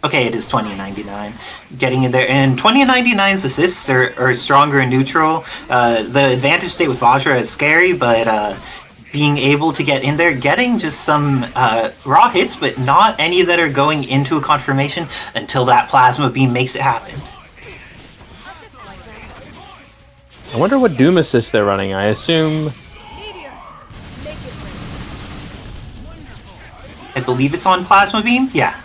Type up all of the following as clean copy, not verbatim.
Okay, it is 2099. Getting in there. And 2099's assists are stronger in neutral. The advantage state with Vajra is scary, but being able to get in there, getting just some raw hits, but not any that are going into a confirmation until that Plasma Beam makes it happen. I wonder what Doom Assist they're running. I assume... I believe it's on Plasma Beam? Yeah.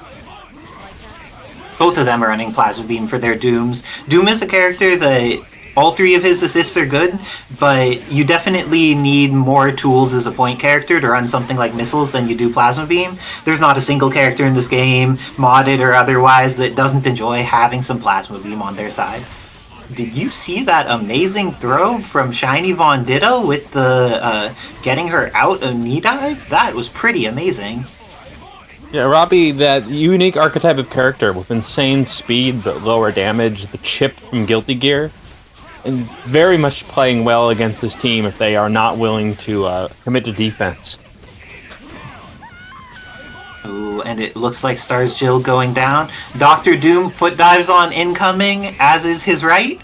Both of them are running Plasma Beam for their Dooms. Doom is a character that all three of his assists are good, but you definitely need more tools as a point character to run something like missiles than you do Plasma Beam. There's not a single character in this game, modded or otherwise, that doesn't enjoy having some Plasma Beam on their side. Did you see that amazing throw from ShinyVonDitto with the getting her out of knee dive? That was pretty amazing. Yeah, Robbie, that unique archetype of character with insane speed but lower damage, the chip from Guilty Gear, and very much playing well against this team if they are not willing to commit to defense. Ooh, and it looks like S.T.A.R.S Jill going down. Dr. Doom foot dives on incoming, as is his right,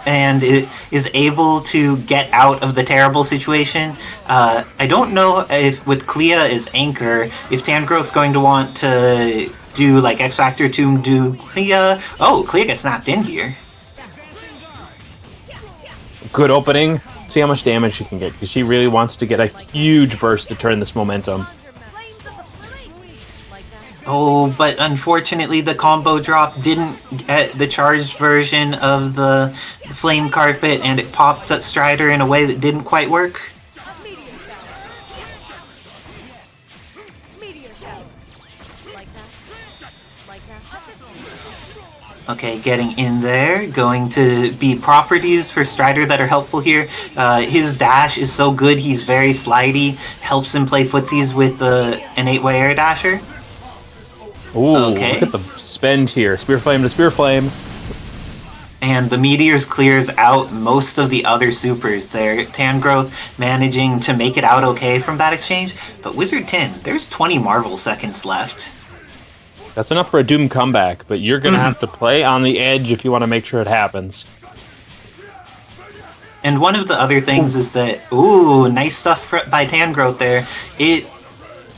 and it is able to get out of the terrible situation. I don't know if with Clea as anchor, if Tangrowth's going to want to do like X Factor to do Clea. Oh, Clea gets snapped in here. Good opening. See how much damage she can get, because she really wants to get a huge burst to turn this momentum. Oh, but unfortunately the combo drop didn't get the charged version of the flame carpet, and it popped at Strider in a way that didn't quite work. Okay, getting in there, going to be properties for Strider that are helpful here. His dash is so good, he's very slidey, helps him play footsies with an 8-way air dasher. Ooh, okay. Look at the spend here. Spear Flame to Spear Flame. And the Meteors clears out most of the other supers there. Tangrowth managing to make it out okay from that exchange. But Wizard 10, there's 20 Marvel seconds left. That's enough for a Doom comeback, but you're going to have to play on the edge if you want to make sure it happens. And one of the other things is that, ooh, nice stuff by Tangrowth there.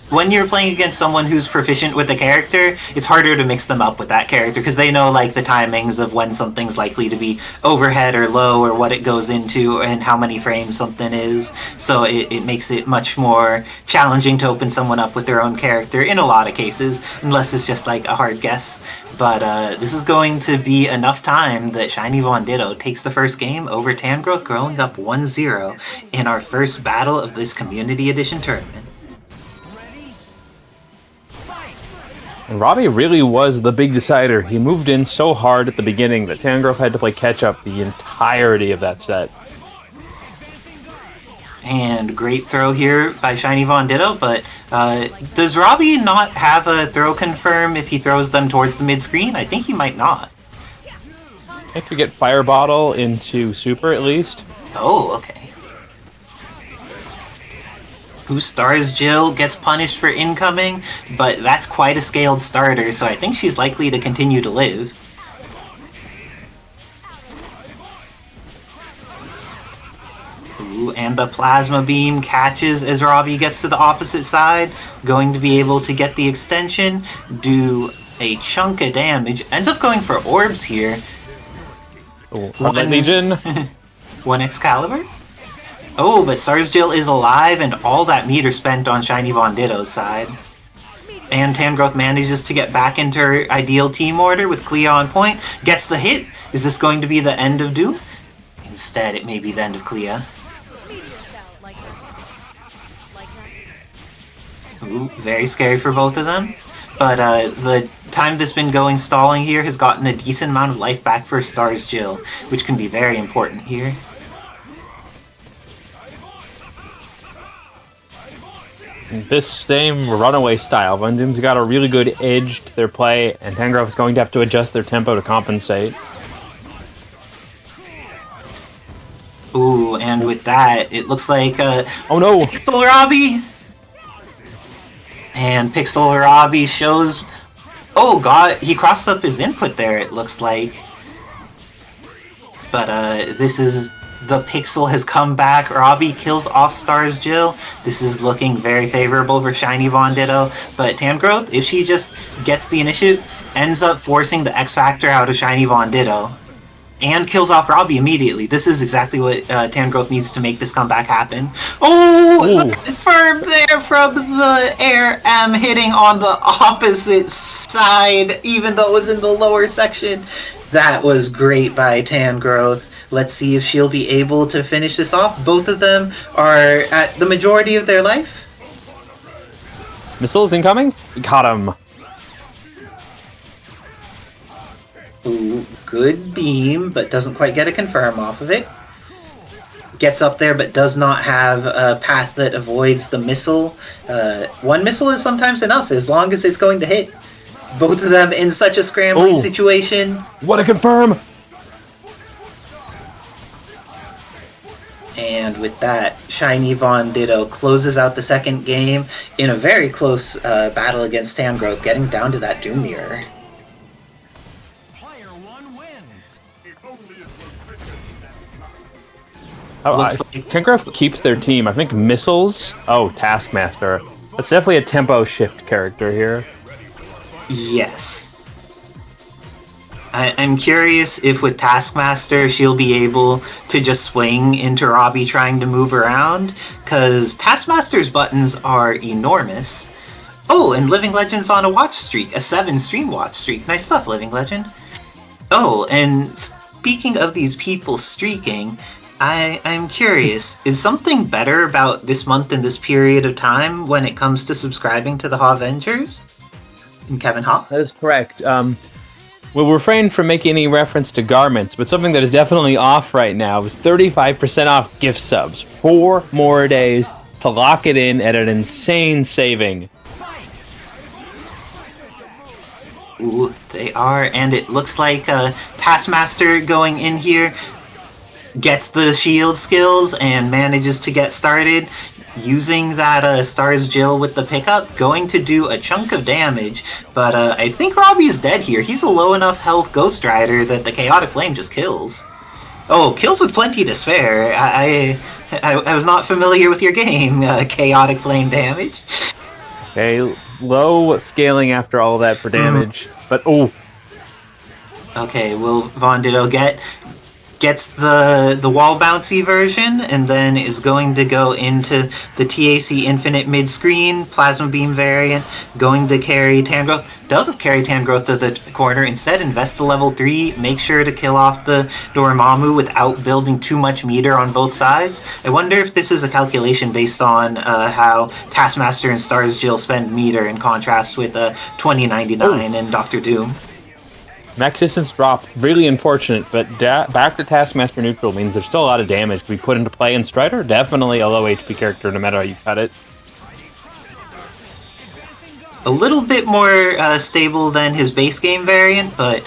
When you're playing against someone who's proficient with a character, it's harder to mix them up with that character because they know like the timings of when something's likely to be overhead or low or what it goes into and how many frames something is. So it makes it much more challenging to open someone up with their own character in a lot of cases, unless it's just like a hard guess. But this is going to be enough time that ShinyVonDitto takes the first game over Tangrowth, growing up 1-0 in our first battle of this Community Edition tournament. And Robbie really was the big decider. He moved in so hard at the beginning that Tangrowth had to play catch-up the entirety of that set. And great throw here by ShinyVonDitto, but does Robbie not have a throw confirm if he throws them towards the mid-screen? I think he might not. I could get Fire Bottle into Super at least. Oh, okay. Who S.T.A.R.S Jill gets punished for incoming, but that's quite a scaled starter, so I think she's likely to continue to live. Ooh, and the Plasma Beam catches as Robbie gets to the opposite side, going to be able to get the extension, do a chunk of damage, ends up going for orbs here. Oh, Legion. One Excalibur? Oh, but S.T.A.R.S Jill is alive, and all that meter spent on ShinyVonDitto's side. And Tangrowth manages to get back into her ideal team order with Clea on point. Gets the hit. Is this going to be the end of Doom? Instead, it may be the end of Clea. Ooh, very scary for both of them. But the time that's been going stalling here has gotten a decent amount of life back for S.T.A.R.S Jill, which can be very important here. This same runaway style, VTuber's got a really good edge to their play, and Tangrowth is going to have to adjust their tempo to compensate. Ooh, and with that, it looks like oh no! Pixel Robbie! And Pixel Robbie shows Oh god, he crossed up his input there, it looks like. But this is... The pixel has come back. Robbie kills off S.T.A.R.S Jill. This is looking very favorable for ShinyVonDitto. But Tangrowth, if she just gets the initiative, ends up forcing the X Factor out of ShinyVonDitto. And kills off Robbie immediately. This is exactly what Tangrowth needs to make this comeback happen. Oh, the confirm there from the air M hitting on the opposite side, even though it was in the lower section. That was great by Tangrowth. Let's see if she'll be able to finish this off. Both of them are at the majority of their life. Missiles incoming? Got him. Ooh, good beam, but doesn't quite get a confirm off of it. Gets up there, but does not have a path that avoids the missile. One missile is sometimes enough, as long as it's going to hit. Both of them in such a scrambling situation. What a confirm! And with that, ShinyVonDitto closes out the second game in a very close battle against Tangrowth, getting down to that Doom Mirror. Tangrowth keeps their team. I think missiles. Oh, Taskmaster. That's definitely a tempo shift character here. Yes. I'm curious if with Taskmaster she'll be able to just swing into Robbie trying to move around, because Taskmaster's buttons are enormous. Oh, and Living Legend's on a watch streak, a 7-stream watch streak. Nice stuff, Living Legend. Oh, and speaking of these people streaking, I'm curious, is something better about this month and this period of time when it comes to subscribing to the Avengers? And Kevin Ha? That is correct. We'll refrain from making any reference to garments, but something that is definitely off right now is 35% off gift subs. 4 more days to lock it in at an insane saving. Ooh, they are, and it looks like Taskmaster going in here gets the shield skills and manages to get started. Using that S.T.A.R.S Jill with the pickup, going to do a chunk of damage, but I think Robbie's dead here. He's a low enough health Ghost Rider that the Chaotic Flame just kills. Oh, kills with plenty to spare. I was not familiar with your game, Chaotic Flame damage. Okay, low scaling after all that for damage, but oh. Okay, will VonDitto gets the wall bouncy version, and then is going to go into the TAC Infinite mid-screen Plasma Beam variant, going to carry Tangrowth. Doesn't carry Tangrowth to the corner, instead invest the level 3, make sure to kill off the Dormammu without building too much meter on both sides. I wonder if this is a calculation based on how Taskmaster and S.T.A.R.S Jill spend meter in contrast with 2099 and Dr. Doom. Max distance drop, really unfortunate, but back to Taskmaster neutral means there's still a lot of damage to be put into play, and Strider, definitely a low HP character no matter how you cut it. A little bit more stable than his base game variant, but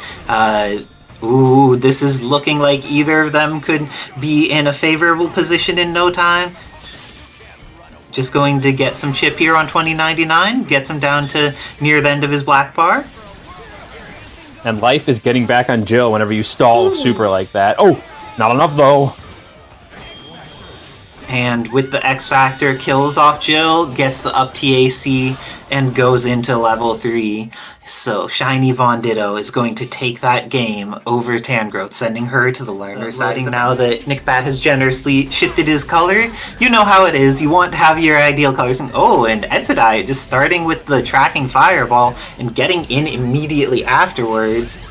ooh, this is looking like either of them could be in a favorable position in no time. Just going to get some chip here on 2099, gets him down to near the end of his black bar. And life is getting back on Jill whenever you stall super like that. Oh, not enough though. And with the X Factor, kills off Jill, gets the up TAC, and goes into level 3. So ShinyVonDitto is going to take that game over Tangrowth, sending her to the learner setting. Now that NickBad has generously shifted his color, you know how it is. You want to have your ideal colors. Oh, and Edsadiet just starting with the tracking fireball and getting in immediately afterwards.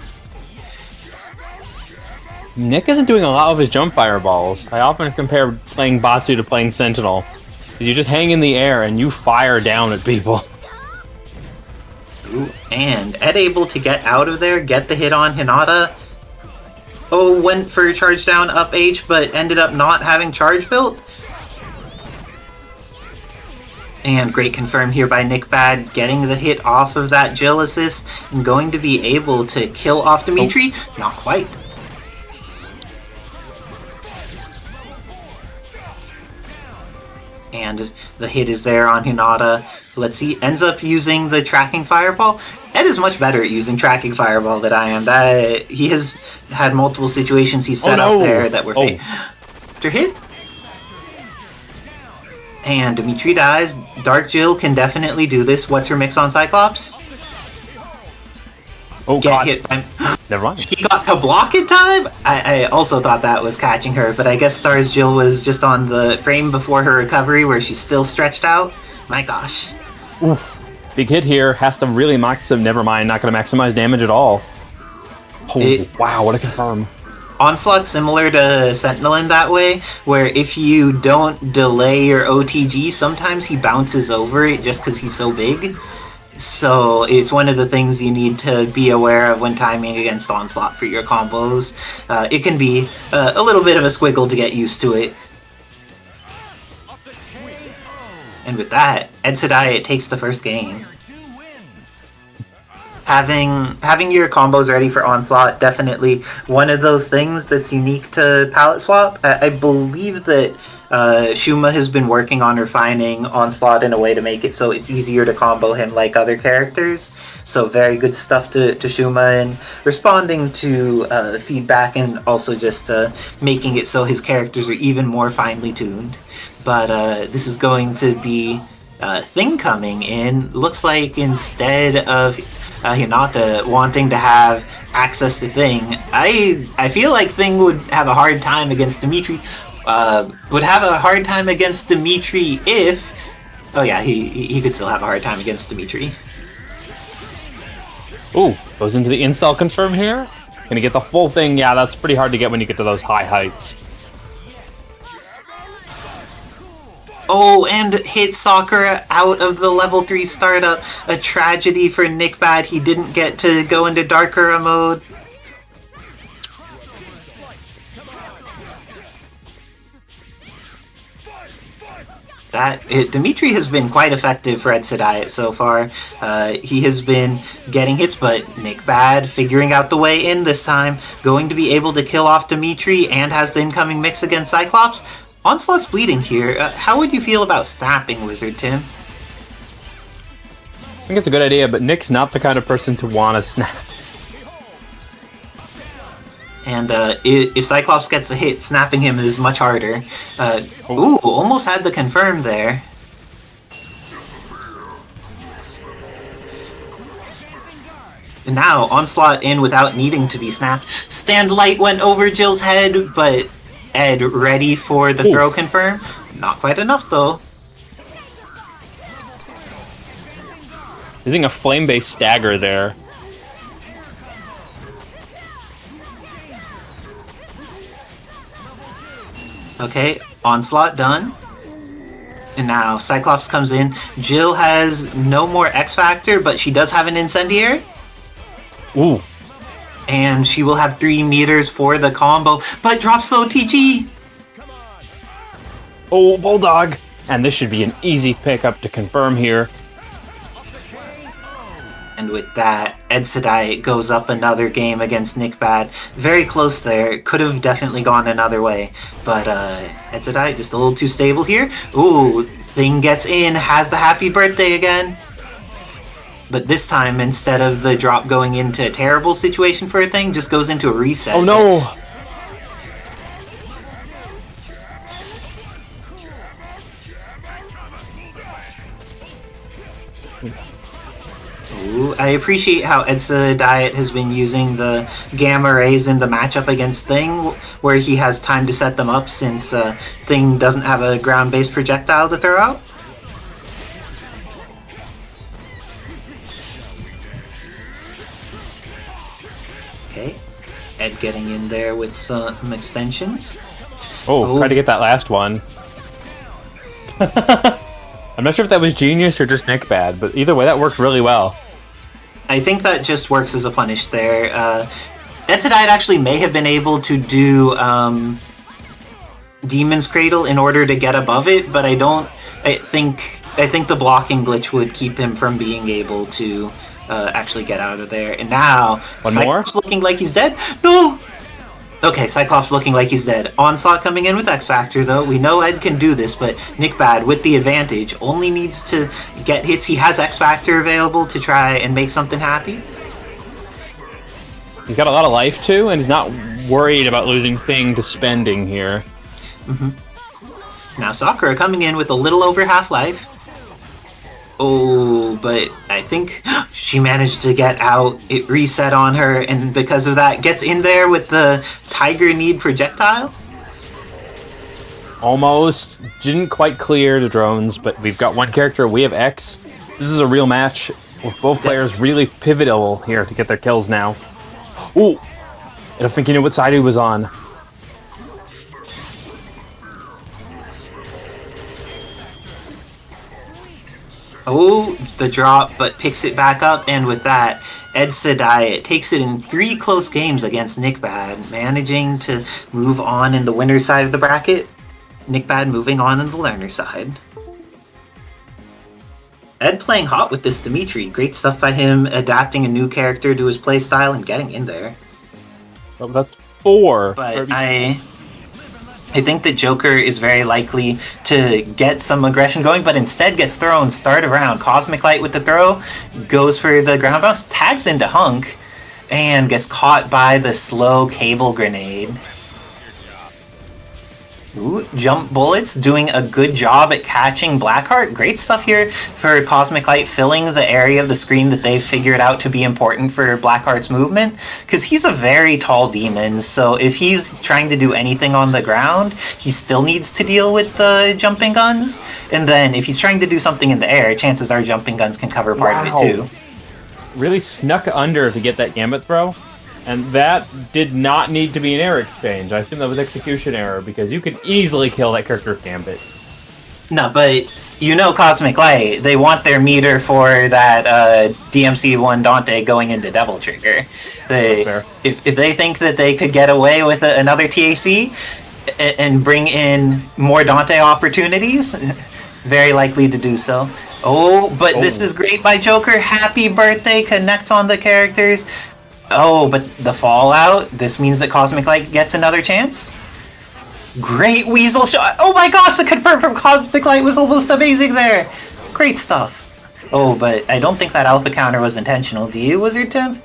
Nick isn't doing a lot of his jump fireballs. I often compare playing Batsu to playing Sentinel. You just hang in the air and you fire down at people. Ooh, and Ed able to get out of there, get the hit on Hinata. Oh, went for charge down up H, but ended up not having charge built. And great confirm here by NickBad, getting the hit off of that Jill assist and going to be able to kill off Demitri. Oh. Not quite. And the hit is there on Hinata. Let's see, ends up using the tracking fireball. Ed is much better at using tracking fireball than I am. That he has had multiple situations he's set up there that were after hit. And Demitri dies. Dark Jill can definitely do this. What's her mix on Cyclops? Oh, Get God. hit by... Never mind. She got to block in time? I also thought that was catching her, but I guess S.T.A.R.S Jill was just on the frame before her recovery where she's still stretched out. My gosh. Oof. Big hit here. Has to really max him. Never mind. Not going to maximize damage at all. Oh, wow. What a confirm. Onslaught's similar to Sentinel in that way, where if you don't delay your OTG, sometimes he bounces over it just because he's so big. So it's one of the things you need to be aware of when timing against Onslaught for your combos. It can be a little bit of a squiggle to get used to it. And with that, Edsadiet takes the first game. Having your combos ready for Onslaught, definitely one of those things that's unique to Palette Swap. I believe that Shuma has been working on refining Onslaught in a way to make it so it's easier to combo him like other characters. So very good stuff to Shuma, and responding to feedback, and also just making it so his characters are even more finely tuned. But this is going to be Thing coming in. Looks like instead of Hinata wanting to have access to Thing, I feel like Thing would have a hard time against Demitri. Would have a hard time against Demitri if... Oh yeah, he could still have a hard time against Demitri. Ooh, goes into the install confirm here. Gonna get the full thing. Yeah, that's pretty hard to get when you get to those high heights. Oh, and hit Sakura out of the level 3 startup. A tragedy for NickBad. He didn't get to go into Darkura mode. Demitri has been quite effective for Edsadiet so far. He has been getting hits, but NickBad figuring out the way in this time. Going to be able to kill off Demitri and has the incoming mix against Cyclops. Onslaught's bleeding here. How would you feel about snapping, Wizard Tim? I think it's a good idea, but Nick's not the kind of person to want to snap. And if Cyclops gets the hit, snapping him is much harder. Ooh, almost had the confirm there. And now, Onslaught in without needing to be snapped. Stand Light went over Jill's head, but Ed ready for the throw confirm. Not quite enough, though. Using a flame-based stagger there. Okay, Onslaught done. And now Cyclops comes in. Jill has no more X Factor, but she does have an Incendiary. Ooh. And she will have 3 meters for the combo, but drops the OTG. Oh, Bulldog. And this should be an easy pickup to confirm here. And with that, Edsadiet goes up another game against NickBad. Very close there. Could have definitely gone another way. But Edsadiet just a little too stable here. Ooh, Thing gets in, has the happy birthday again. But this time, instead of the drop going into a terrible situation for a Thing, just goes into a reset. Oh no! Ooh, I appreciate how Edsadiet has been using the Gamma Rays in the matchup against Thing, where he has time to set them up since Thing doesn't have a ground-based projectile to throw out. Okay, Ed getting in there with some extensions. Oh, try to get that last one. I'm not sure if that was genius or just NickBad, but either way, that worked really well. I think that just works as a punish there. Edsadiet actually may have been able to do Demon's Cradle in order to get above it, but I think the blocking glitch would keep him from being able to actually get out of there. And now One Cyclops more? looking like he's dead. No. Okay, Cyclops looking like he's dead. Onslaught coming in with X Factor, though. We know Ed can do this, but NickBad, with the advantage, only needs to get hits. He has X Factor available to try and make something happy. He's got a lot of life, too, and he's not worried about losing Thing to spending here. Now Sakura coming in with a little over half life. Oh, but I think she managed to get out. It reset on her, and because of that, gets in there with the Tiger Need projectile. Almost. Didn't quite clear the drones, but we've got one character. We have X. This is a real match with both players really pivotal here to get their kills now. Ooh! I don't think he knew what side he was on. Oh, the drop, but picks it back up, and with that, Edsadiet takes it in 3 close games against NickBad, managing to move on in the winner's side of the bracket. NickBad moving on in the learner side. Ed playing hot with this Demitri. Great stuff by him, adapting a new character to his playstyle and getting in there. Well, that's 4. But I think that Joker is very likely to get some aggression going, but instead gets thrown start around. Cosmic Light with the throw, goes for the ground bounce, tags into HUNK, and gets caught by the slow cable grenade. Ooh, jump bullets, doing a good job at catching Blackheart. Great stuff here for Cosmic Light, filling the area of the screen that they've figured out to be important for Blackheart's movement, because he's a very tall demon, so if he's trying to do anything on the ground, he still needs to deal with the jumping guns, and then if he's trying to do something in the air, chances are jumping guns can cover part of it too. Really snuck under to get that Gambit throw. And that did not need to be an error exchange. I assume that was execution error, because you could easily kill that character with Gambit. No, but you know Cosmic Light, they want their meter for that DMC1 Dante going into Devil Trigger. If they think that they could get away with another TAC and bring in more Dante opportunities, very likely to do so. Oh, but this is great by Joker. Happy birthday, connects on the characters. Oh, but the fallout, this means that Cosmic Light gets another chance? Great Weasel shot! Oh my gosh, the confirm from Cosmic Light was almost amazing there! Great stuff. Oh, but I don't think that alpha counter was intentional. Do you, Wizard Tim?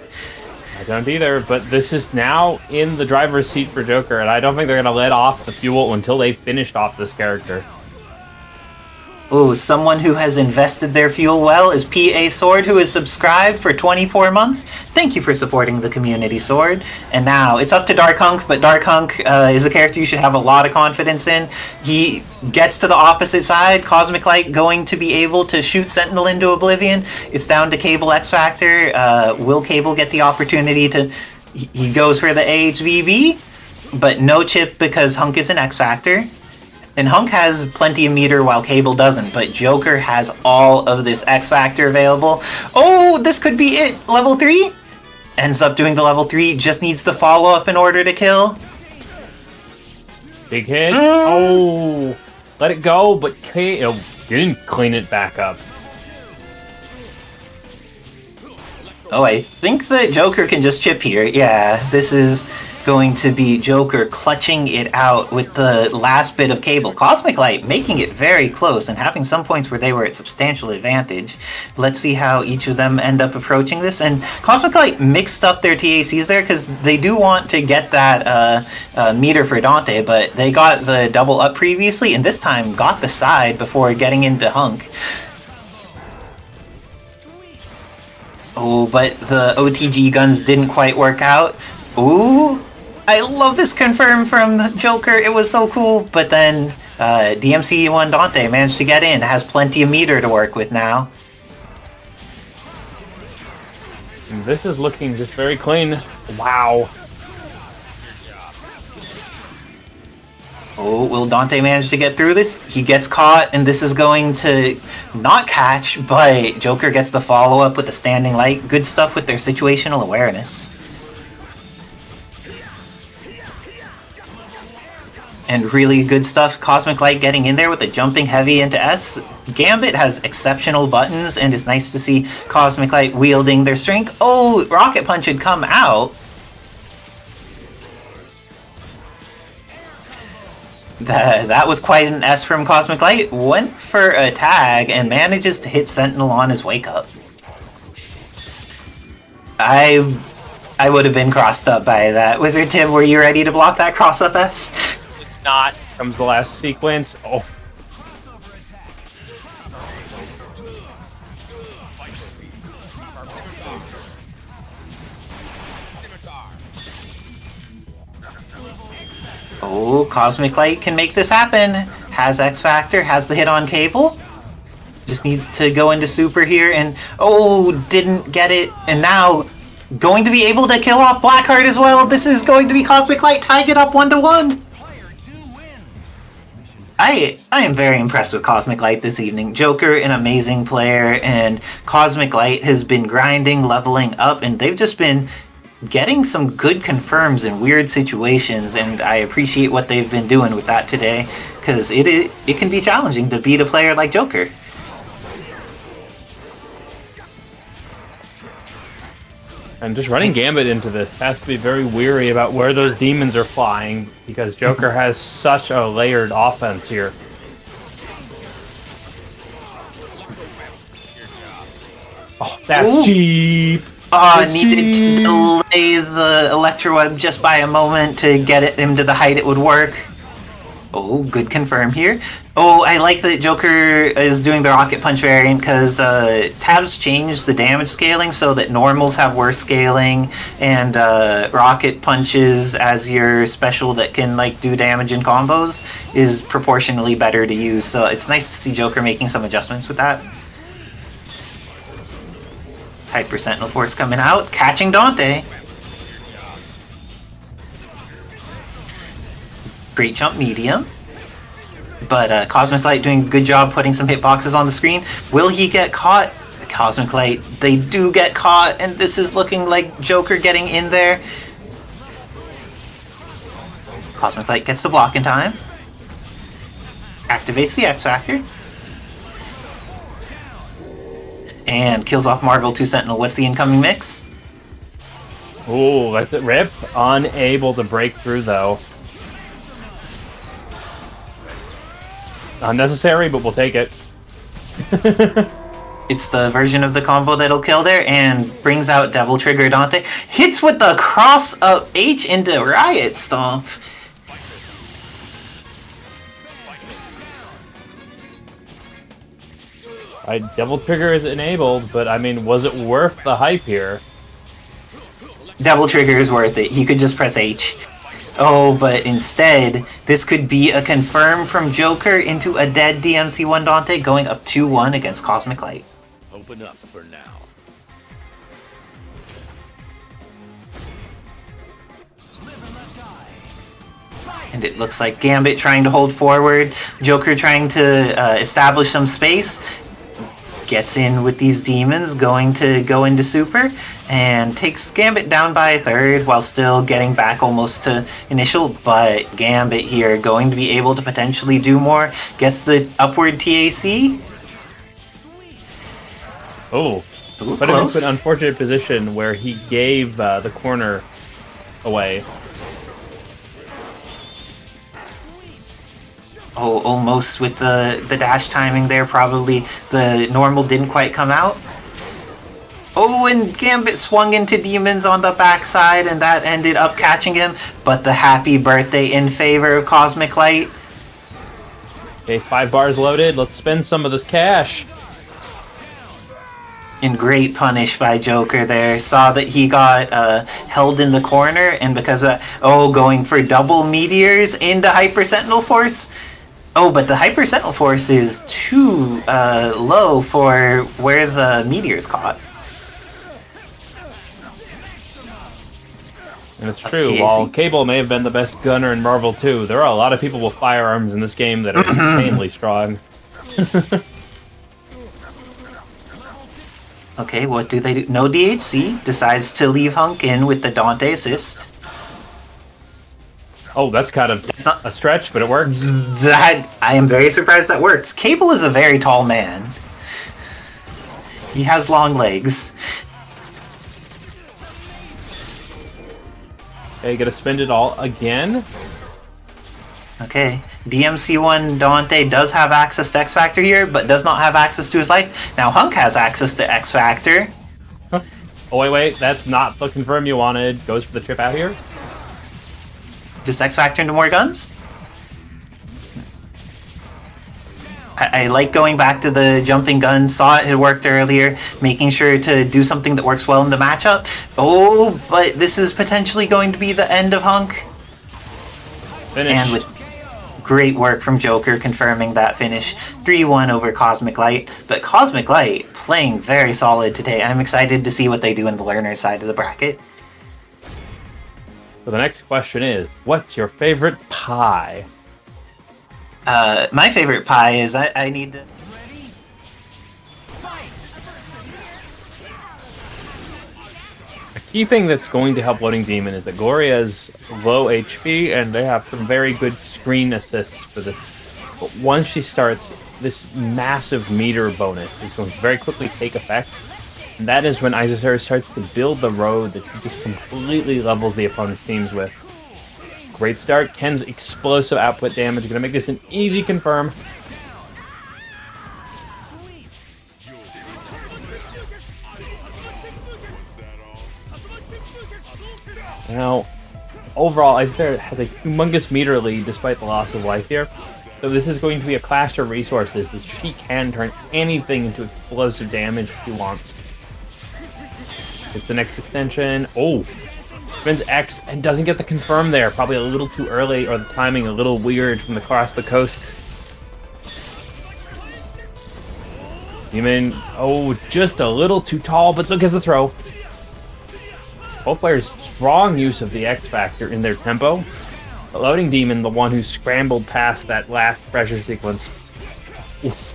I don't either, but this is now in the driver's seat for Joker, and I don't think they're going to let off the fuel until they finished off this character. Oh, someone who has invested their fuel well is PA Sword, who is subscribed for 24 months. Thank you for supporting the community, Sword. And now, it's up to Dark HUNK, but Dark HUNK is a character you should have a lot of confidence in. He gets to the opposite side. Cosmic Light going to be able to shoot Sentinel into oblivion. It's down to Cable X Factor. Will Cable get the opportunity to... He goes for the AHVB, but no chip because HUNK is an X Factor. And HUNK has plenty of meter while Cable doesn't, but Joker has all of this X Factor available. Oh, this could be it! Level 3? Ends up doing the level 3, just needs the follow-up in order to kill. Big hit. Oh, let it go, but didn't clean it back up. Oh, I think that Joker can just chip here. Yeah, this is going to be Joker clutching it out with the last bit of Cable. Cosmic Light making it very close and having some points where they were at substantial advantage. Let's see how each of them end up approaching this. And Cosmic Light mixed up their TACs there because they do want to get that meter for Dante, but they got the double up previously and this time got the side before getting into HUNK. Oh, but the OTG guns didn't quite work out. Ooh, I love this confirm from Joker. It was so cool. But then DMC1 Dante managed to get in. Has plenty of meter to work with now. And this is looking just very clean. Wow. Oh, will Dante manage to get through this? He gets caught, and this is going to not catch, but Joker gets the follow-up with the standing light. Good stuff with their situational awareness. And really good stuff, Cosmic Light getting in there with the jumping heavy into S. Gambit has exceptional buttons, and it's nice to see Cosmic Light wielding their strength. Oh, Rocket Punch had come out. That was quite an S from Cosmic Light. Went for a tag and manages to hit Sentinel on his wake up. I would have been crossed up by that. Wizard Tim, were you ready to block that cross up S? Not. Comes the last sequence. Oh. Oh, Cosmic Light can make this happen. Has X Factor, has the hit on Cable. Just needs to go into Super here and... Oh, didn't get it. And now, going to be able to kill off Blackheart as well. This is going to be Cosmic Light tying it up 1-1. I am very impressed with Cosmic Light this evening. Joker, an amazing player, and Cosmic Light has been grinding, leveling up, and they've just been getting some good confirms in weird situations, and I appreciate what they've been doing with that today, because it can be challenging to beat a player like Joker. And just running Gambit into this has to be very weary about where those demons are flying, because Joker has such a layered offense here. Oh, that's cheap! Needed to delay the Electroweb just by a moment to get him to the height it would work. Oh, good confirm here. Oh, I like that Joker is doing the Rocket Punch variant because tabs changed the damage scaling so that normals have worse scaling, and Rocket Punches as your special that can like do damage in combos is proportionally better to use. So it's nice to see Joker making some adjustments with that. Hyper Sentinel Force coming out, catching Dante. Great jump medium. But Cosmic Light doing a good job putting some hitboxes on the screen. Will he get caught? Cosmic Light, they do get caught, and this is looking like Joker getting in there. Cosmic Light gets the block in time. Activates the X Factor. And kills off Marvel 2 Sentinel. What's the incoming mix? Ooh, that's it. Rip. Unable to break through, though. Unnecessary, but we'll take it. It's the version of the combo that'll kill there, and brings out Devil Trigger Dante. Hits with the cross up H into Riot Stomp. Devil Trigger is enabled, but I mean, was it worth the hype here? Devil Trigger is worth it. He could just press H. Oh, but instead, this could be a confirm from Joker into a dead DMC1 Dante, going up 2-1 against Cosmic Light. Open up for now. And it looks like Gambit trying to hold forward, Joker trying to establish some space. Gets in with these demons, going to go into Super, and takes Gambit down by a third while still getting back almost to initial, but Gambit here going to be able to potentially do more. Gets the upward TAC. Oh, Ooh, put him close. into an unfortunate position where he gave the corner away. Oh, almost with the dash timing there, probably the normal didn't quite come out. Oh, and Gambit swung into demons on the backside, and that ended up catching him, but the happy birthday in favor of Cosmic Light. Okay, 5 bars loaded. Let's spend some of this cash. And great punish by Joker there. Saw that he got held in the corner, and because of that, going for double meteors into Hyper Sentinel Force. Oh, but the Hyper Sentinel Force is too low for where the meteor's caught. And it's true, while Cable may have been the best gunner in Marvel 2, there are a lot of people with firearms in this game that are insanely strong. Okay, what do they do? No DHC. Decides to leave HUNK in with the Dante assist. Oh, that's kind of a stretch, but it works. That I am very surprised that worked. Cable is a very tall man. He has long legs. Okay, gotta spend it all again. Okay, DMC1 Dante does have access to X Factor here, but does not have access to his life. Now HUNK has access to X Factor. Oh, wait, that's not the confirm you wanted. Goes for the trip out here. Just X Factor into more guns? I like going back to the jumping gun, saw it had worked earlier, making sure to do something that works well in the matchup. Oh, but this is potentially going to be the end of HUNK. Finish. And with great work from Joker confirming that finish, 3-1 over Cosmic Light. But Cosmic Light playing very solid today. I'm excited to see what they do in the learner side of the bracket. So the next question is, what's your favorite pie? My favorite pie is I need to... A key thing that's going to help LoadingDemon is that Gloria's low HP, and they have some very good screen assists for this. But once she starts, this massive meter bonus is going to very quickly take effect. And that is when Isicera starts to build the road that she just completely levels the opponent's teams with. Great start. Ken's explosive output damage. Gonna make this an easy confirm. Now, overall, Isicera has a humongous meter lead despite the loss of life here. So this is going to be a clash of resources as she can turn anything into explosive damage if she wants. It's the next extension. Oh! Spins X and doesn't get the confirm there. Probably a little too early, or the timing a little weird from across the coast. Demon, oh, just a little too tall, but still gets the throw. Both players strong use of the X Factor in their tempo. But LoadingDemon, the one who scrambled past that last pressure sequence. Oof.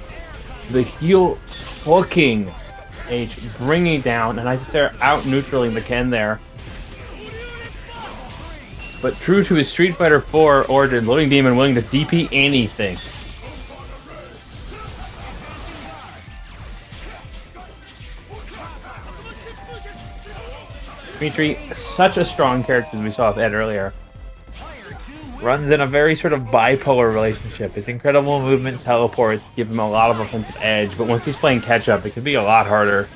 The heel hooking H, bringing down, and Isicera out neutraling the Ken there. But true to his Street Fighter 4 origin, LoadingDemon willing to DP anything. Demitri, such a strong character as we saw with Ed earlier. Runs in a very sort of bipolar relationship. His incredible movement teleports give him a lot of offensive edge, but once he's playing catch-up, it can be a lot harder.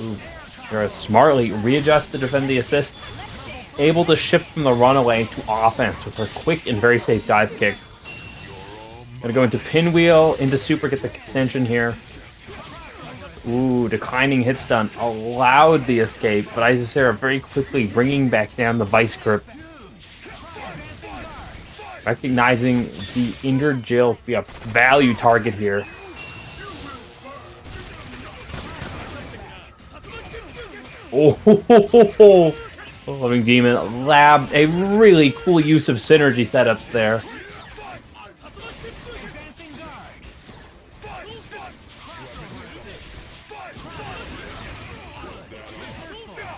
Ooh, Juri smartly readjusts to defend the assist. Able to shift from the runaway to offense with her quick and very safe dive kick. Gonna go into pinwheel, into super, get the extension here. Ooh, declining hit stun allowed the escape, but Isicera very quickly bringing back down the vice grip. Recognizing the injured Jill to be a value target here. Oh, LoadingDemon labbed a really cool use of synergy setups there.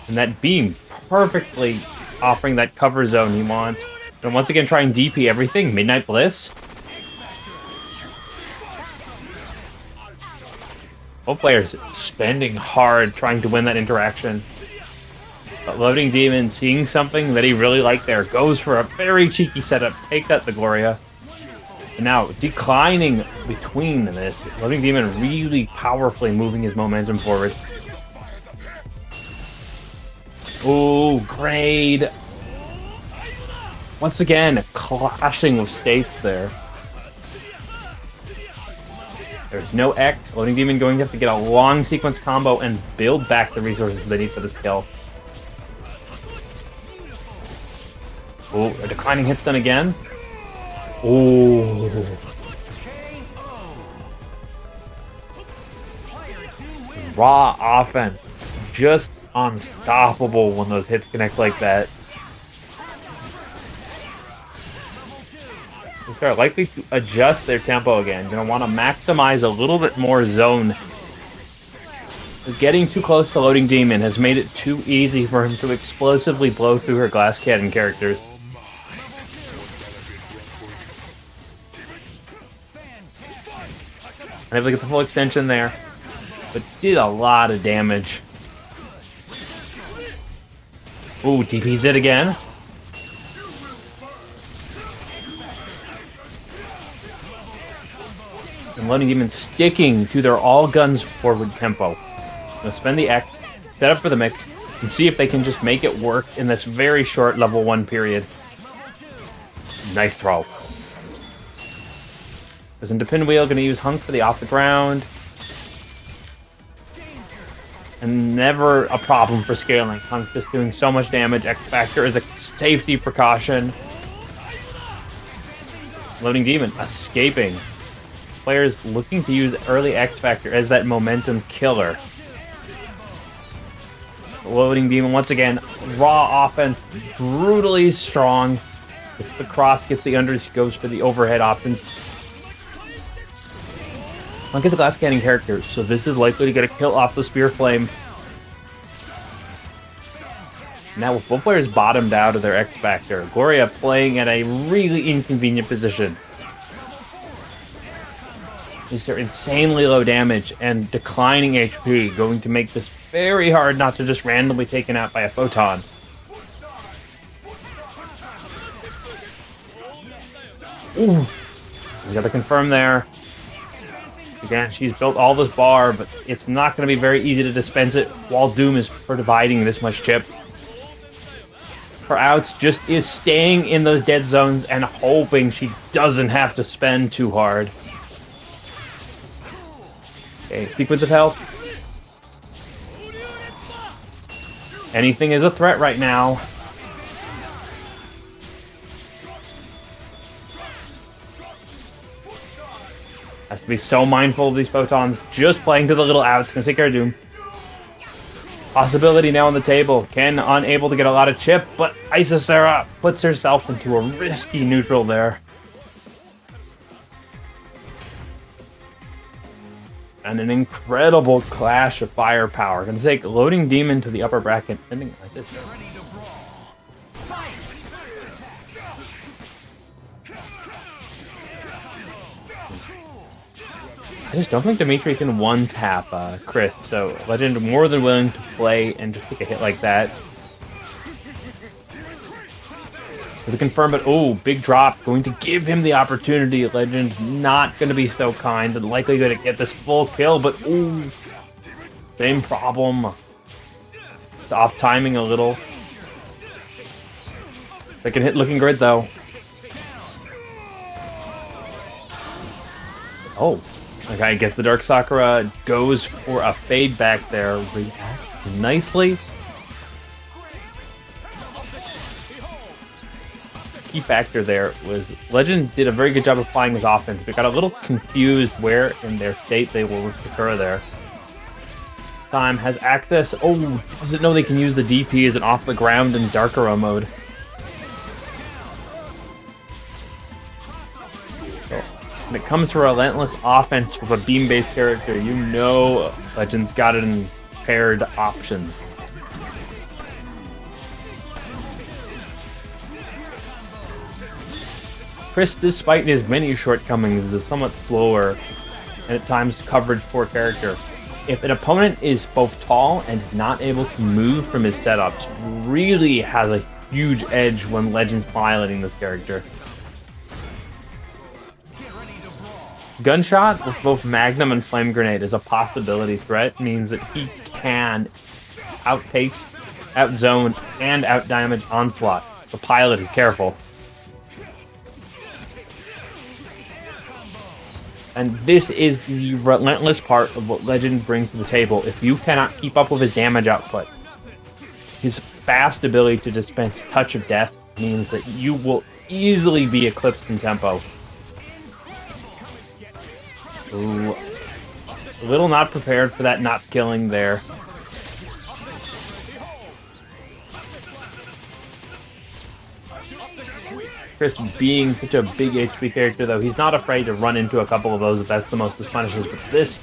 And that beam perfectly offering that cover zone he wants. And once again trying DP everything. Midnight Bliss. Both players spending hard trying to win that interaction. But LoadingDemon seeing something that he really liked there. Goes for a very cheeky setup. Take that, the Gloria. And now declining between this. LoadingDemon really powerfully moving his momentum forward. Ooh, grade. Once again, clashing with states there. There's no X. LoadingDemon going to have to get a long sequence combo and build back the resources they need for this kill. Ooh, a declining hit stun again. Ooh. Raw offense. Just unstoppable when those hits connect like that. They're likely to adjust their tempo again. Gonna want to maximize a little bit more zone. Getting too close to LoadingDemon has made it too easy for him to explosively blow through her glass cannon characters. And able to get the full extension there, but did a lot of damage. Ooh, DP's it again. And LoadingDemon sticking to their all guns forward tempo. Gonna spend the X, set up for the mix, and see if they can just make it work in this very short level 1 period. Nice throw. Goes into Pinwheel, gonna use HUNK for the off the ground. And never a problem for scaling. HUNK just doing so much damage. X Factor is a safety precaution. LoadingDemon escaping. Players looking to use early X Factor as that momentum killer. LoadingDemon once again, raw offense, brutally strong. Gets the cross, gets the unders, goes for the overhead options. HUNK is a glass cannon character, so this is likely to get a kill off the Spear Flame. Now with both players bottomed out of their X Factor, Gloria playing at a really inconvenient position. These are insanely low damage and declining HP, going to make this very hard not to just randomly taken out by a photon. Ooh, we gotta confirm there. Again, she's built all this bar, but it's not going to be very easy to dispense it while Doom is providing this much chip. Her outs just is staying in those dead zones and hoping she doesn't have to spend too hard. Okay, sequence of health. Anything is a threat right now. Has to be so mindful of these photons. Just playing to the little outs. Gonna take care of Doom. Possibility now on the table. Ken unable to get a lot of chip, but Isicera puts herself into a risky neutral there. And an incredible clash of firepower. Gonna take LoadingDemon to the upper bracket. Ending like this. I just don't think Demitri can one-tap Chris, so Legend more than willing to play and just take a hit like that. To confirm, but oh, big drop, going to give him the opportunity. Legend's not going to be so kind and likely going to get this full kill, but ooh, same problem. It's off timing a little. Second hit looking great though. Oh. Okay, I guess the Dark Sakura goes for a fade back there. Reacts nicely. Key factor there was Legend did a very good job of applying his offense, but got a little confused where in their state they were with Sakura there. Time has access. Oh, doesn't know they can use the DP as an off the ground in Darkara mode. When it comes to relentless offense with a beam-based character, you know Legend's got it in paired options. Chris, despite his many shortcomings, is a somewhat slower and at times coverage poor character. If an opponent is both tall and not able to move from his setups, really has a huge edge when Legend's piloting this character. Gunshot with both Magnum and Flame Grenade is a possibility threat, means that he can outpace, outzone, and outdamage Onslaught. The pilot is careful. And this is the relentless part of what Legend brings to the table. If you cannot keep up with his damage output, his fast ability to dispense Touch of Death means that you will easily be eclipsed in tempo. Ooh, a little not prepared for that not killing there. Chris being such a big HP character though, he's not afraid to run into a couple of those if that's the most this punishes, but this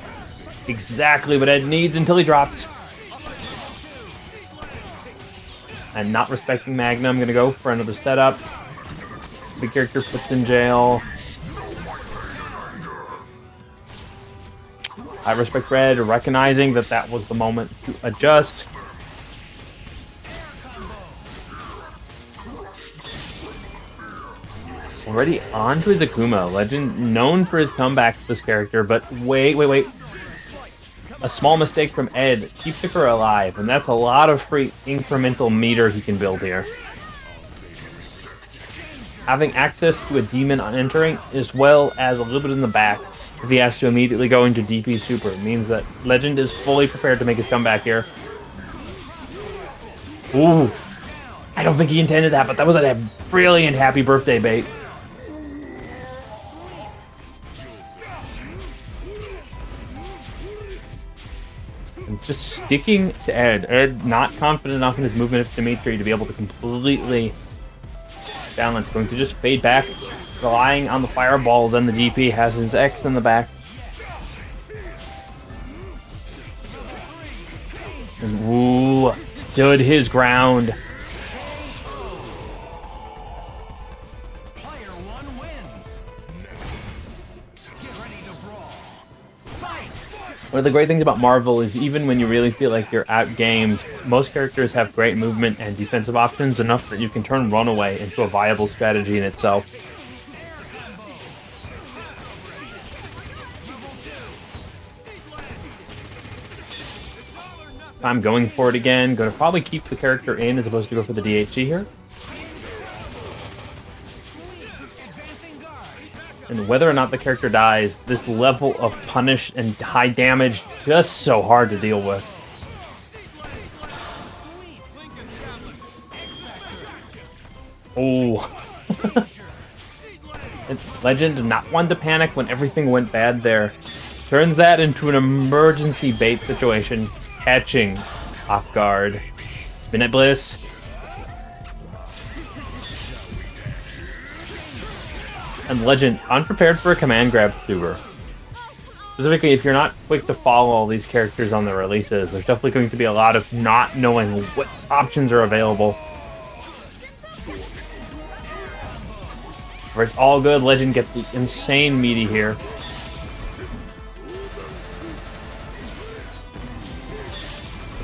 exactly what Ed needs until he dropped. And not respecting Magnum, gonna go for another setup. Big character puts in jail. I respect Red, recognizing that that was the moment to adjust. Already on to his Akuma. Legend known for his comeback with this character, but wait. A small mistake from Ed keeps Sakura alive, and that's a lot of free incremental meter he can build here. Having access to a demon on entering, as well as a little bit in the back, if he has to immediately go into DP Super, means that Legend is fully prepared to make his comeback here. Ooh. I don't think he intended that, but that was a brilliant happy birthday bait. It's just sticking to Ed. Ed not confident enough in his movement of Demitri to be able to completely balance. Going to just fade back, relying on the fireball. Then the DP has his X in the back. And, ooh, stood his ground. One of the great things about Marvel is even when you really feel like you're outgamed, most characters have great movement and defensive options enough that you can turn Runaway into a viable strategy in itself. I'm going for it again. Going to probably keep the character in as opposed to go for the DHG here. And whether or not the character dies, this level of punish and high damage just so hard to deal with. Oh. Legend did not want to panic when everything went bad there. Turns that into an emergency bait situation. Catching off guard. Minute Bliss. And Legend, unprepared for a command grab VTuber. Specifically, if you're not quick to follow all these characters on the releases, there's definitely going to be a lot of not knowing what options are available. Where it's all good, Legend gets the insane meaty here.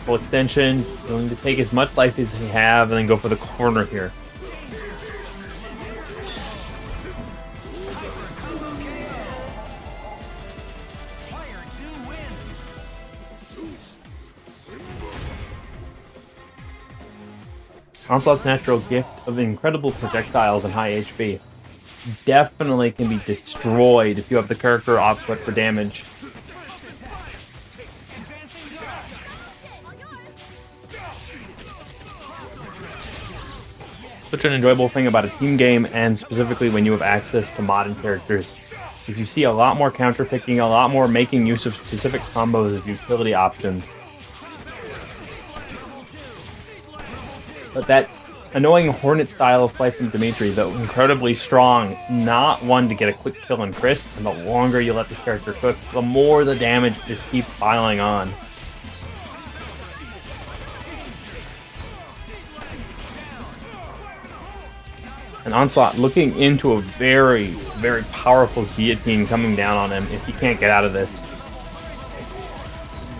Full extension, going to take as much life as he have, and then go for the corner here. Onslaught's natural gift of incredible projectiles and high HP definitely can be destroyed if you have the character offset for damage. Such an enjoyable thing about a team game, and specifically when you have access to modern characters, is you see a lot more counterpicking, a lot more making use of specific combos as utility options. But that annoying Hornet style of play from Demitri, though incredibly strong, not one to get a quick kill and crisp, and the longer you let this character cook, the more the damage just keeps piling on. And Onslaught looking into a very, very powerful guillotine coming down on him if he can't get out of this.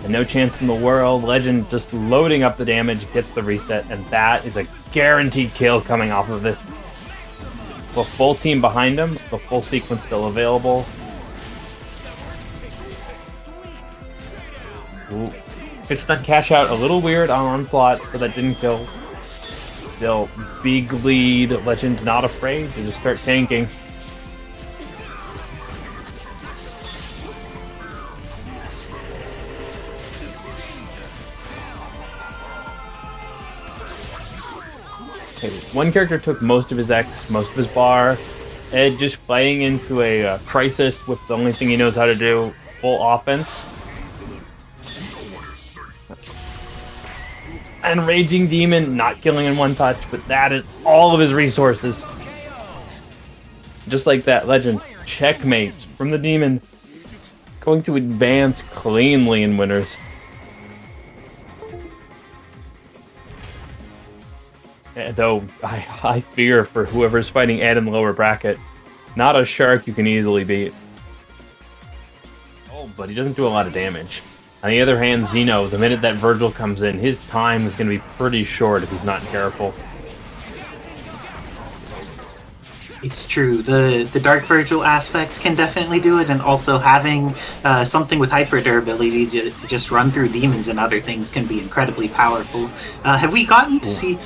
And no chance in the world. Legend just loading up the damage, gets the reset, and that is a guaranteed kill coming off of this. The full team behind him, the full sequence still available. Ooh. It's that cash out a little weird on Onslaught, but that didn't kill. Still, big lead. Legend not afraid to just start tanking. Okay, one character took most of his X, most of his bar. Ed just playing into a crisis with the only thing he knows how to do, full offense. And Raging Demon not killing in one touch, but that is all of his resources. Just like that, Legend checkmates from the Demon. Going to advance cleanly in winners. Though I fear for whoever's fighting Ed in the lower bracket. Not a shark you can easily beat. Oh, but he doesn't do a lot of damage. On the other hand, Xeno, the minute that Vergil comes in, his time is going to be pretty short if he's not careful. It's true. The Dark Vergil aspect can definitely do it, and also having something with hyper durability to just run through demons and other things can be incredibly powerful. Have we gotten to see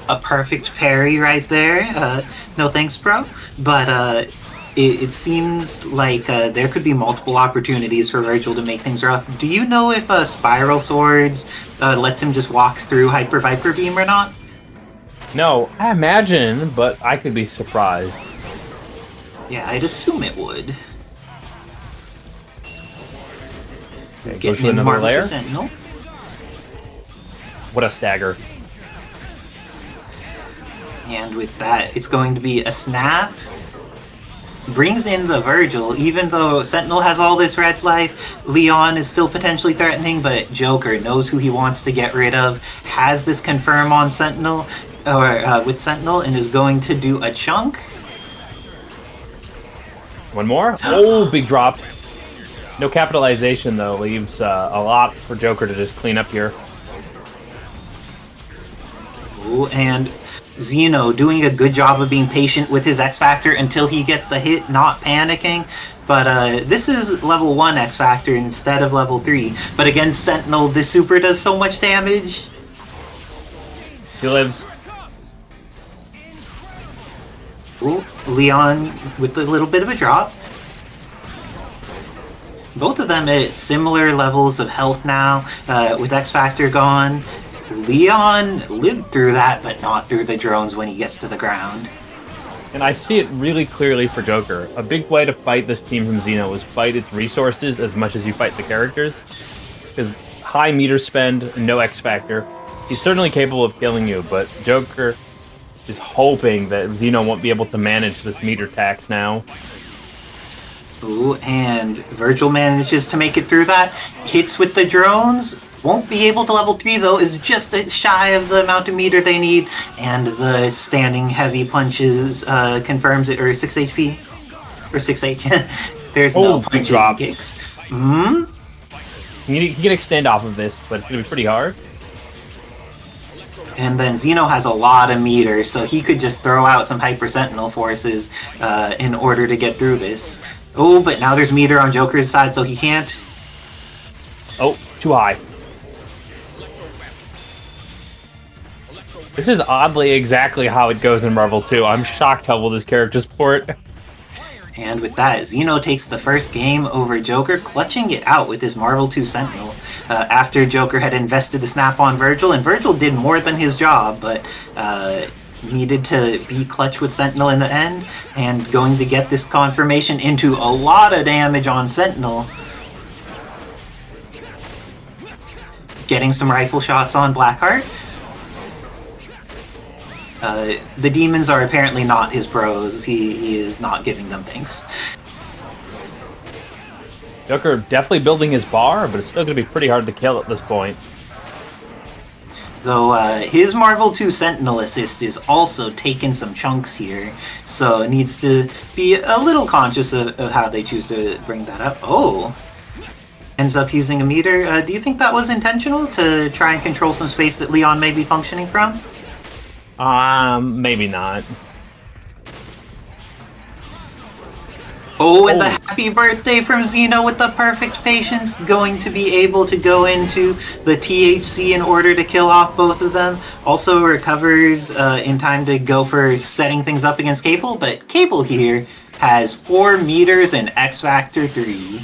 a perfect parry right there? No thanks, bro. But it seems like there could be multiple opportunities for Vergil to make things rough. Do you know if Spiral Swords lets him just walk through Hyper Viper Beam or not? No, I imagine, but I could be surprised. Yeah, I'd assume it would. Okay, Get goes to another layer. Sentinel. What a stagger. And with that, it's going to be a snap. Brings in the Vergil, even though Sentinel has all this red life, Leon is still potentially threatening, but Joker knows who he wants to get rid of, has this confirm on Sentinel, or with Sentinel, and is going to do a chunk. One more. Oh, big drop. No capitalization, though. Leaves a lot for Joker to just clean up here. Ooh, and Xeno doing a good job of being patient with his X Factor until he gets the hit, not panicking. But this is level 1 X Factor instead of level 3. But against Sentinel, this super does so much damage. He lives. Ooh, Leon with a little bit of a drop. Both of them at similar levels of health now, with X Factor gone. Leon lived through that, but not through the drones when he gets to the ground. And I see it really clearly for Joker. A big way to fight this team from Xeno is fight its resources as much as you fight the characters. Because high meter spend, no X Factor. He's certainly capable of killing you, but Joker is hoping that Xeno won't be able to manage this meter tax now. Ooh, and Vergil manages to make it through that. Hits with the drones. Won't be able to level 3 though, is just shy of the amount of meter they need, and the standing heavy punches confirms it, or 6 HP? Or 6H. There's no punches and kicks. He can extend off of this, but it's going to be pretty hard. And then Xeno has a lot of meter, so he could just throw out some Hyper Sentinel forces in order to get through this. Oh, but now there's meter on Joker's side, so he can't. Oh, too high. This is oddly exactly how it goes in Marvel 2. I'm shocked how well this character's port. And with that, Xeno takes the first game over Joker, clutching it out with his Marvel 2 Sentinel. After Joker had invested the snap on Vergil, and Vergil did more than his job, but needed to be clutch with Sentinel in the end, and going to get this confirmation into a lot of damage on Sentinel. Getting some rifle shots on Blackheart. The demons are apparently not his bros. He is not giving them thanks. Joker definitely building his bar, but it's still going to be pretty hard to kill at this point. Though his Marvel 2 Sentinel assist is also taking some chunks here, so needs to be a little conscious of how they choose to bring that up. Oh! Ends up using a meter. Do you think that was intentional to try and control some space that Leon may be functioning from? Maybe not. Oh, and the happy birthday from Xeno with the perfect patience, going to be able to go into the THC in order to kill off both of them. Also recovers in time to go for setting things up against Cable, but Cable here has 4 meters and X Factor 3.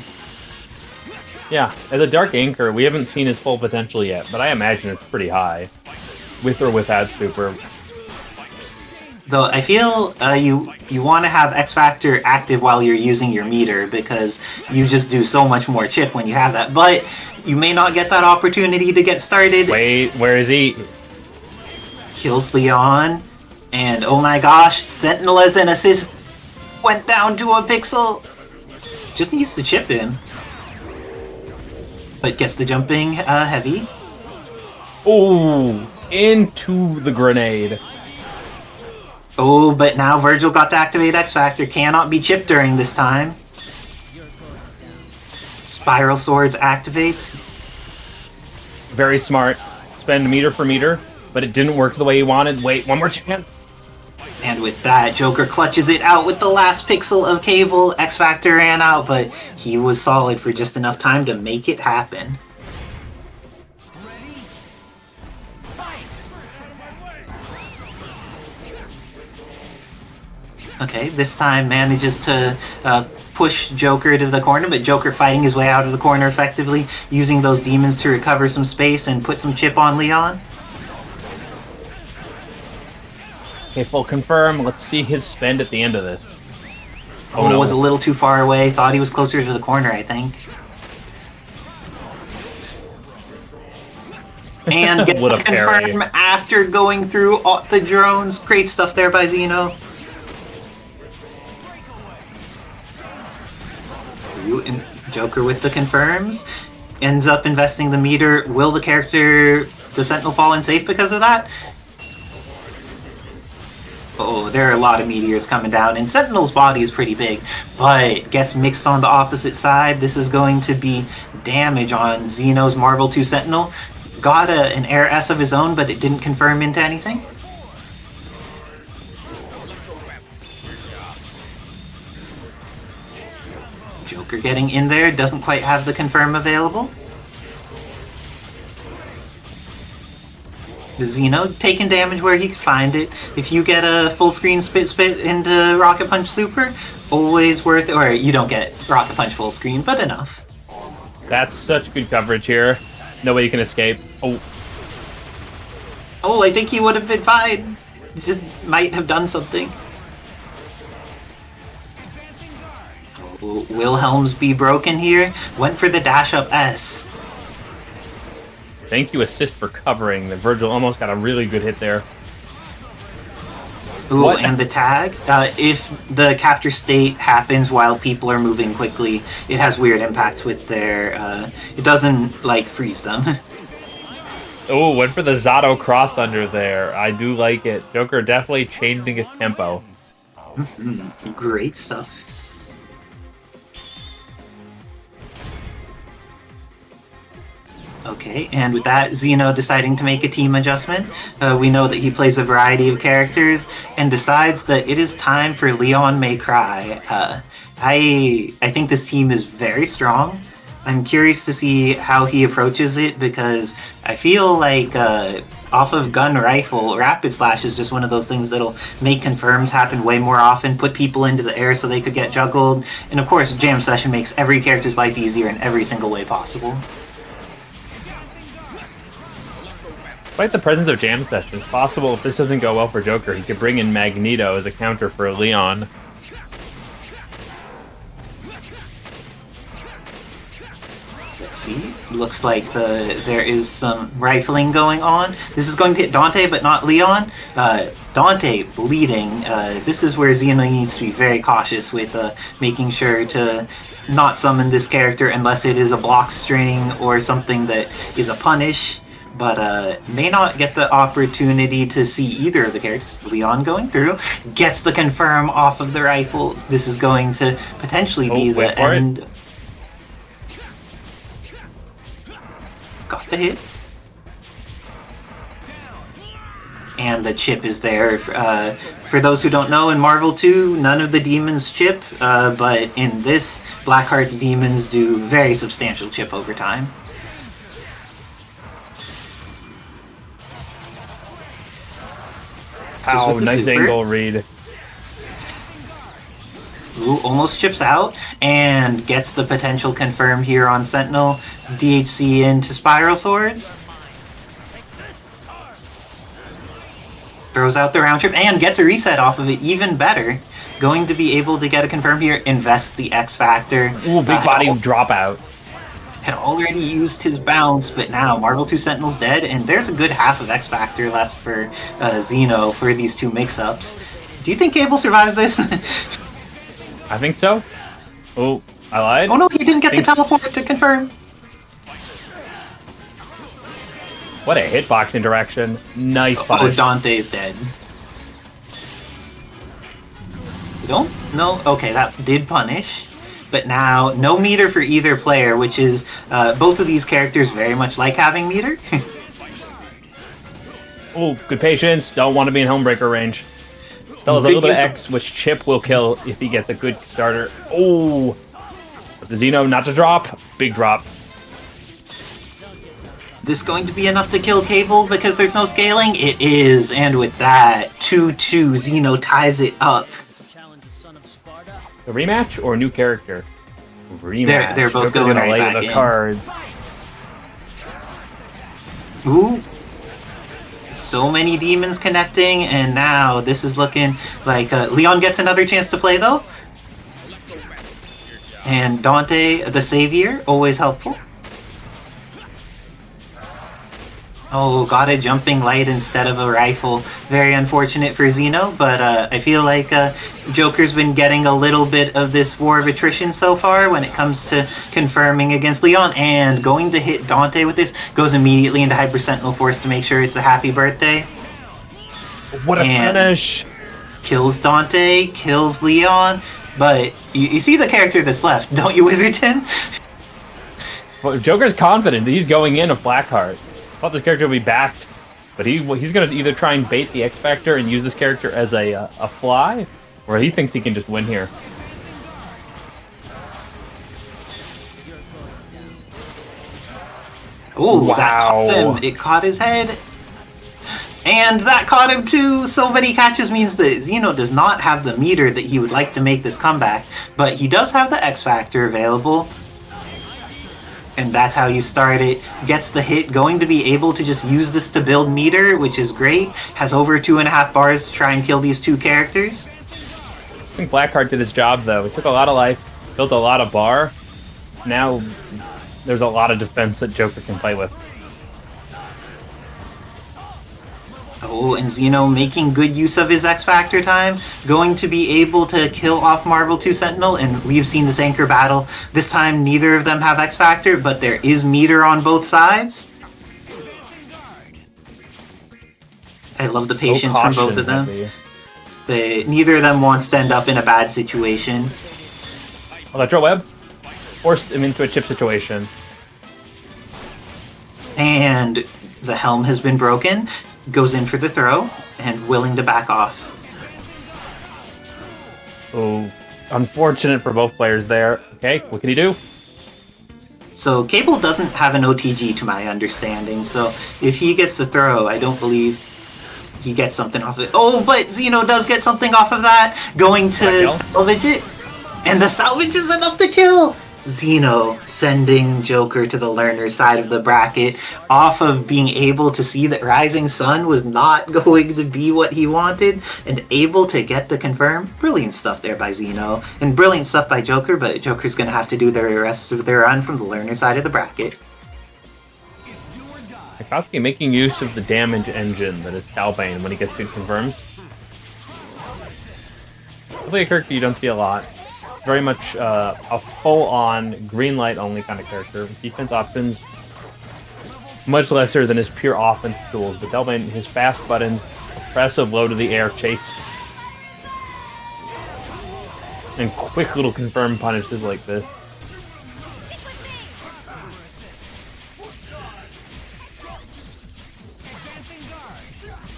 Yeah, as a Dark Anchor, we haven't seen his full potential yet, but I imagine it's pretty high. With or without Super. Though I feel you want to have X Factor active while you're using your meter, because you just do so much more chip when you have that. But you may not get that opportunity to get started. Wait, where is he? Kills Leon. And oh my gosh, Sentinel as an assist went down to a pixel. Just needs to chip in. But gets the jumping heavy. Oh, into the grenade. Oh, but now Vergil got to activate X Factor. Cannot be chipped during this time. Spiral Swords activates. Very smart. Spend meter for meter, but it didn't work the way he wanted. Wait, one more chance. And with that, Joker clutches it out with the last pixel of cable. X Factor ran out, but he was solid for just enough time to make it happen. Okay, this time manages to push Joker to the corner, but Joker fighting his way out of the corner effectively, using those demons to recover some space and put some chip on Leon. Okay, full confirm. Let's see his spend at the end of this. Oh, no. Was a little too far away. Thought he was closer to the corner, I think. And gets the confirm after going through all the drones. Great stuff there by Xeno. And Joker with the confirms. Ends up investing the meter. Will the character, the Sentinel, fall in safe because of that? Oh, there are a lot of meteors coming down, and Sentinel's body is pretty big, but gets mixed on the opposite side. This is going to be damage on Xeno's Marvel 2 Sentinel. Got an Air S of his own, but it didn't confirm into anything. Joker getting in there, doesn't quite have the confirm available. Xeno taking damage where he could find it. If you get a full screen spit into Rocket Punch Super, always worth it. Or you don't get Rocket Punch full screen, but enough. That's such good coverage here. No way you can escape. Oh, I think he would have been fine. Just might have done something. Oh, Wilhelm's be broken here. Went for the dash up S. Thank you, assist, for covering. The Vergil almost got a really good hit there. Ooh, what? And the tag. If the capture state happens while people are moving quickly, it has weird impacts with their... it doesn't, like, freeze them. Oh, went for the Zato cross under there. I do like it. Joker definitely changing his tempo. Great stuff. Okay, and with that, Xeno deciding to make a team adjustment. We know that he plays a variety of characters and decides that it is time for Leon May Cry. I think this team is very strong. I'm curious to see how he approaches it because I feel like off of gun rifle, Rapid Slash is just one of those things that'll make confirms happen way more often, put people into the air so they could get juggled, and of course Jam Session makes every character's life easier in every single way possible. Despite the presence of Jam Session, it's possible if this doesn't go well for Joker, he could bring in Magneto as a counter for Leon. Let's see. Looks like there is some rifling going on. This is going to hit Dante, but not Leon. Dante bleeding. This is where Xeno needs to be very cautious with making sure to not summon this character unless it is a block string or something that is a punish. But may not get the opportunity to see either of the characters. Leon going through, gets the confirm off of the rifle. This is going to potentially be the end. Got the hit. And the chip is there. For those who don't know, in Marvel 2, none of the demons chip, but in this, Blackheart's demons do very substantial chip over time. Ow, nice angle read. Ooh, almost chips out and gets the potential confirm here on Sentinel. DHC into Spiral Swords. Throws out the round trip and gets a reset off of it, even better. Going to be able to get a confirm here, invest the X Factor. Ooh, big body dropout. Had already used his bounce, but now Marvel 2 Sentinel's dead, and there's a good half of X Factor left for Xeno for these two mix-ups. Do you think Cable survives this? I think so. Oh, I lied. Oh no, he didn't get the teleport to confirm. What a hitbox interaction. Nice punish. Oh, Dante's dead. You don't? No? Okay, that did punish. But now, no meter for either player, which is, both of these characters very much like having meter. Oh, good patience. Don't want to be in Homebreaker range. Still has a Good little bit of use of- X, which Chip will kill if he gets a good starter. Oh! But the Xeno not to drop. Big drop. This going to be enough to kill Cable because there's no scaling? It is, and with that, 2-2, Xeno ties it up. The rematch or a new character? Rematch. They're both Joker's going gonna right lay back the in. cards. Ooh. So many demons connecting, and now this is looking like Leon gets another chance to play, though. And Dante, the savior, always helpful. Oh, got a jumping light instead of a rifle. Very unfortunate for Xeno, but I feel like Joker's been getting a little bit of this war of attrition so far when it comes to confirming against Leon, and going to hit Dante with this, goes immediately into Hyper Sentinel Force to make sure it's a happy birthday. What a And finish! kills Dante, kills Leon, but you see the character that's left, don't you, Wizardton? Well, Joker's confident. He's going in with Blackheart. Thought this character would be backed, but he's going to either try and bait the X Factor and use this character as a fly, or he thinks he can just win here. Ooh, wow. That caught him. It caught his head. And that caught him too! So many catches means that Xeno does not have the meter that he would like to make this comeback, but he does have the X Factor available. And that's how you start it. Gets the hit, going to be able to just use this to build meter, which is great. Has over 2.5 bars to try and kill these two characters. I think Blackheart did his job, though. He took a lot of life, built a lot of bar. Now there's a lot of defense that Joker can play with. Oh, and Xeno making good use of his X Factor time, going to be able to kill off Marvel 2 Sentinel, and we've seen this anchor battle. This time, neither of them have X Factor, but there is meter on both sides. I love the patience from both of them. Neither of them wants to end up in a bad situation. Electro Web forced him into a chip situation. And the helm has been broken. Goes in for the throw, and willing to back off. Oh, unfortunate for both players there. Okay, what can he do? So Cable doesn't have an OTG to my understanding, so if he gets the throw, I don't believe he gets something off of it. Oh, but Xeno does get something off of that, going to salvage it, and the salvage is enough to kill! Xeno sending Joker to the learner's side of the bracket off of being able to see that Rising Sun was not going to be what he wanted and able to get the confirm. Brilliant stuff there by Xeno and brilliant stuff by Joker, but Joker's going to have to do the rest of their run from the learner side of the bracket. Akatsuki making use of the damage engine that is Talbain when he gets good confirms. Probably a character you don't see a lot. Very much a full-on green light only kind of character. Defense options much lesser than his pure offense tools, but Talbain, his fast buttons, oppressive low to the air chase, and quick little confirm punishes like this.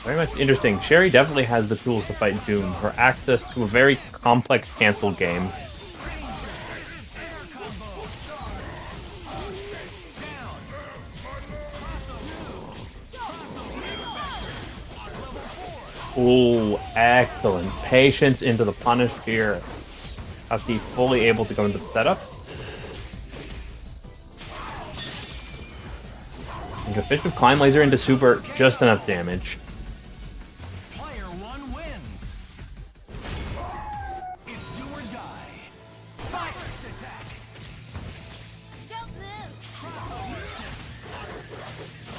Very much interesting. Sherry definitely has the tools to fight Doom. Her access to a very complex cancel game. Ooh, excellent. Patience into the punish here. Akatsuki fully able to go into the setup. And efficient climb laser into super, just enough damage.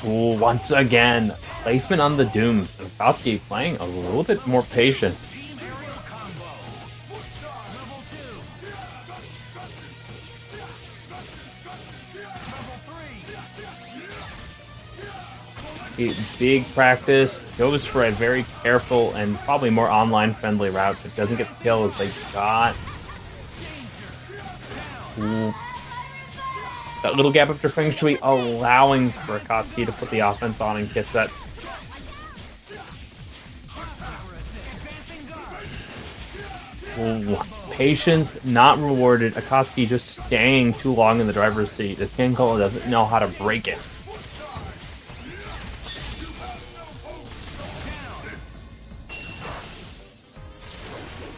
Ooh, once again, placement on the Doom. Akatsuki playing a little bit more patient. Big practice, goes for a very careful and probably more online friendly route, but doesn't get the kill as they got. Ooh. That little gap after Feng Shui allowing for Akatsuki to put the offense on and get that. Ooh, patience not rewarded. Akatsuki just staying too long in the driver's seat as CanCola doesn't know how to break it.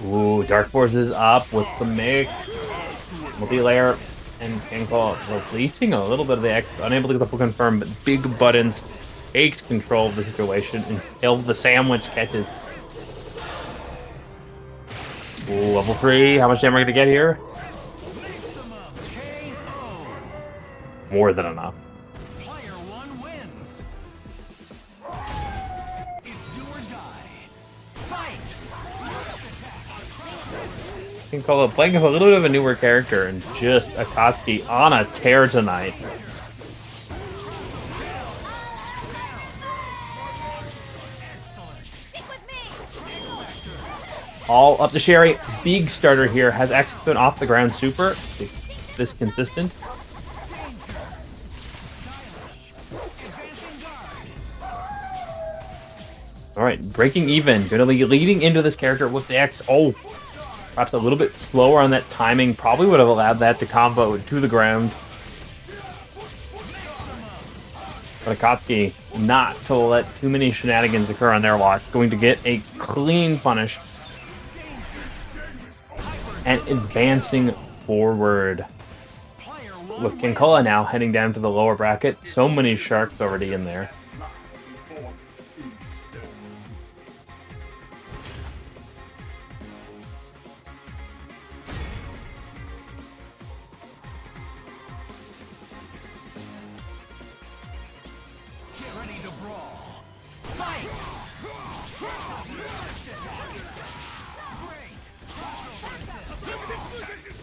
Ooh, Dark Forces up with the mix. Multi-layer and CanCola releasing a little bit of the X, unable to get the full confirm, but big buttons takes control of the situation until the sandwich catches. Ooh, level 3. How much damage are we going to get here? More than enough. CanCola playing with a little bit of a newer character and just Akatsuki on a tear tonight. All up to Sherry. Big starter here. Has actually been off the ground super. This consistent. Alright, breaking even. Gonna be leading into this character with the X. Oh, perhaps a little bit slower on that timing. Probably would have allowed that to combo to the ground. But Akatsuki not to let too many shenanigans occur on their watch. Going to get a clean punish. And advancing forward. With CanCola now heading down to the lower bracket. So many sharks already in there.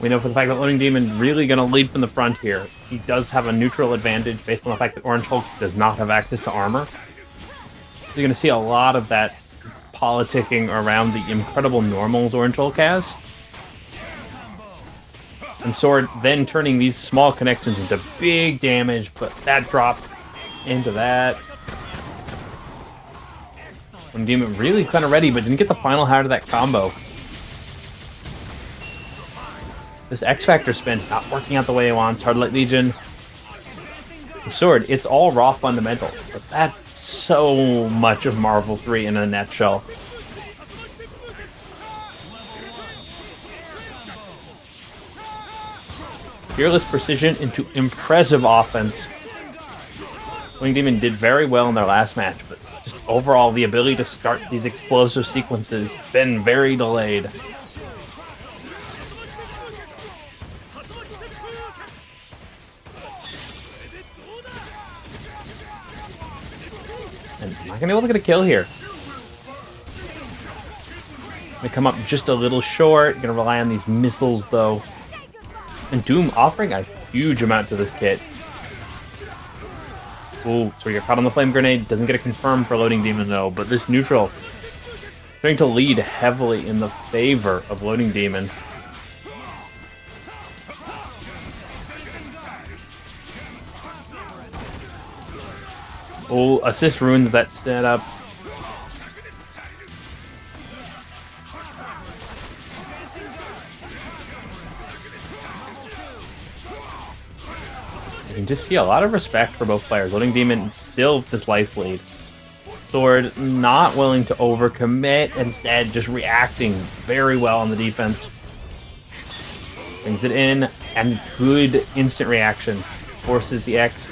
We know for the fact that LoadingDemon really going to lead from the front here. He does have a neutral advantage based on the fact that Orange Hulk does not have access to armor. So you're going to see a lot of that politicking around the incredible normals Orange Hulk has. And Sword then turning these small connections into big damage, but that drop into that. LoadingDemon really kind of ready, but didn't get the final hit of that combo. This X-Factor spin not working out the way he wants. Hard Light Legion. The Sword, it's all raw fundamental. But that's so much of Marvel 3 in a nutshell. Fearless precision into impressive offense. LoadingDemon did very well in their last match, but just overall the ability to start these explosive sequences been very delayed. Not gonna be able to get a kill here. They come up just a little short. Gonna rely on these missiles though. And Doom offering a huge amount to this kit. Ooh, so you're caught on the flame grenade. Doesn't get a confirm for LoadingDemon though, but this neutral going to lead heavily in the favor of LoadingDemon. Oh, assist ruins that setup. You can just see a lot of respect for both players. LoadingDemon still this life lead. Sword not willing to overcommit, instead just reacting very well on the defense. Brings it in, and good instant reaction. Forces the X.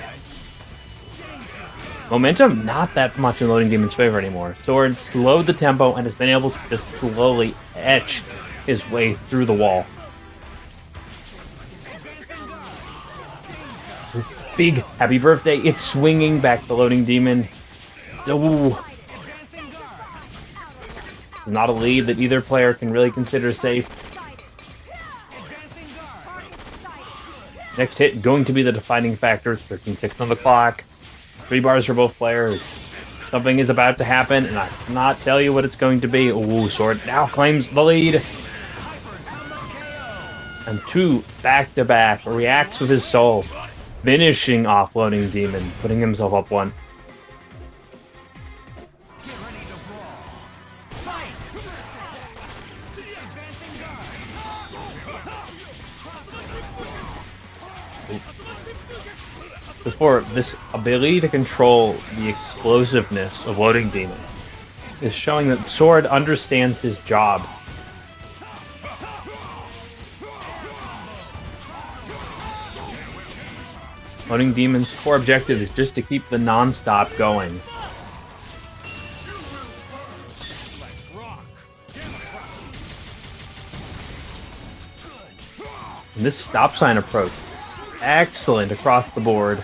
Momentum, not that much in LoadingDemon's favor anymore. Sword slowed the tempo and has been able to just slowly etch his way through the wall. Big happy birthday. It's swinging back to LoadingDemon. Ooh. Not a lead that either player can really consider safe. Next hit going to be the defining factor. 13-6 on the clock. 3 bars for both players. Something is about to happen, and I cannot tell you what it's going to be. Ooh, Sword now claims the lead. And 2 back-to-back. Reacts with his soul. Finishing off LoadingDemon. Putting himself up 1. Before, this ability to control the explosiveness of LoadingDemon is showing that Sword understands his job. LoadingDemon's core objective is just to keep the non-stop going. And this stop sign approach, excellent across the board.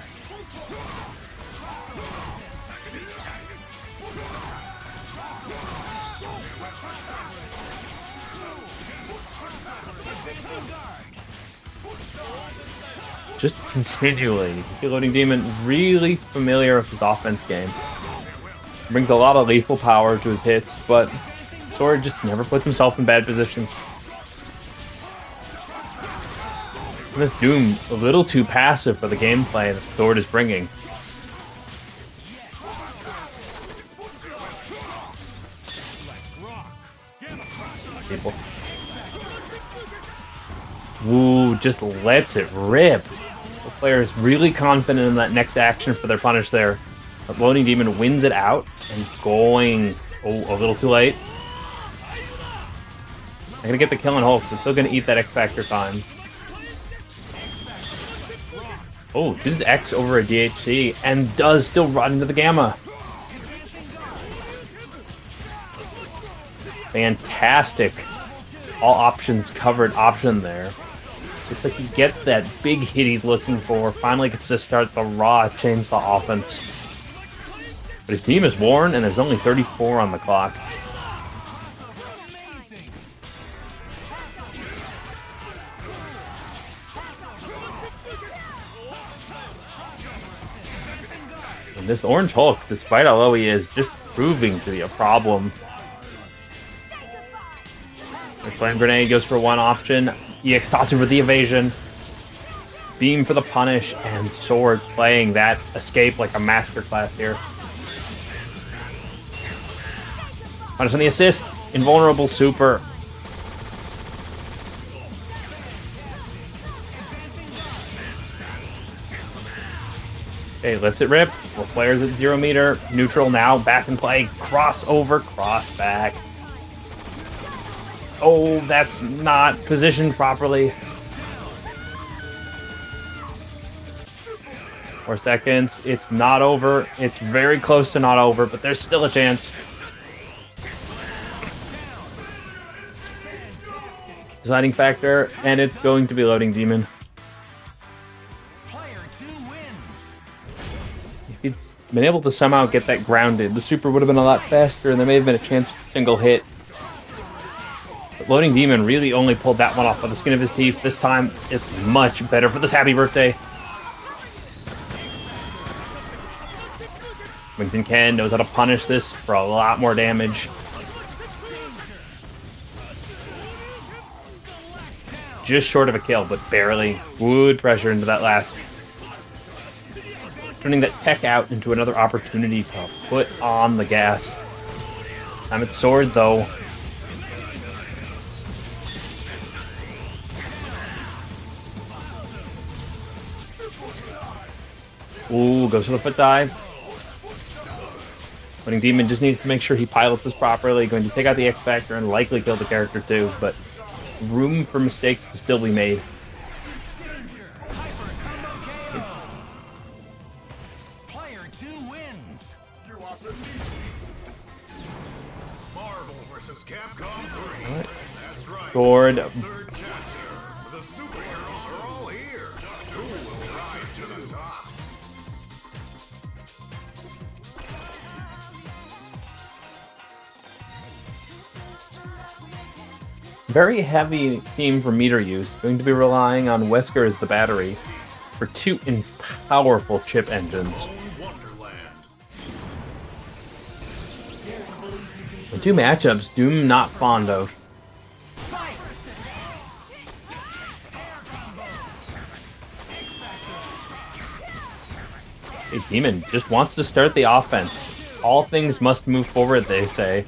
Just continually, LoadingDemon really familiar with his offense game. Brings a lot of lethal power to his hits, but Sword just never puts himself in bad positions. And this Doom, a little too passive for the gameplay that Sword is bringing. People. Ooh, just lets it rip. The player is really confident in that next action for their punish there. But LoadingDemon wins it out and going... Oh, a little too late. I'm gonna get the kill on Hulk. They're still gonna eat that X Factor time. Oh, chooses X over a DHC and does still run into the Gamma. Fantastic. All options covered option there. It's like he gets that big hit he's looking for, finally gets to start the raw chainsaw offense. But his team is worn, and there's only 34 on the clock. And this Orange Hulk, despite how low he is, just proving to be a problem. The Flame Grenade goes for one option. EX Tatsu for the evasion. Beam for the punish, and Sword playing that escape like a masterclass here. Punish on the assist. Invulnerable super. Okay, lets it rip. Four players at 0 meter. Neutral now. Back in play. Crossover. Cross back. Oh, that's not positioned properly. 4 seconds. It's not over. It's very close to not over, but there's still a chance. Deciding factor, and it's going to be LoadingDemon. If he'd been able to somehow get that grounded, the super would have been a lot faster, and there may have been a chance for a single hit. But LoadingDemon really only pulled that one off by the skin of his teeth. This time, it's much better for this happy birthday. Wings and Ken knows how to punish this for a lot more damage. Just short of a kill, but barely. Would pressure into that last. Turning that tech out into another opportunity to put on the gas. Time it's Sword, though. Ooh, goes for the foot dive. LoadingDemon just needs to make sure he pilots this properly. Going to take out the X Factor and likely kill the character too, but room for mistakes to still be made. Player 2 wins. Marvel versus Capcom 3. That's right. Sword. Third chapter. The superheroes are all here. Who will rise to the top? Very heavy team for meter use. Going to be relying on Wesker as the battery for 2 powerful chip engines. The 2 matchups Doom not fond of. Hey, Demon just wants to start the offense. All things must move forward, they say.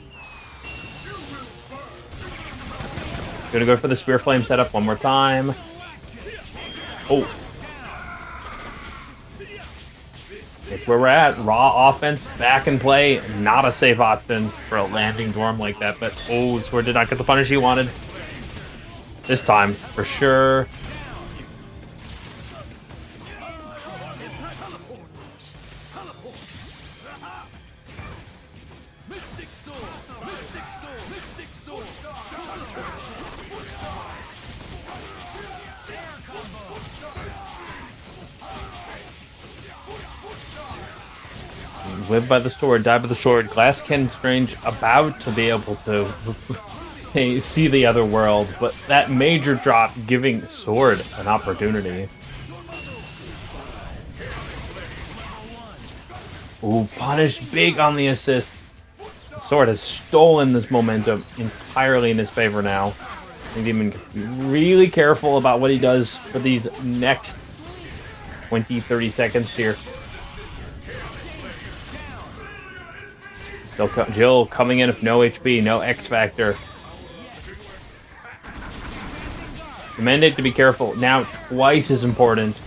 Gonna go for the Spear Flame setup one more time. Oh. It's where we're at. Raw offense back in play. Not a safe option for a landing dorm like that, but oh, Sword did not get the punish he wanted. This time, for sure. Live by the sword, die by the sword. Glass Cannon Strange about to be able to see the other world, but that major drop giving Sword an opportunity. Ooh, punished big on the assist. Sword has stolen this momentum entirely in his favor now. I think Demon can be really careful about what he does for these next 20-30 seconds here. Jill coming in with no HP, no X Factor. The mandate to be careful, now twice as important.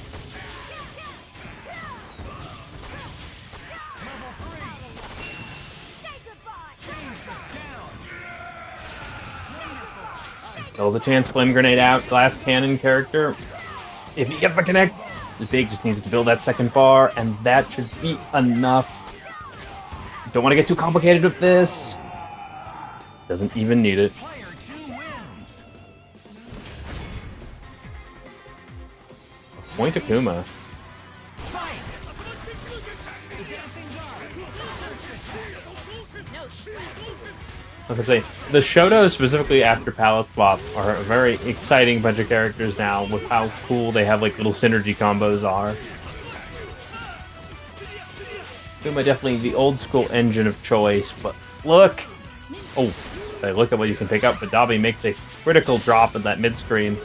Still the chance, Flame Grenade out, Glass Cannon character. If he gets the connect, the big just needs to build that second bar, and that should be enough. Don't want to get too complicated with this. Doesn't even need it. Point Akuma. I was gonna say, the Shoto, specifically after Palette Swap, are a very exciting bunch of characters now with how cool they have like little synergy combos are. Akuma definitely the old school engine of choice, but look! Oh, look at what you can pick up, but Dobby makes a critical drop in that mid-screen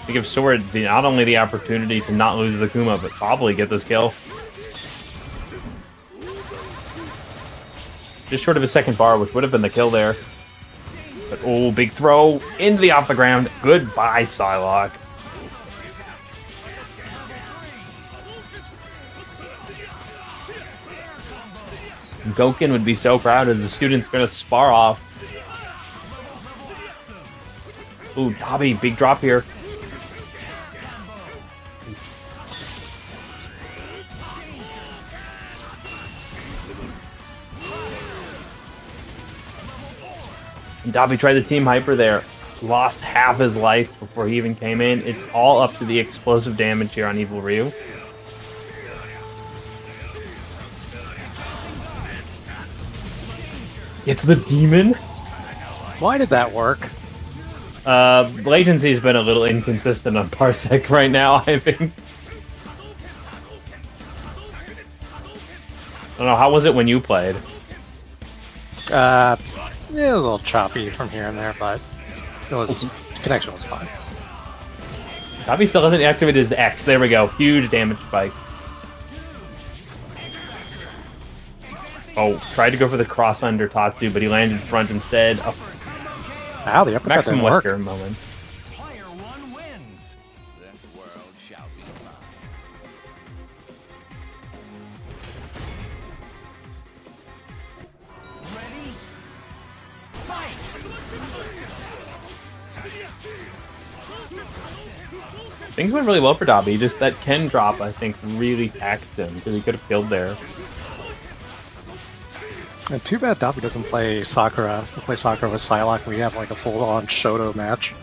to give Sword not only the opportunity to not lose Akuma, but probably get this kill. Just short of a second bar, which would have been the kill there. But oh, big throw into the off the ground. Goodbye, Psylocke. Goken would be so proud as the student's gonna spar off. Ooh, Dobby, big drop here. And Dobby tried the team hyper there. Lost half his life before he even came in. It's all up to the explosive damage here on Evil Ryu. It's the demon. Why did that work? Latency's been a little inconsistent on Parsec right now, I think. I don't know, how was it when you played? Yeah, a little choppy from here and there, but it was connection was fine. Dobby still hasn't activated his X. There we go. Huge damage spike. Oh, tried to go for the cross under Tatsu, but he landed front instead. Oh. Wow, the uppercut Maximum didn't work. Wesker moment. Player one wins. This world shall be mine. Ready? Fight! Things went really well for Dobby. Just that Ken drop, I think, really taxed him because he could have killed there. And too bad Dobby doesn't play Sakura. We play Sakura with Psylocke. We have like a full-on Shoto match.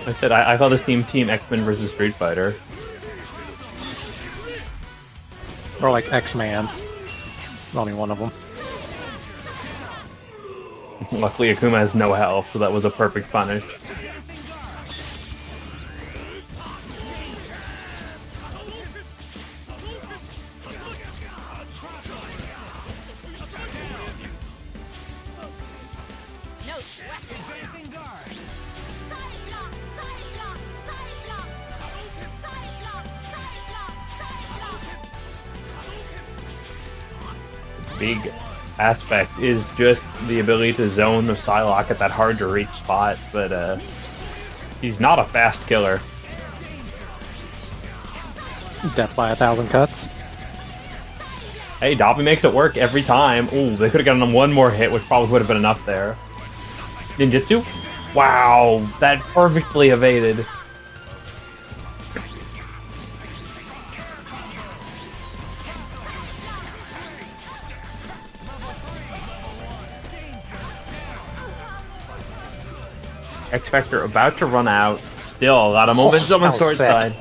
I said I call this team X-Men versus Street Fighter. Or like X-Man. Only one of them. Luckily, Akuma has no health, so that was a perfect punish. Big aspect is just the ability to zone the Psylocke at that hard to reach spot, but he's not a fast killer. Death by 1,000 cuts. Hey, Dobby makes it work every time. Ooh, they could have gotten him one more hit, which probably would have been enough there. Ninjutsu? Wow, that perfectly evaded. X Factor about to run out. Still a lot of momentum on sword side.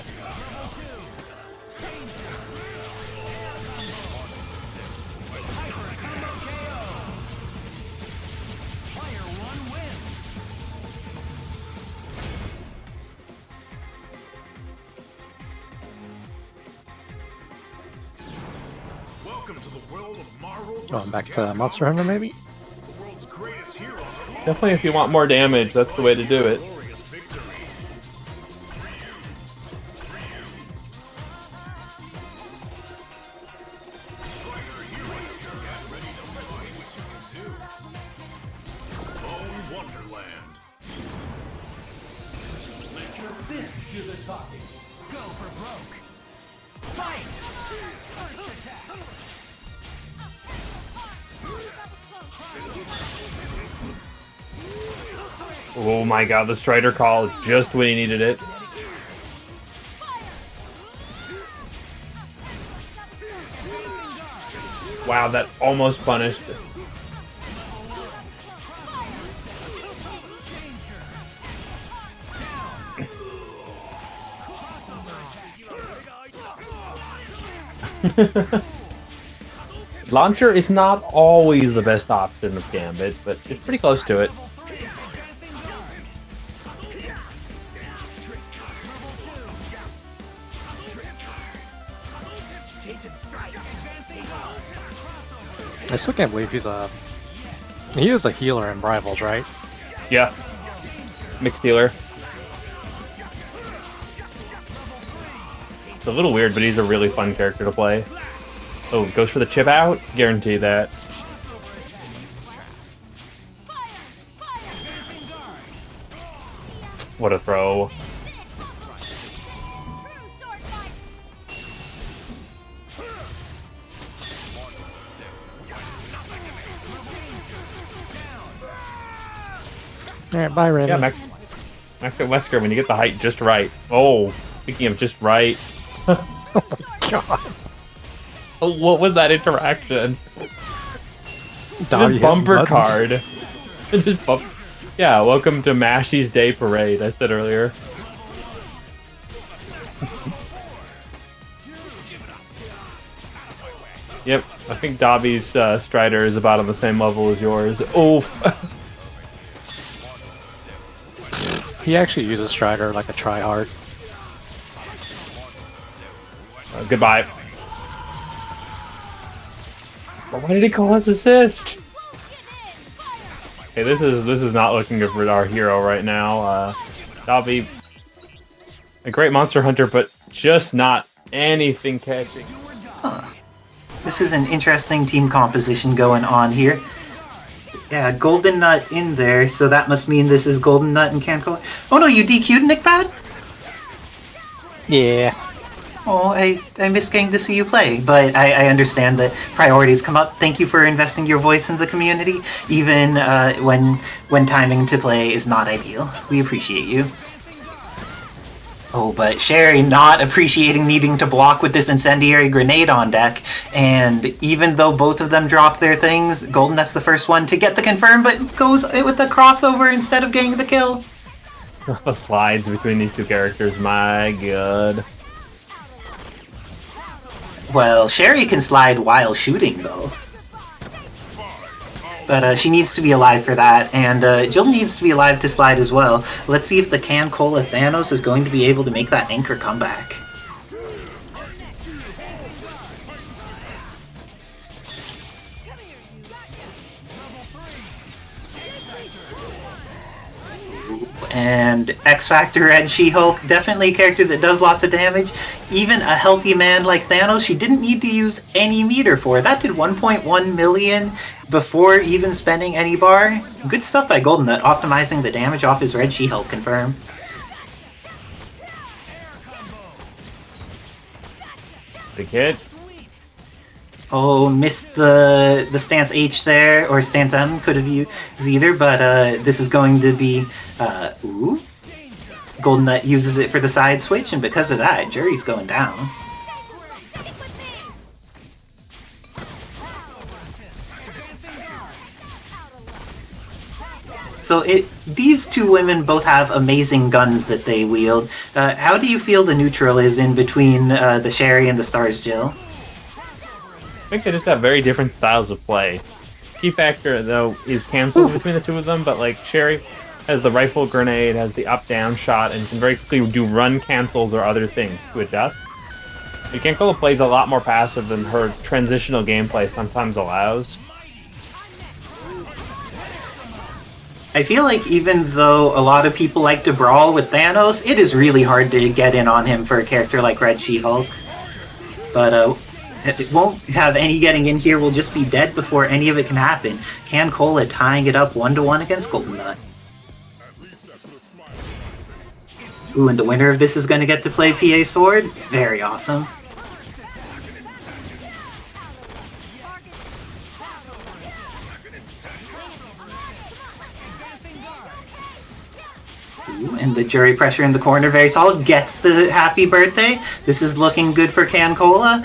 Going back to Monster Hunter, maybe? Definitely, if you want more damage, that's the way to do it. Oh my god, the Strider call is just when he needed it. Wow, that almost punished. Launcher is not always the best option of Gambit, but it's pretty close to it. I still can't believe he is a healer in Rivals, right? Yeah. Mixed healer. It's a little weird, but he's a really fun character to play. Oh, goes for the chip out? Guarantee that. What a throw. Alright, bye, Randy. Yeah, Max at Wesker when you get the height just right. Oh, speaking of just right. Oh my god. What was that interaction? Dog, Just bumper card. Just bump. Yeah, welcome to Mashy's Day Parade, I said earlier. Yep, I think Dobby's Strider is about on the same level as yours. Oof. He actually uses Strider like a tryhard. Goodbye. But why did he call us assist? Okay, this is not looking good for our hero right now. Dobby, a great monster hunter, but just not anything catching. Huh. This is an interesting team composition going on here. Yeah, Golden Nut in there, so that must mean this is Golden Nut and CanCola. Oh no, you DQ'd NickBad? Yeah. Oh, I miss getting to see you play, but I understand that priorities come up. Thank you for investing your voice in the community, even when timing to play is not ideal. We appreciate you. Oh, but Sherry not appreciating needing to block with this incendiary grenade on deck, and even though both of them drop their things, Golden Nut's the first one to get the confirm, but goes with the crossover instead of getting the kill. The slides between these two characters, my god. Well, Sherry can slide while shooting, though. But she needs to be alive for that, and Jill needs to be alive to slide as well. Let's see if the CanCola Thanos is going to be able to make that anchor comeback. And X Factor and She-Hulk, definitely a character that does lots of damage. Even a healthy man like Thanos, she didn't need to use any meter for. That did 1.1 million before even spending any bar. Good stuff by Golden Nut, optimizing the damage off his red She-Hulk confirm. Big hit. Oh, missed the stance H there, or stance M, could have used either, but this is going to be, ooh. Golden Nut uses it for the side switch, and because of that, Juri's going down. So these two women both have amazing guns that they wield. How do you feel the neutral is in between the Sherry and the S.T.A.R.S Jill? I think they just have very different styles of play. Key factor, though, is canceled between the two of them, but like Sherry has the rifle grenade, has the up-down shot, and can very quickly do run cancels or other things to adjust. CanCola plays a lot more passive than her transitional gameplay sometimes allows. I feel like even though a lot of people like to brawl with Thanos, it is really hard to get in on him for a character like Red She-Hulk. But it won't have any getting in here, we'll just be dead before any of it can happen. CanCola tying it up 1-1 against Golden Nut. Ooh, and the winner of this is going to get to play PA Sword? Very awesome. Ooh, and the Juri pressure in the corner, very solid. Gets the happy birthday. This is looking good for CanCola.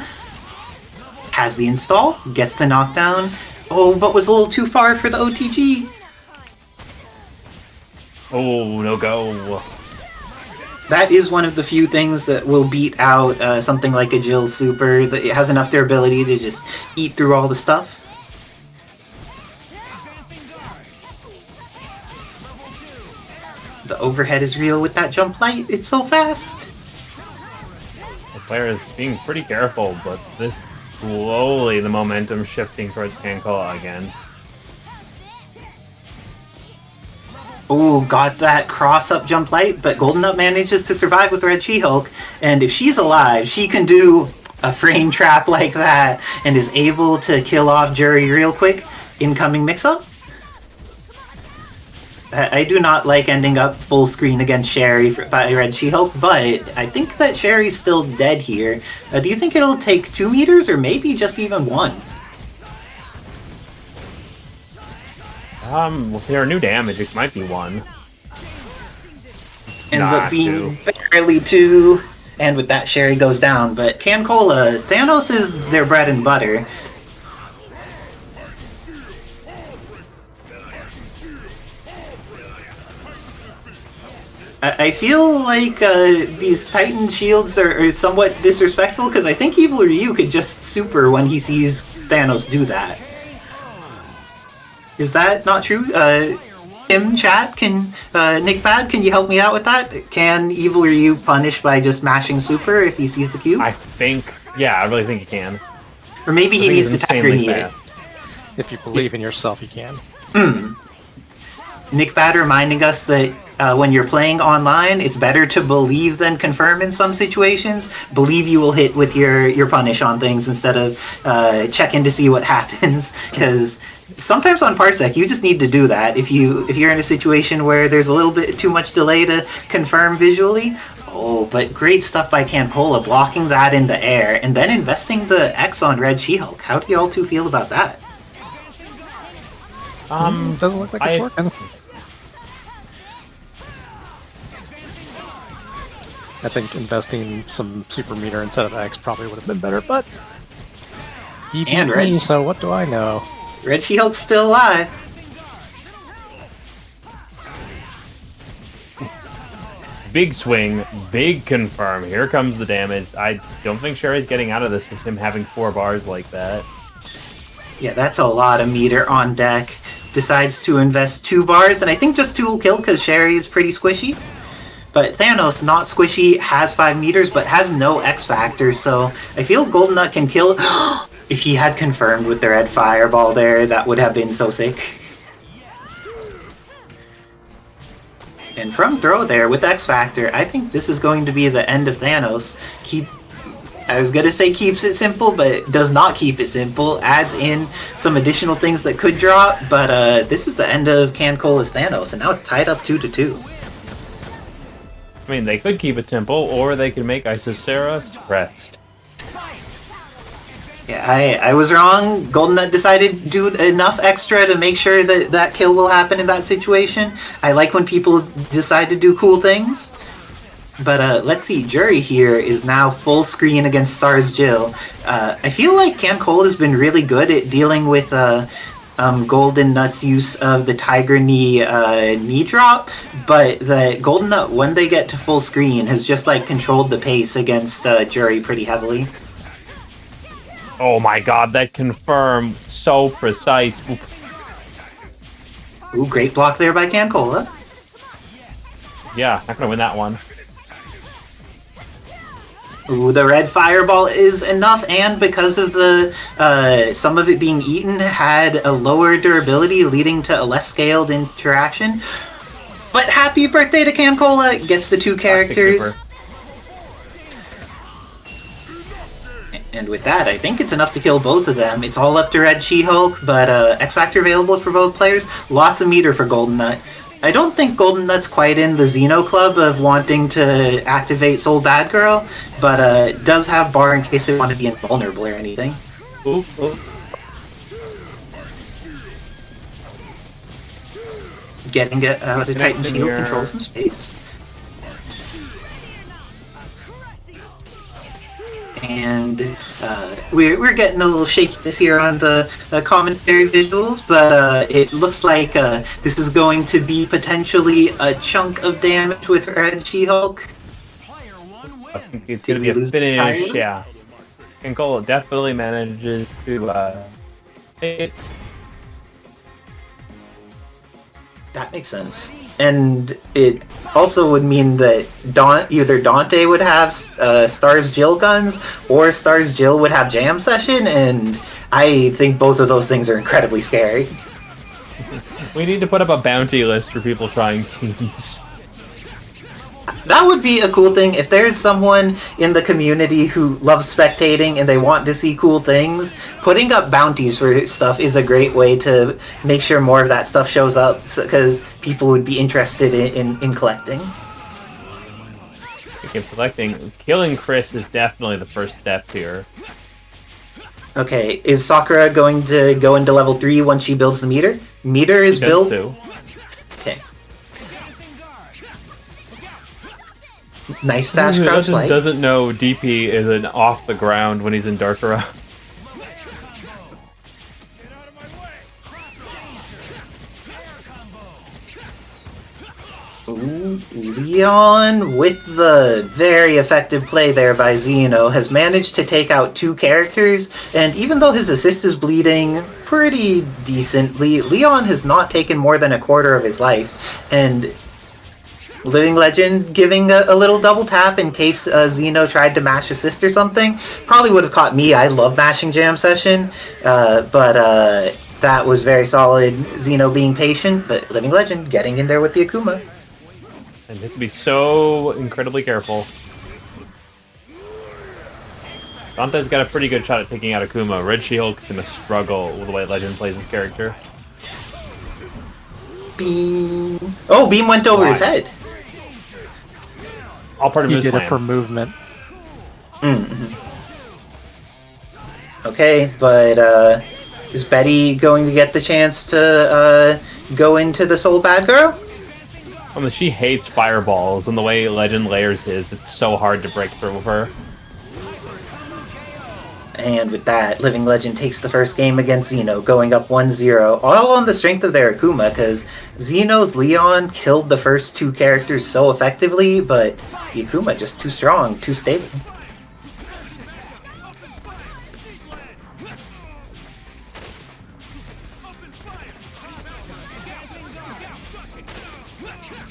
Has the install, gets the knockdown. Oh, but was a little too far for the OTG. Oh, no go. That is one of the few things that will beat out something like a Jill Super that has enough durability to just eat through all the stuff. The overhead is real with that jump light. It's so fast. The player is being pretty careful, but this slowly the momentum shifting towards CanCola again. Ooh, got that cross-up jump light, but Golden Nut manages to survive with Red She-Hulk, and if she's alive, she can do a frame trap like that, and is able to kill off Juri real quick. Incoming mix-up. I do not like ending up full screen against Sherry by Red She-Hulk, but I think that Sherry's still dead here. Do you think it'll take 2 meters, or maybe just even 1? With her new damage, it might be 1. Ends up being barely 2, and with that, Sherry goes down. But CanCola, Thanos is their bread and butter. I feel like these Titan shields are somewhat disrespectful, because I think Evil Ryu could just super when he sees Thanos do that. Is that not true? Tim, chat, NickBad, can you help me out with that? Can Evil Ryu punish by just mashing super if he sees the cube? I think, yeah, I really think he can. Or maybe he needs to Tiger-knee it. If you believe in yourself, you can. NickBad reminding us that when you're playing online, it's better to believe than confirm in some situations. Believe you will hit with your punish on things instead of checking to see what happens. Because sometimes on Parsec, you just need to do that. If you're in a situation where there's a little bit too much delay to confirm visually. Oh, but great stuff by CanCola, blocking that in the air, and then investing the X on Red She-Hulk. How do y'all two feel about that? Doesn't look like it's working. I think investing some super meter instead of X probably would have been better, but he beat me, so what do I know? Red She-Hulk's still alive. Big swing, big confirm. Here comes the damage. I don't think Sherry's getting out of this with him having 4 bars like that. Yeah, that's a lot of meter on deck. Decides to invest 2 bars, and I think just 2 will kill because Sherry is pretty squishy. But Thanos, not squishy, has 5 meters, but has no X factor, so I feel Golden Nut can kill. If he had confirmed with the red fireball there, that would have been so sick. And from throw there with X factor, I think this is going to be the end of Thanos. I was gonna say keeps it simple, but does not keep it simple. Adds in some additional things that could drop, but this is the end of CanCola's Thanos, and now it's tied up 2-2. I mean, they could keep it simple, or they could make Isicera stressed. Yeah, I was wrong. Golden Nut decided to do enough extra to make sure that that kill will happen in that situation. I like when people decide to do cool things. But let's see, Juri here is now full screen against S.T.A.R.S Jill. I feel like CanCola has been really good at dealing with Golden Nut's use of the Tiger knee drop, but the Golden Nut, when they get to full screen, has just like controlled the pace against Juri pretty heavily. Oh my god, that confirm so precise. Ooh, great block there by CanCola. Yeah, not gonna win that one. Ooh, the red fireball is enough, and because of the some of it being eaten, had a lower durability, leading to a less scaled interaction. But happy birthday to CanCola! Gets the 2 characters. And with that, I think it's enough to kill both of them. It's all up to Red She-Hulk, but X Factor available for both players. Lots of meter for Golden Nut. I don't think Golden Nut's quite in the Xeno club of wanting to activate Soul Bad Girl, but does have bar in case they want to be invulnerable or anything. Ooh, ooh. Getting out of Titan Shield, control some space. And we're getting a little shakiness here on the commentary visuals, but it looks like this is going to be potentially a chunk of damage with Red She-Hulk. I think it's going to be a finish, yeah. CanCola definitely manages to it. That makes sense. And it also would mean that either Dante would have S.T.A.R.S Jill guns, or S.T.A.R.S Jill would have Jam Session, and I think both of those things are incredibly scary. We need to put up a bounty list for people trying teams. That would be a cool thing. If there's someone in the community who loves spectating and they want to see cool things, putting up bounties for stuff is a great way to make sure more of that stuff shows up, because people would be interested in collecting. Speaking of collecting, killing Chris is definitely the first step here. Okay, is Sakura going to go into level 3 once she builds the meter? Meter is built. Okay. Nice stash crouch light. Doesn't know DP is an off the ground when he's in Darkara. Ooh, Leon, with the very effective play there by Xeno, has managed to take out 2 characters, and even though his assist is bleeding pretty decently, Leon has not taken more than a quarter of his life, and Living Legend giving a little double tap in case Xeno tried to mash assist or something. Probably would have caught me. I love mashing Jam Session, but that was very solid. Xeno being patient, but Living Legend getting in there with the Akuma. And you have to be so incredibly careful. Dante's got a pretty good shot at taking out Akuma. Red She-Hulk's gonna struggle with the way Legend plays his character. Beam. Oh, Beam went over his head. All part of his plan. He did it for movement. Mm-hmm. Okay, but is Betty going to get the chance to go into the Soul Bad Girl? I mean, she hates fireballs, and the way Legend layers his, it's so hard to break through with her. And with that, Living Legend takes the first game against Xeno, going up 1-0, all on the strength of their Akuma, because Xeno's Leon killed the first 2 characters so effectively, but the Akuma just too strong, too stable.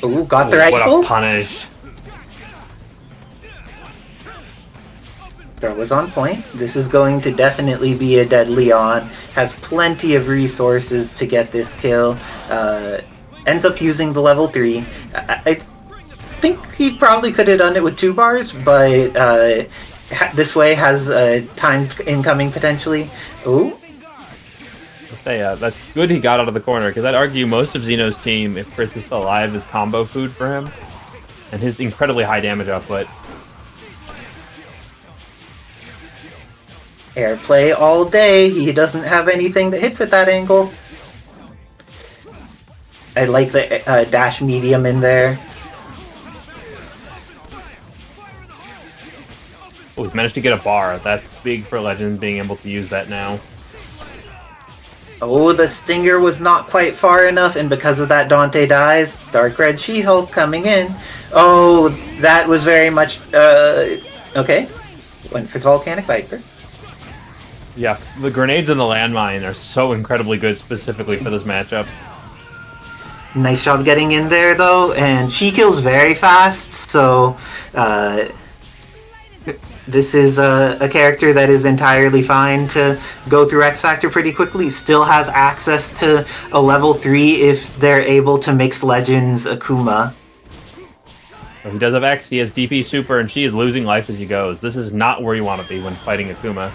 Ooh, got the rifle. What a punish. Throw was on point. This is going to definitely be a dead Leon. Has plenty of resources to get this kill. Ends up using the level 3. I think he probably could have done it with 2 bars, but this way has timed incoming potentially. Ooh. That's good he got out of the corner, because I'd argue most of Xeno's team, if Chris is still alive, is combo food for him. And his incredibly high damage output. Airplay all day. He doesn't have anything that hits at that angle. I like the dash medium in there. Oh, he's managed to get a bar. That's big for Legend, being able to use that now. Oh, the stinger was not quite far enough, and because of that, Dante dies. Dark Red She-Hulk coming in. Oh, that was very much... okay. Went for Volcanic Viper. Yeah, the grenades and the landmine are so incredibly good specifically for this matchup. Nice job getting in there, though, and she kills very fast, so... this is a character that is entirely fine to go through X Factor pretty quickly. Still has access to a level 3 if they're able to mix Legends Akuma. He does have X, he has DP Super, and she is losing life as he goes. This is not where you want to be when fighting Akuma.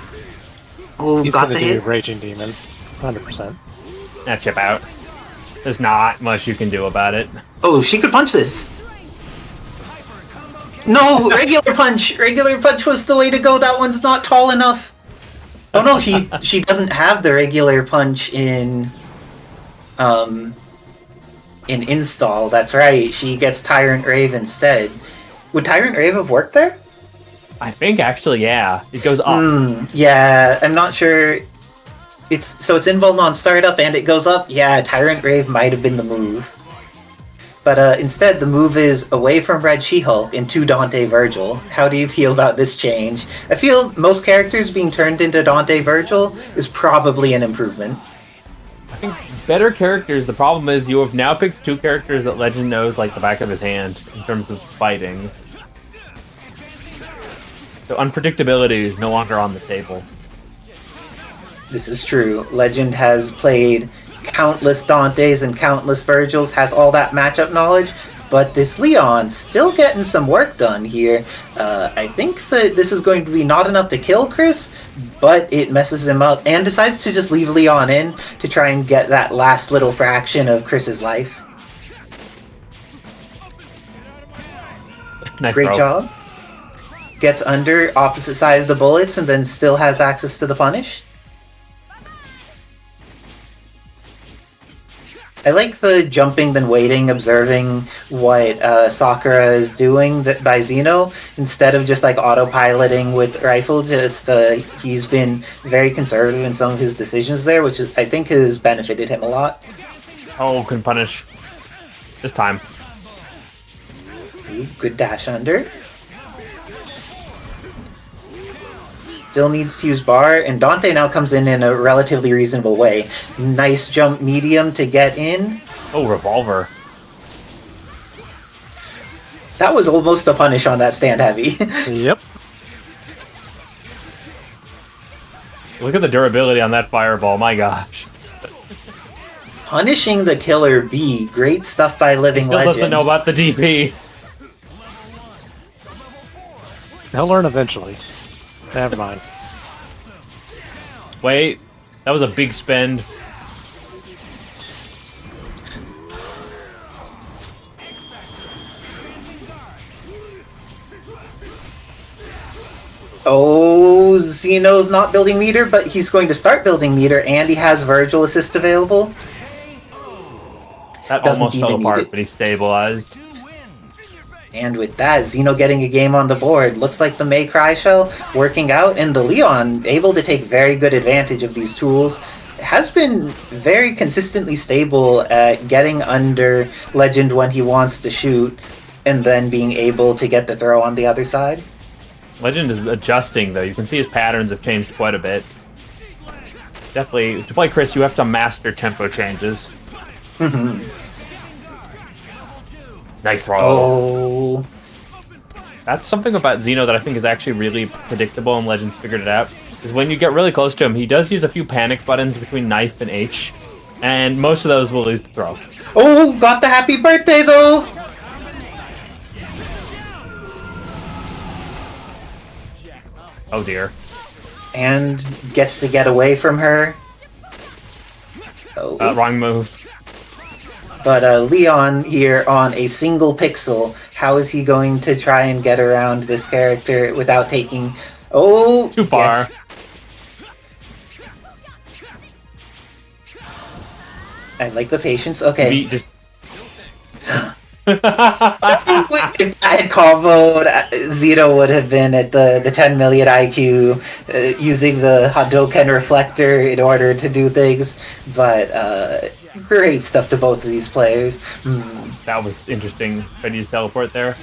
Oh, He's got gonna the do hit. Raging Demon, 100%. That chip out. There's not much you can do about it. Oh, she could punch this. No, regular punch. Regular punch was the way to go. That one's not tall enough. Oh no, she doesn't have the regular punch in install. That's right. She gets Tyrant Rave instead. Would Tyrant Rave have worked there? I think actually, yeah. It goes up. Yeah, I'm not sure. It's invuln on startup and it goes up. Yeah, Tyrant Rave might have been the move. But instead, the move is away from Red She-Hulk into Dante Vergil. How do you feel about this change? I feel most characters being turned into Dante Vergil is probably an improvement. I think better characters, the problem is you have now picked two characters that Legend knows like the back of his hand in terms of fighting. So unpredictability is no longer on the table. This is true. Legend has played countless Dantes and countless Vergils, has all that matchup knowledge, but this Leon still getting some work done here. I think that this is going to be not enough to kill Chris, but it messes him up and decides to just leave Leon in to try and get that last little fraction of Chris's life. Nice Great throw. job. Gets under opposite side of the bullets and then still has access to the punish. I like the jumping then waiting, observing what Sakura is doing by Xeno instead of just like autopiloting with rifle. He's been very conservative in some of his decisions there, which I think has benefited him a lot. Oh, couldn't punish. This time. Ooh, good dash under. Still needs to use bar, and Dante now comes in a relatively reasonable way. Nice jump medium to get in. Oh, revolver. That was almost a punish on that stand heavy. Yep. Look at the durability on that fireball, my gosh. Punishing the killer bee. Great stuff by Living Still Legend. doesn't know about the DP. He'll learn eventually. Never mind. Wait, that was a big spend. Oh, Xeno's not building meter, but he's going to start building meter, and he has Vergil assist available. That Doesn't almost fell even need apart, it. but he stabilized. And with that, Xeno getting a game on the board. Looks like the May Cry Shell working out, and the Leon able to take very good advantage of these tools. Has been very consistently stable at getting under Legend when he wants to shoot, and then being able to get the throw on the other side. Legend is adjusting, though. You can see his patterns have changed quite a bit. Definitely, to play Chris, you have to master tempo changes. Nice throw. Oh, That's something about Xeno that I think is actually really predictable, and Legends figured it out. Is when you get really close to him, he does use a few panic buttons between knife and H, and most of those will lose the throw. oh, got the happy birthday though. Oh dear. And gets to get away from her. Oh. Wrong move. But Leon here on a single pixel, how is he going to try and get around this character without taking... Oh! Too far. I like the patience. Okay. Just If I had comboed, Xeno would have been at the 10 million IQ, using the Hadouken reflector in order to do things. But great stuff to both of these players. that was interesting. Tried to use teleport there.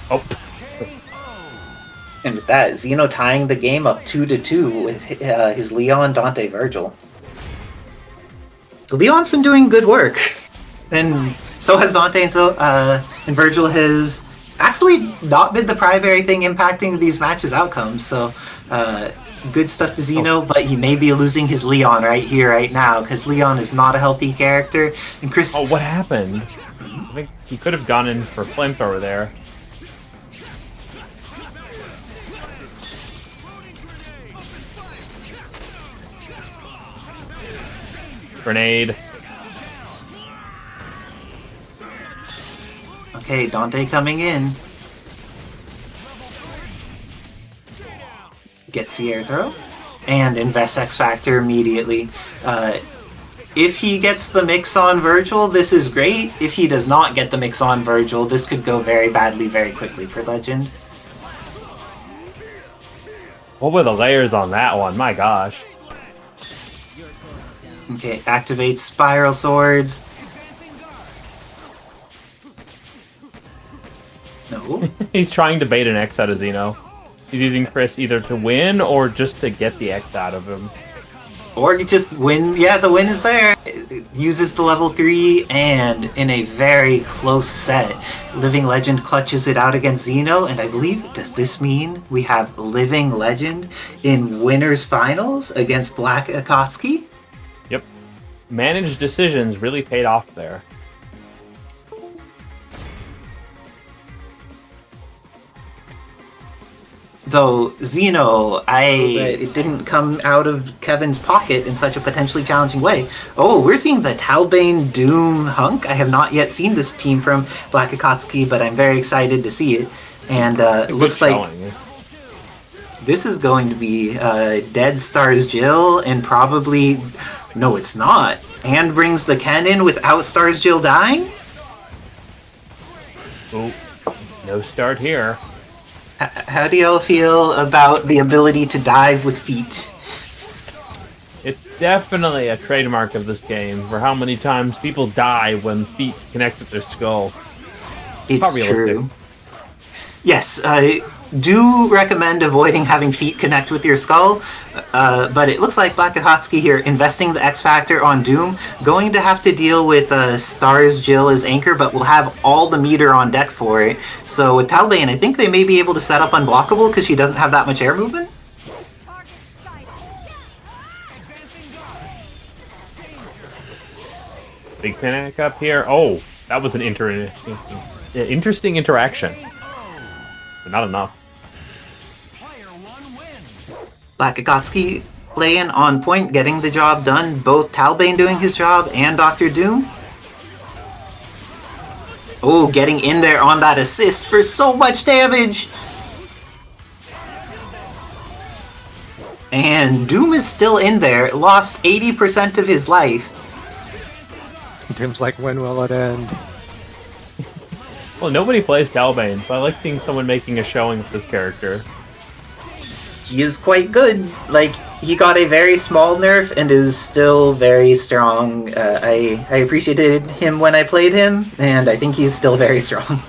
Oh. And with that, Xeno tying the game up 2-2 with his Leon, Dante, Vergil. Leon's been doing good work, and so has Dante, and Vergil has actually not been the primary thing impacting these matches' outcomes. So good stuff to Xeno, but he may be losing his Leon right here, right now, because Leon is not a healthy character. And Chris, Oh, what happened? I think he could have gone in for flamethrower there. Grenade. Okay, Dante coming in. Gets the air throw. And invests X Factor immediately. If he gets the mix on Vergil, this is great. If he does not get the mix on Vergil, this could go very badly very quickly for Legend. What were the layers on that one? My gosh. Okay, activates Spiral Swords. No. He's trying to bait an X out of Xeno. He's using Chris either to win or just to get the X out of him. Or you just win. Yeah, the win is there. It uses the level 3, and in a very close set, Living Legend clutches it out against Xeno, and I believe, does this mean we have Living Legend in winners finals against BLACKxAKATSUKI? Yep. Managed decisions really paid off there. Though Xeno, it didn't come out of Kevin's pocket in such a potentially challenging way. Oh, we're seeing the Talbain Doom HUNK. I have not yet seen this team from BLACKxAKATSUKI, but I'm very excited to see it. And it looks like this is going to be Dead S.T.A.R.S Jill, and probably... No, it's not. And brings the cannon without S.T.A.R.S Jill dying? Oh, no start here. How do y'all feel about the ability to dive with feet? It's definitely a trademark of this game for how many times people die when feet connect with their skull. It's true. Yes, I do recommend avoiding having feet connect with your skull, but it looks like BLACKxAKATSUKI here, investing the X Factor on Doom, going to have to deal with S.T.A.R.S Jill as anchor, but will have all the meter on deck for it. So with Talbain, I think they may be able to set up unblockable because she doesn't have that much air movement. Big panic up here. Oh, that was an interesting interaction. But not enough. BLACKxAKATSUKI playing on point, getting the job done. Both Talbain doing his job and Dr. Doom. Oh, getting in there on that assist for so much damage. And Doom is still in there. Lost 80% of his life. Doom's like, when will it end? Well, nobody plays Talbain, so I like seeing someone making a showing with this character. He is quite good. Like, he got a very small nerf and is still very strong. I appreciated him when I played him, and I think he's still very strong.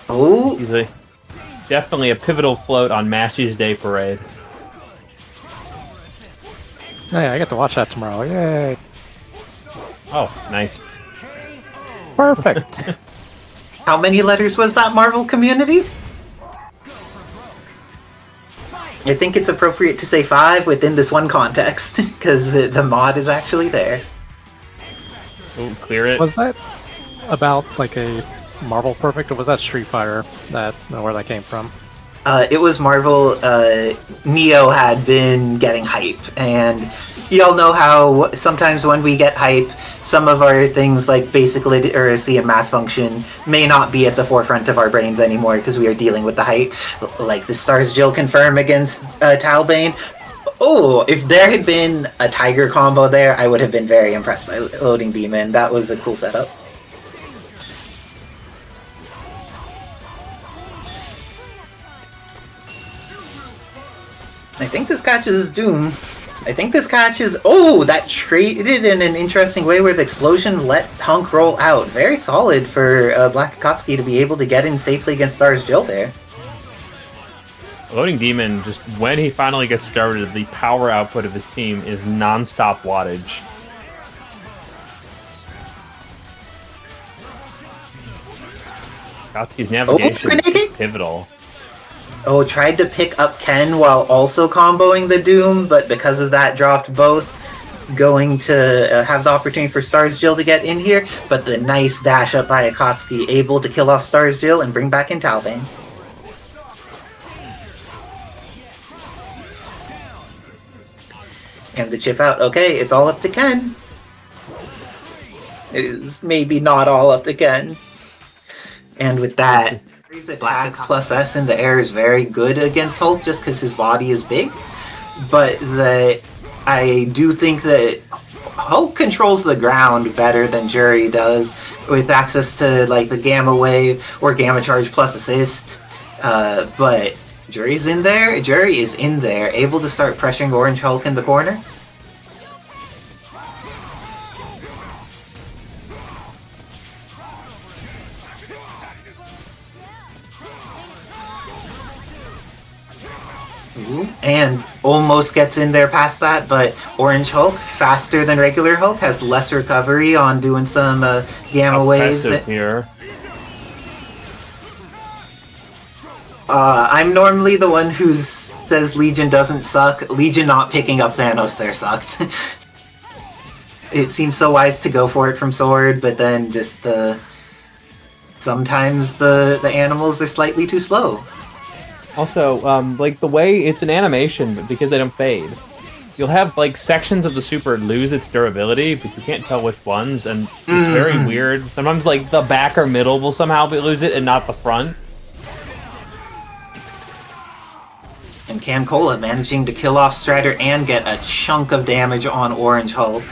Oh! He's definitely a pivotal float on Mashy's Day Parade. Oh, yeah, I get to watch that tomorrow. Yay! Oh, nice. Perfect! How many letters was that, Marvel community? I think it's appropriate to say 5 within this one context, because the mod is actually there. Ooh, clear it. Was that about, like, a Marvel Perfect, or was that Street Fighter, where that came from? It was Marvel. Neo had been getting hype, and y'all know how sometimes when we get hype, some of our things like basic literacy and math function may not be at the forefront of our brains anymore because we are dealing with the hype. Like the S.T.A.R.S Jill confirm against Talbain. Oh, if there had been a Tiger combo there, I would have been very impressed by LoadingDemon. That was a cool setup. I think this catches Doom. I think this catches... Oh, that traded in an interesting way where the explosion let HUNK roll out. Very solid for BLACKxAKATSUKI to be able to get in safely against S.T.A.R.S Jill there. LoadingDemon, just when he finally gets started, the power output of his team is non-stop wattage. Katsuki's navigation is pivotal. Oh, tried to pick up Ken while also comboing the Doom, but because of that dropped both. Going to have the opportunity for S.T.A.R.S Jill to get in here, but the nice dash up by Akatsuki, able to kill off S.T.A.R.S Jill and bring back in Talbain. And the chip out. Okay, it's all up to Ken. It is maybe not all up to Ken. And with that, Black plus S in the air is very good against Hulk just because his body is big. But I do think that Hulk controls the ground better than Juri does with access to like the Gamma Wave or Gamma Charge plus assist. But Juri is in there, able to start pressuring Orange Hulk in the corner. And almost gets in there past that, but Orange Hulk, faster than regular Hulk, has less recovery on doing some Gamma Waves. Here. I'm normally the one who says Legion doesn't suck. Legion not picking up Thanos there sucked. It seems so wise to go for it from Sword, but then just sometimes the animals are slightly too slow. Also, like the way it's an animation, but because they don't fade, you'll have like sections of the super lose its durability, but you can't tell which ones, and it's very weird. Sometimes like the back or middle will somehow lose it and not the front. And CanCola managing to kill off Strider and get a chunk of damage on Orange Hulk.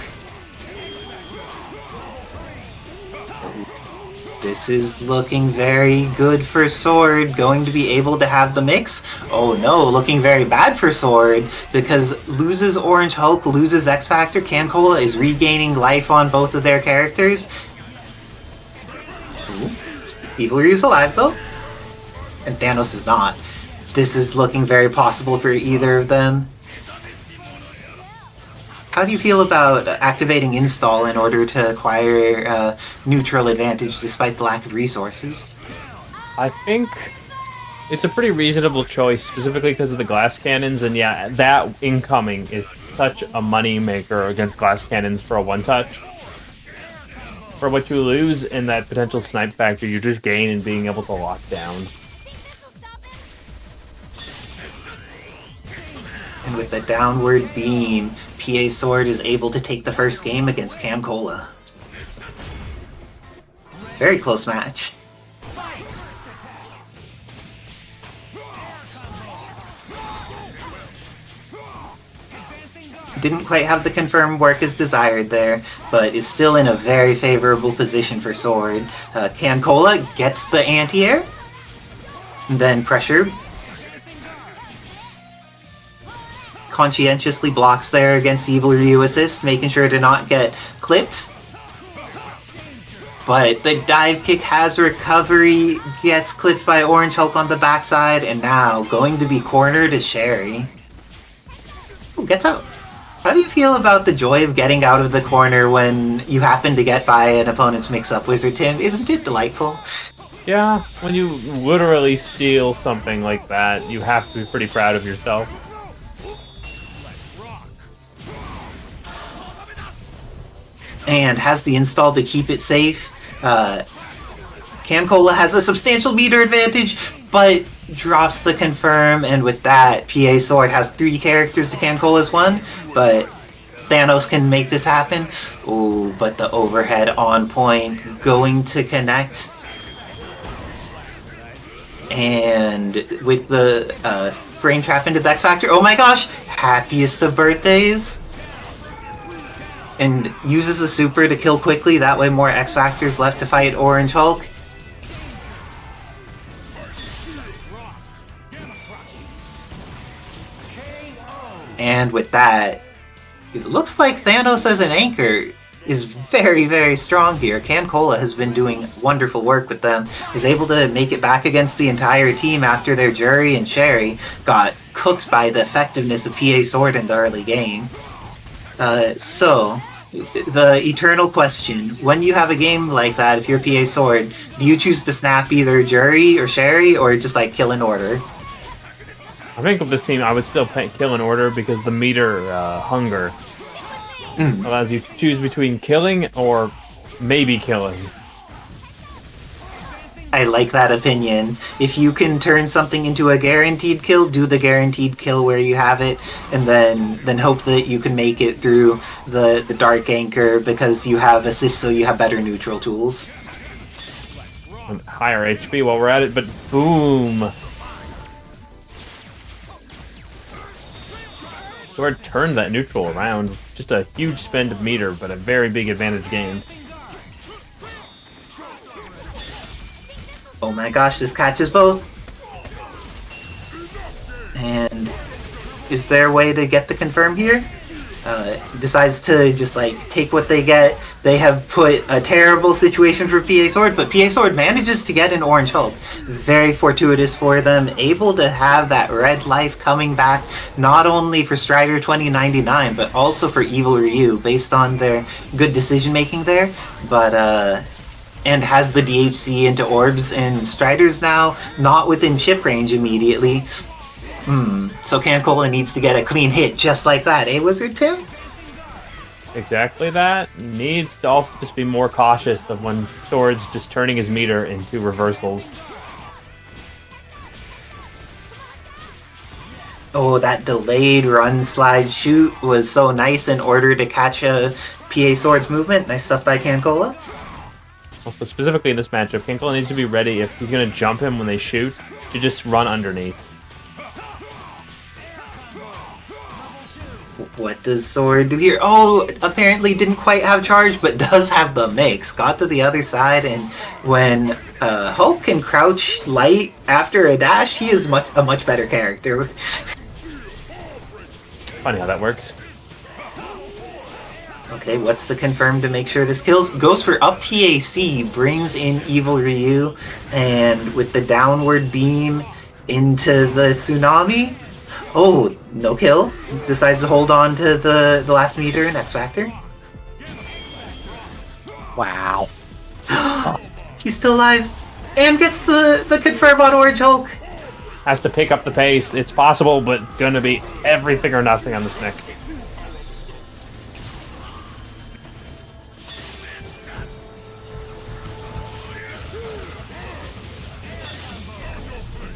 This is looking very good for Sword, going to be able to have the mix. Oh no, looking very bad for Sword, because loses Orange Hulk, loses X Factor, CanCola is regaining life on both of their characters. Evil Ryu's alive though, and Thanos is not. This is looking very possible for either of them. How do you feel about activating install in order to acquire neutral advantage despite the lack of resources? I think it's a pretty reasonable choice, specifically because of the glass cannons, and yeah, that incoming is such a money maker against glass cannons for a one-touch. For what you lose in that potential snipe factor, you just gain in being able to lock down. And with the downward beam, PA Sword is able to take the first game against CanCola. Very close match. Didn't quite have the confirmed work as desired there, but is still in a very favorable position for Sword. CanCola gets the anti-air, then pressure. Conscientiously blocks there against Evil Ryu assist, making sure to not get clipped. But the dive kick has recovery, gets clipped by Orange Hulk on the backside, and now going to be cornered is Sherry. Ooh, gets out. How do you feel about the joy of getting out of the corner when you happen to get by an opponent's mix-up Wizard Tim? Isn't it delightful? Yeah, when you literally steal something like that, you have to be pretty proud of yourself. And has the install to keep it safe. CanCola has a substantial meter advantage, but drops the confirm, and with that, PA Sword has 3 characters to CanCola's 1, but Thanos can make this happen. Ooh, but the overhead on point, going to connect. And with the Brain Trap into the X Factor. Oh my gosh! Happiest of birthdays! And uses the super to kill quickly, that way more X Factors left to fight Orange Hulk. And with that, it looks like Thanos as an anchor is very, very strong here. CanCola has been doing wonderful work with them. Was able to make it back against the entire team after their Juri and Sherry got cooked by the effectiveness of PA Sword in the early game. So, the eternal question, when you have a game like that, if you're PA Sword, do you choose to snap either Juri or Sherry, or just like kill in order? I think with this team, I would still kill in order because the meter hunger allows you to choose between killing or maybe killing. I like that opinion. If you can turn something into a guaranteed kill, do the guaranteed kill where you have it, and then hope that you can make it through the Dark Anchor because you have assist, so you have better neutral tools. And higher HP while we're at it, but boom! Sword turned that neutral around. Just a huge spend of meter, but a very big advantage gained. Oh my gosh, this catches both. And is there a way to get the confirm here? Decides to just like take what they get. They have put a terrible situation for PA Sword, but PA Sword manages to get an Orange Hulk. Very fortuitous for them, able to have that red life coming back not only for Strider 2099 but also for Evil Ryu based on their good decision making there. But and has the DHC into orbs, and Strider's now not within chip range immediately. So CanCola needs to get a clean hit just like that, eh, Wizard Tim? Exactly that. Needs to also just be more cautious of when Sword's just turning his meter into reversals. Oh, that delayed run, slide, shoot was so nice in order to catch a PA Sword's movement. Nice stuff by CanCola. Also, specifically in this matchup, CanCola needs to be ready if he's going to jump him when they shoot, to just run underneath. What does Sword do here? Oh, apparently didn't quite have charge, but does have the mix. Got to the other side, and when Hulk can crouch light after a dash, he is a much better character. Funny how that works. Okay, what's the confirm to make sure this kills? Goes for up TAC, brings in Evil Ryu, and with the downward beam into the tsunami. Oh, no kill. Decides to hold on to the last meter in X Factor. Wow. He's still alive. And gets the confirm on Orange Hulk. Has to pick up the pace. It's possible, but gonna be everything or nothing on this Nick.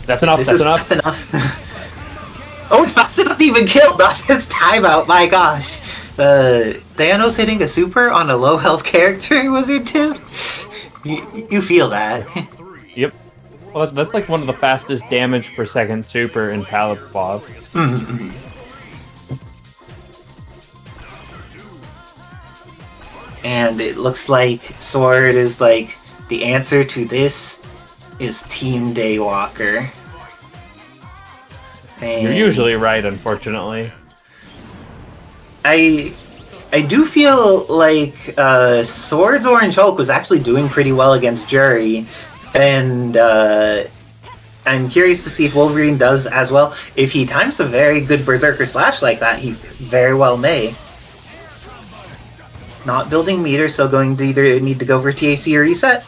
That's enough. That's enough. Fast enough. Oh, it's fast enough to even kill. That's his timeout. My gosh. Thanos hitting a super on a low health character, was it too? You feel that. Yep. Well, that's like one of the fastest damage per second super in Palette Swap. And it looks like Sword is like the answer to this is Team Daywalker. And You're usually right, unfortunately. I do feel like Sword's Orange Hulk was actually doing pretty well against Juri, and I'm curious to see if Wolverine does as well. If he times a very good Berserker Slash like that, he very well may. Not building meter, so going to either need to go for TAC or reset.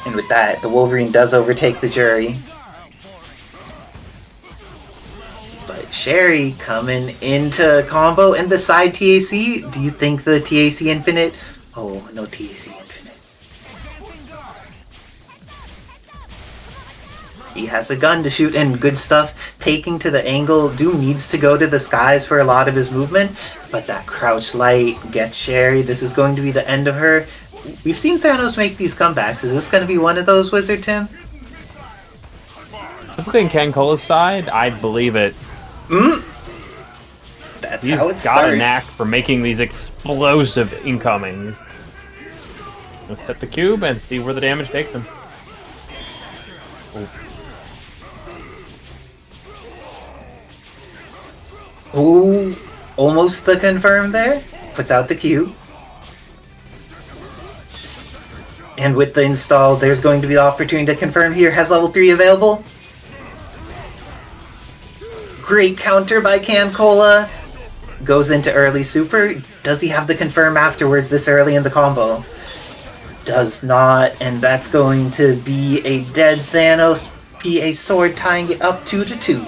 And with that, the Wolverine does overtake the Juri. But Sherry coming into combo and the side TAC. Do you think the TAC Infinite? Oh, no TAC Infinite. He has a gun to shoot and good stuff. Taking to the angle. Doom needs to go to the skies for a lot of his movement. But that crouch light gets Sherry. This is going to be the end of her. We've seen Thanos make these comebacks. Is this going to be one of those, Wizard Tim? Typically in CanCola's side, I'd believe it. That's He's how it got starts. a knack for making these explosive incomings. Let's hit the cube and see where the damage takes him. Ooh, almost the confirm there. Puts out the cube. And with the install, there's going to be the opportunity to confirm here. Has level 3 available. Great counter by CanCola. Goes into early super. Does he have the confirm afterwards this early in the combo? Does not, and that's going to be a dead Thanos. PA Sword tying it up 2-2.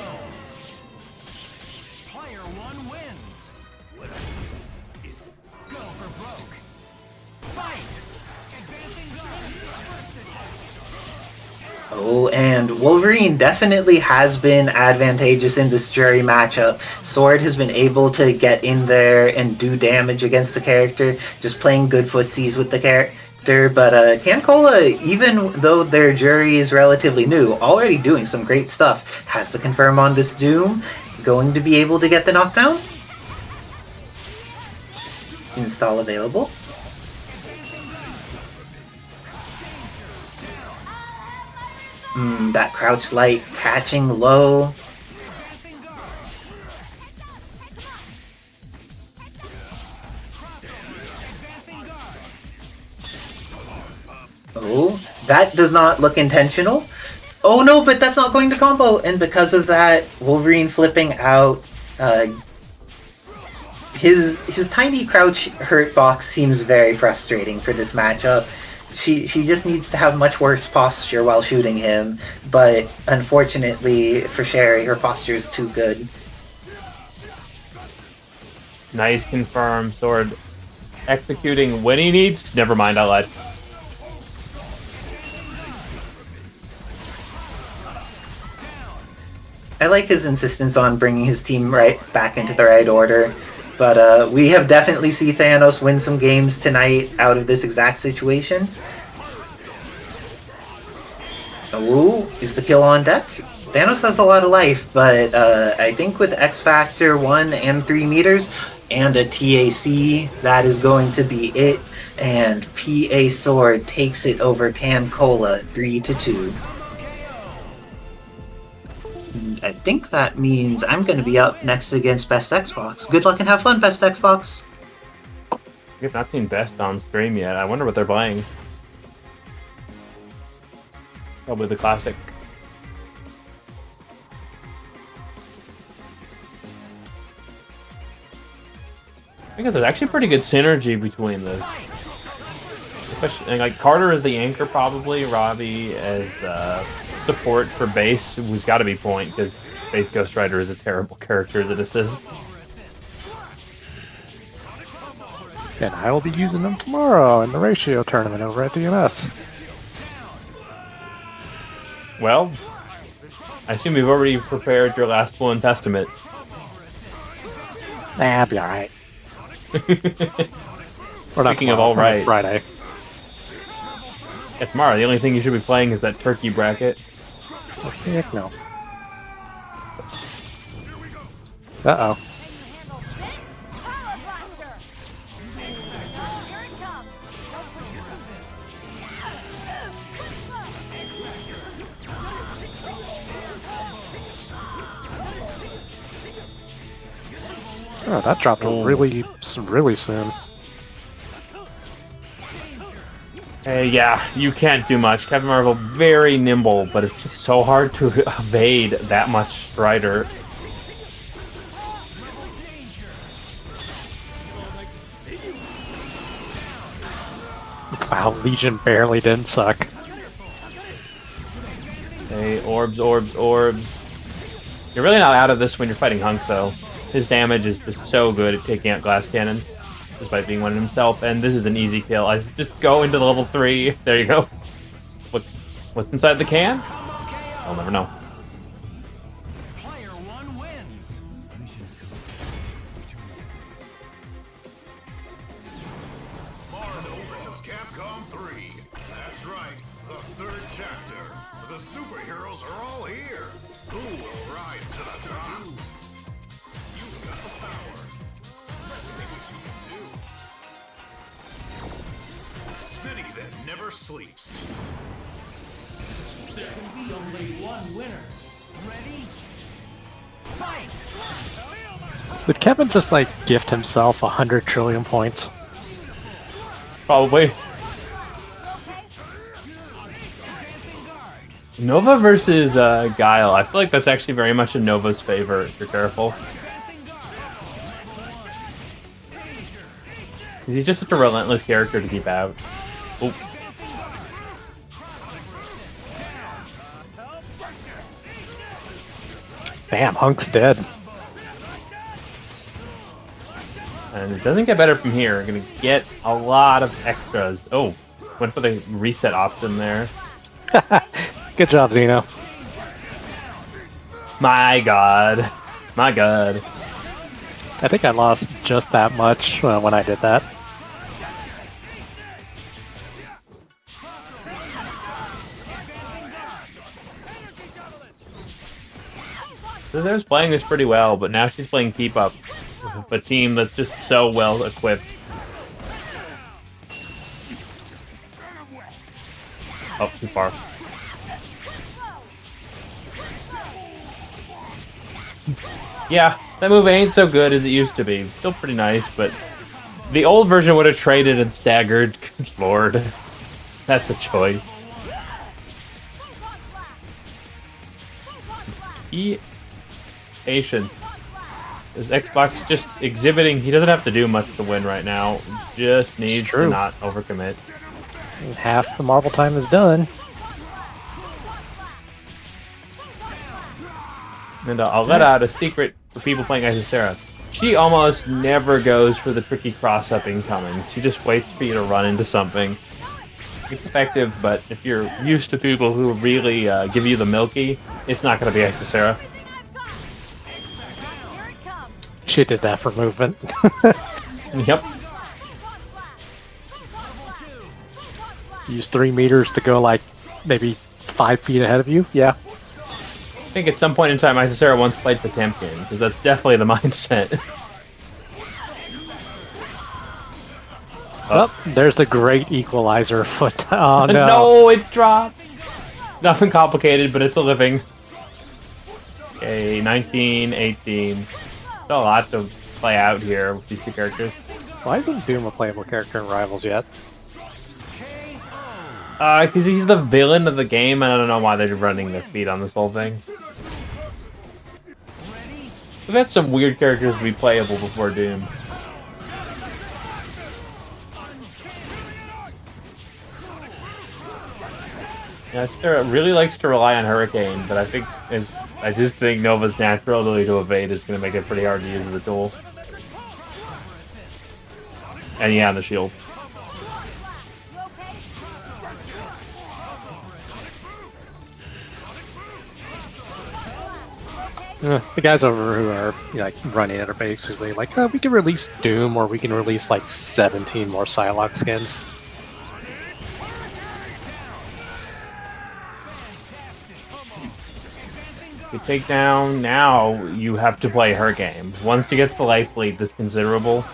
Player 1 wins. Go for broke. Fight. Advancing guard. Oh, and Wolverine definitely has been advantageous in this Juri matchup. Sword has been able to get in there and do damage against the character, just playing good footsies with the character. But CanCola, even though their Juri is relatively new, already doing some great stuff. Has the confirm on this Doom. Going to be able to get the knockdown. Install available. That crouch light catching low. Oh, that does not look intentional. Oh no, but that's not going to combo. And because of that, Wolverine flipping out. His tiny crouch hurt box seems very frustrating for this matchup. She just needs to have much worse posture while shooting him, but unfortunately for Sherry, her posture is too good. Nice confirm. Sword executing when he needs. Never mind, I lied. I like his insistence on bringing his team right back into the right order, but we have definitely seen Thanos win some games tonight out of this exact situation. Oh, is the kill on deck? Thanos has a lot of life, but I think with X Factor 1 and 3 meters and a TAC, that is going to be it. And PA Sword takes it over CanCola 3-2. I think that means I'm going to be up next against Best Xbox. Good luck and have fun, Best Xbox. We've not seen Best on stream yet. I wonder what they're playing. Probably the classic. I guess there's actually pretty good synergy between this. Especially, like, Carter is the anchor probably, Robbie as support for base, who's got to be point, because base Ghost Rider is a terrible character as an assist. And I will be using them tomorrow in the ratio tournament over at DMS. Well, I assume you've already prepared your last one testament. Nah, I'll be alright. We're not Speaking of all right. Friday. Yeah, tomorrow, the only thing you should be playing is that turkey bracket. Oh, heck no. Uh-oh. Oh, that dropped really soon. Hey, yeah, you can't do much. Captain Marvel, very nimble, but it's just so hard to evade that much Strider. Wow, Legion barely didn't suck. Hey, orbs, orbs, orbs. You're really not out of this when you're fighting Hunk, though. His damage is just so good at taking out glass cannons, despite being one himself, and this is an easy kill. I just go into the level 3. There you go. What's inside the can? I'll never know. Player 1 wins. Marvel vs. Capcom. Capcom 3. That's right, the third chapter. The superheroes are all here. Who will rise to the top? You've got the power. Let's see what you can do. City that never sleeps. There can be only one winner. Ready? Fight! Would Kevin just like gift himself 100 trillion points? Probably. Nova versus Guile. I feel like that's actually very much in Nova's favor if you're careful. He's just such a relentless character to keep out. Oh. Damn, Hunk's dead. And it doesn't get better from here. Gonna get a lot of extras. Oh, went for the reset option there. Good job, Xeno. My god. My god. I think I lost just that much when I did that. Isicera's playing this pretty well, but now she's playing keep up with a team that's just so well equipped. Oh, too far. Yeah, that move ain't so good as it used to be. Still pretty nice, but the old version would have traded and staggered. Good lord. That's a choice. Patient. Is Xbox just exhibiting? He doesn't have to do much to win right now. Just needs to not overcommit. Half the marble time is done. And I'll let out a secret for people playing Isicera. She almost never goes for the tricky cross-up incoming. She just waits for you to run into something. It's effective, but if you're used to people who really give you the milky, it's not going to be Isicera. She did that for movement. Yep. Use 3 meters to go like maybe 5 feet ahead of you. Yeah. I think at some point in time, Isicera once played Potemkin, because that's definitely the mindset. Oh, there's the great equalizer foot. Oh no. No, it dropped. Nothing complicated, but it's a living. Okay, 19, 18. Still a lot to play out here with these two characters. Why isn't Doom a playable character in Rivals yet? Because he's the villain of the game, and I don't know why they're running their feet on this whole thing. We've had some weird characters to be playable before Doom. Yeah, Sarah really likes to rely on Hurricane, but I just think Nova's natural ability to evade is going to make it pretty hard to use the tool. And yeah, the shield. The guys over who are like running it are basically like, oh, we can release Doom or we can release like 17 more Psylocke skins. You take down, now you have to play her game. Once she gets the life lead this considerable,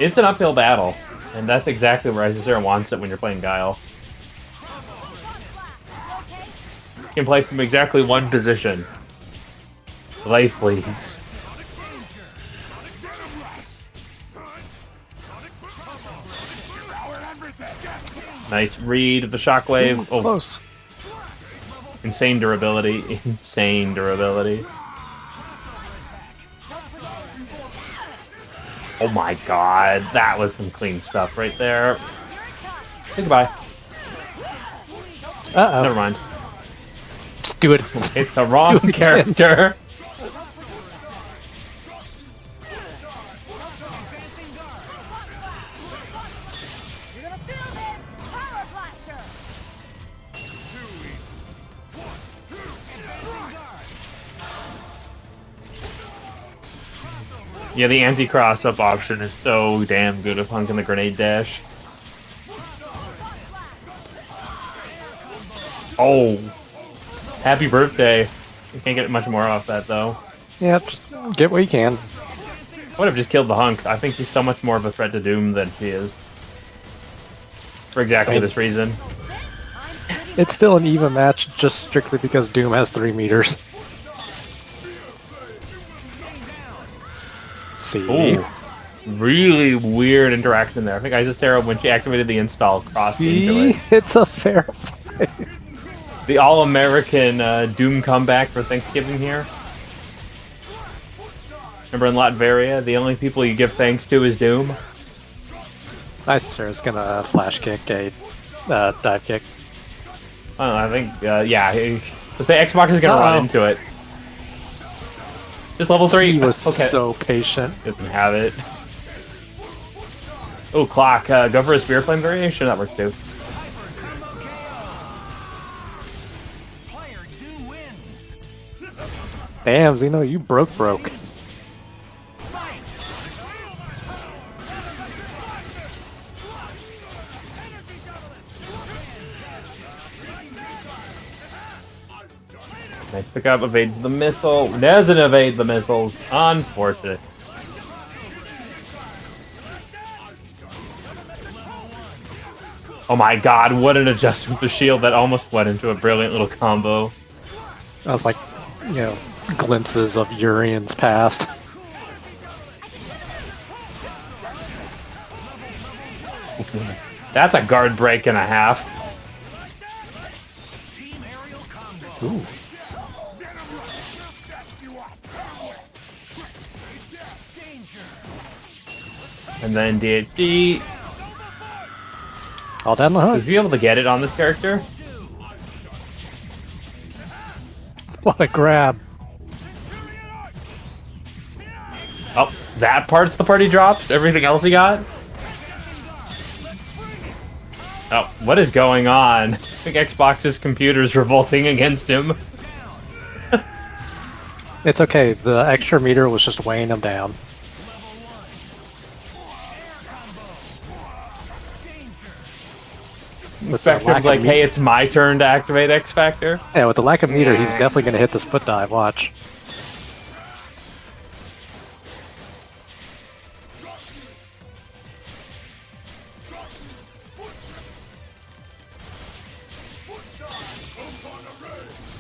it's an uphill battle. And that's exactly where Isicera wants it when you're playing Guile. You can play from exactly one position. Life leads. Nice read of the shockwave. Ooh, close. Insane durability. Insane durability. Oh my god, that was some clean stuff right there. Say goodbye. Uh-oh. Never mind. Just do it. It's the wrong character. Yeah, the anti-cross-up option is so damn good with HUNK and the grenade dash. Oh, happy birthday. You can't get much more off that, though. Yeah, just get what you can. Would have just killed the HUNK. I think he's so much more of a threat to Doom than he is. For exactly this reason. It's still an even match just strictly because Doom has 3 meters. See? Ooh, really weird interaction there. I think Isicera, when she activated the install, crossed into it. It's a fair fight. The all-American Doom comeback for Thanksgiving here. Remember in Latveria, the only people you give thanks to is Doom? Isicera's gonna flash kick a dive kick. I don't know, I think, yeah. Let's say Xbox is gonna run into it. Just level 3. He was okay. so patient. Doesn't have it. Oh, clock. Go for a spear flame variation. That works too. Player 2 wins. Damn, Xeno, you broke. Nice pickup. Evades the missile. Doesn't evade the missiles. Unfortunate. Oh my god, what an adjustment with the shield that almost went into a brilliant little combo. I was like, you know, glimpses of Urian's past. That's a guard break and a half. Ooh. And then DHD. All down the hook. Is he able to get it on this character? What a grab. Oh, that part's the part he dropped? Everything else he got? Oh, what is going on? I think Xbox's computer's revolting against him. It's okay, the extra meter was just weighing him down. With the Spectrum's like, hey, it's my turn to activate X Factor. Yeah, with the lack of meter, he's definitely going to hit this foot dive, watch.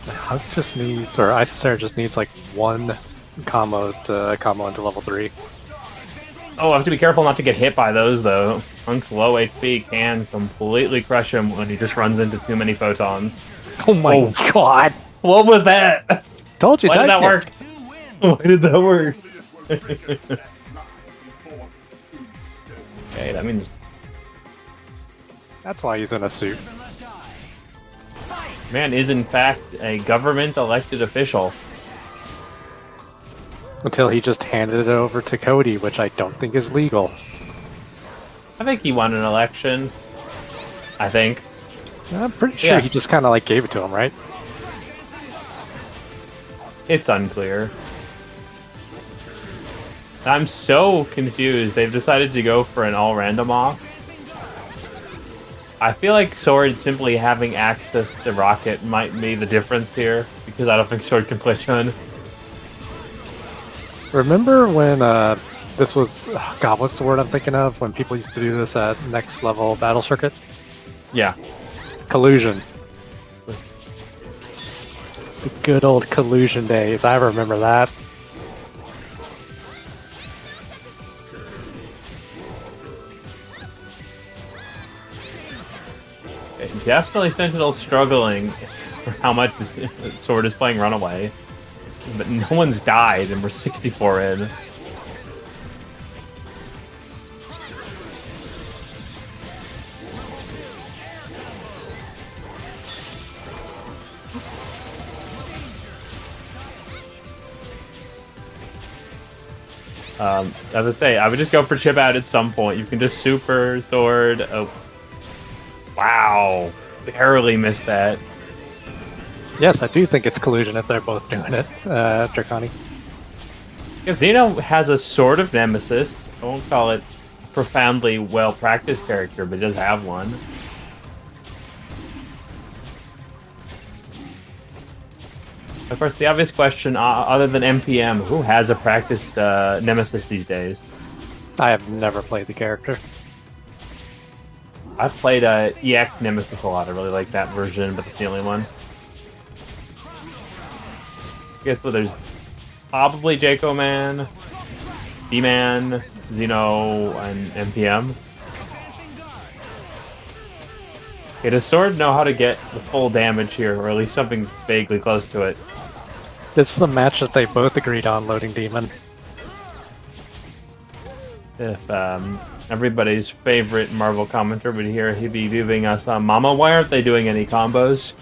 HUNK just needs, or Isicera just needs like one combo to combo into level 3. Oh, I have to be careful not to get hit by those, though. HUNK's low HP can completely crush him when he just runs into too many photons. Oh my god! What was that? Told you, Why did that work? Why did that work? Okay, that means... That's why he's in a suit. Man is, in fact, a government-elected official. Until he just handed it over to Cody, which I don't think is legal. I think he won an election. I think. I'm pretty sure he just kind of like gave it to him, right? It's unclear. I'm so confused. They've decided to go for an all-random off. I feel like Sword simply having access to Rocket might be the difference here, because I don't think Sword can play Shun. Remember when this was... Oh god, what's the word I'm thinking of? When people used to do this at next level battle circuit? Yeah. Collusion. The good old collusion days. I remember that. Definitely Sentinel struggling for how much Sword is playing Runaway. But no one's died, and we're 64 in. As I say, I would just go for chip out at some point. You can just super Sword. Oh, wow! Barely missed that. Yes, I do think it's collusion if they're both doing it, Draconi. Xeno has a sort of nemesis. I won't call it profoundly well-practiced character, but he does have one. Of course, the obvious question, other than MPM, who has a practiced nemesis these days? I have never played the character. I've played EX Nemesis a lot. I really like that version, but it's the only one. I guess well, there's probably Jaco Man, D-Man, Xeno, and MPM. Okay, does Sword know how to get the full damage here, or at least something vaguely close to it? This is a match that they both agreed on, LoadingDemon. If everybody's favorite Marvel commenter would hear, he'd be giving us, Mama, why aren't they doing any combos?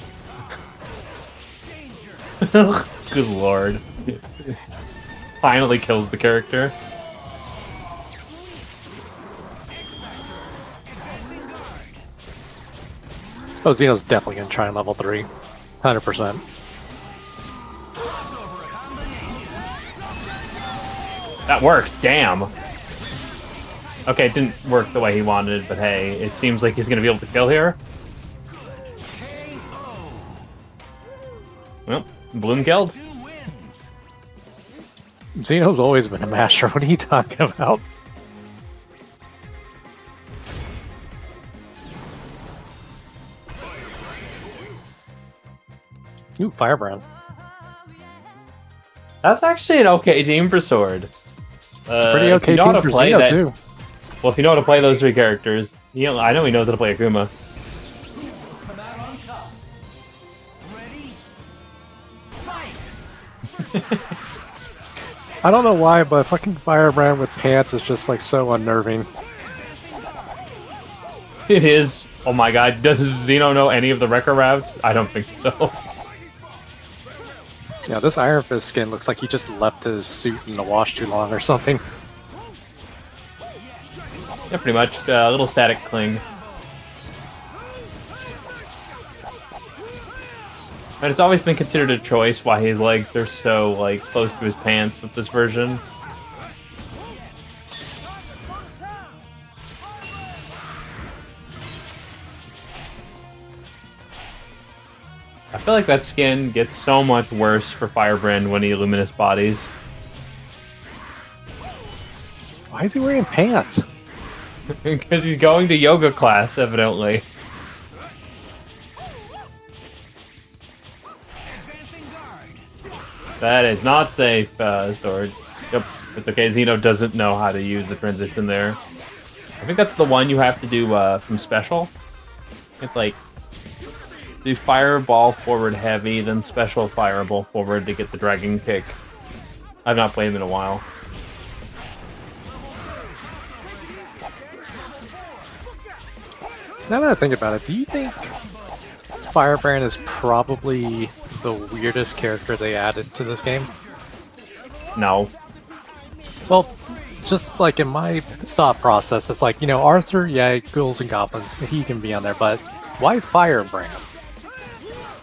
Good lord. Finally kills the character. Oh, Xeno's definitely gonna try and level 3. 100%. That worked, damn. Okay, it didn't work the way he wanted, but hey, it seems like he's gonna be able to kill here. Well, Bloom killed. Xeno's always been a masher. What are you talking about? Ooh, Firebrand. That's actually an okay team for Sword. It's a pretty okay team for Xeno, too. Well, if you know how to play those three characters, I know he knows how to play Akuma. Come out on top. Ready? Fight! I don't know why, but fucking Firebrand with pants is just like so unnerving. It is. Oh my god, does Xeno know any of the Wrecker routes? I don't think so. Yeah, this Iron Fist skin looks like he just left his suit in the wash too long or something. Yeah, pretty much. A little static cling. And it's always been considered a choice why his legs are so, like, close to his pants with this version. I feel like that skin gets so much worse for Firebrand when he Luminous bodies. Why is he wearing pants? Because he's going to yoga class, evidently. That is not safe, Sword. Yep, it's okay. Xeno doesn't know how to use the transition there. I think that's the one you have to do from special. It's like do fireball forward heavy, then special fireball forward to get the dragon kick. I've not played him in a while. Now that I think about it, do you think Firebrand is probably the weirdest character they added to this game? No. Well, just like in my thought process, it's like, Arthur, yeah, ghouls and goblins, he can be on there, but why Firebrand?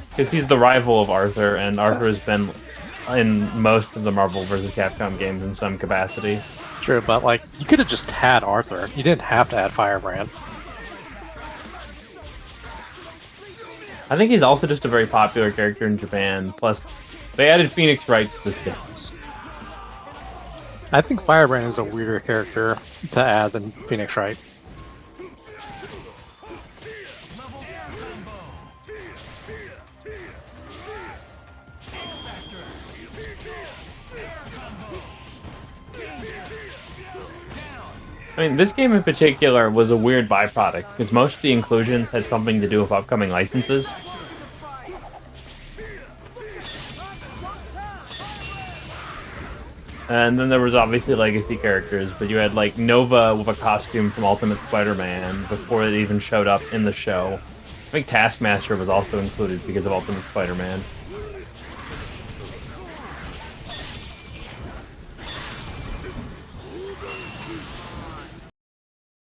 Because he's the rival of Arthur, and Arthur has been in most of the Marvel vs. Capcom games in some capacity. True, but like, you could have just had Arthur. You didn't have to add Firebrand. I think he's also just a very popular character in Japan. Plus, they added Phoenix Wright to this game. I think Firebrand is a weirder character to add than Phoenix Wright. I mean, this game in particular was a weird byproduct, because most of the inclusions had something to do with upcoming licenses. And then there was obviously legacy characters, but you had like Nova with a costume from Ultimate Spider-Man before it even showed up in the show. I think Taskmaster was also included because of Ultimate Spider-Man.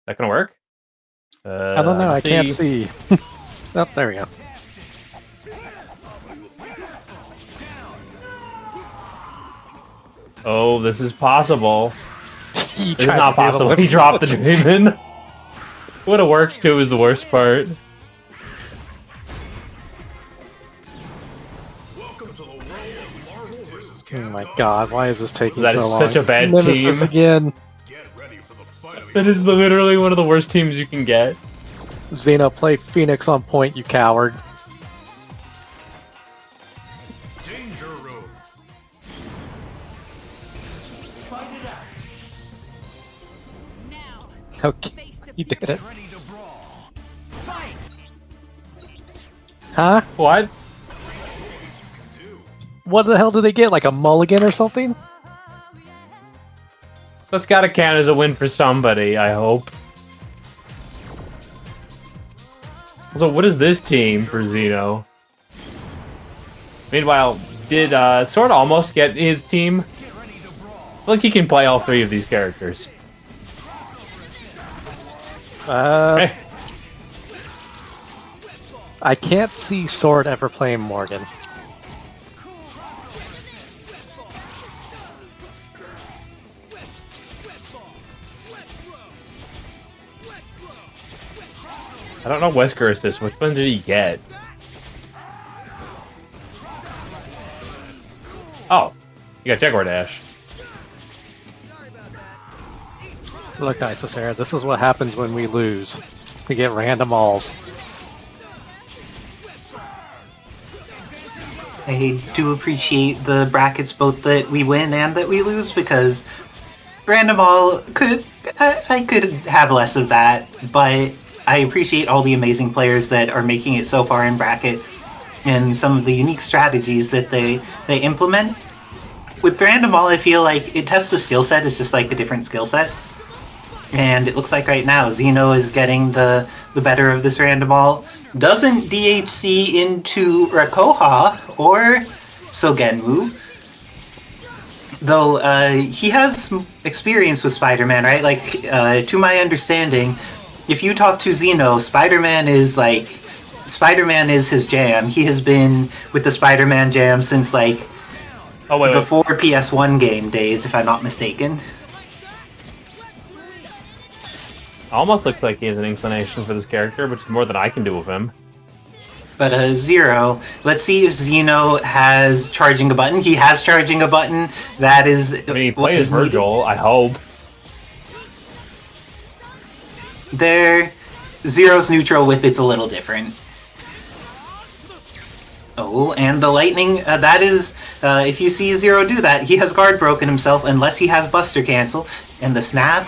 That gonna work? I don't know, I can't see. Oh, there we go. Oh, this is possible. He It's tried not to be able possible. to- He dropped the demon. Would have worked too is the worst part. Welcome to the world of Marvel vs. Oh my Capcom. god, why is this taking That so is long? such a bad Nemesis team. again. Get ready for the fight of the That is literally one of the worst teams you can get. Xeno, play Phoenix on point, you coward. Danger Room. Fight it out. Okay, you did it. Ready to brawl. Fight. Huh? What? What the hell did they get? Like a mulligan or something? That's gotta count as a win for somebody, I hope. So what is this team for Xeno? Meanwhile, did Sword almost get his team? I feel like he can play all three of these characters. Hey, I can't see Sword ever playing Morgan. I don't know Wesker assist. Which one did he get? Oh, you got Jaguar Dash. Look, Isicera, this is what happens when we lose. We get random alls. I do appreciate the brackets both that we win and that we lose because random all could I could have less of that, but I appreciate all the amazing players that are making it so far in bracket and some of the unique strategies that they implement. With random all, I feel like it tests the skill set. It's just like a different skill set. And it looks like right now Xeno is getting the better of this random all. Doesn't DHC into Rakoha or Sogenmu. Though he has some experience with Spider-Man, right? Like, to my understanding, if you talk to Xeno, Spider-Man is his jam. He has been with the Spider-Man jam since like before PS1 game days, if I'm not mistaken. Almost looks like he has an inclination for this character, which is more than I can do with him. But Zero, let's see if Xeno has charging a button. He has charging a button. That is I mean, he what plays is needed. Vergil, I hope. There, Zero's neutral with it's a little different. Oh, and the lightning, that is, if you see Zero do that, he has guard broken himself unless he has Buster Cancel. And the snap,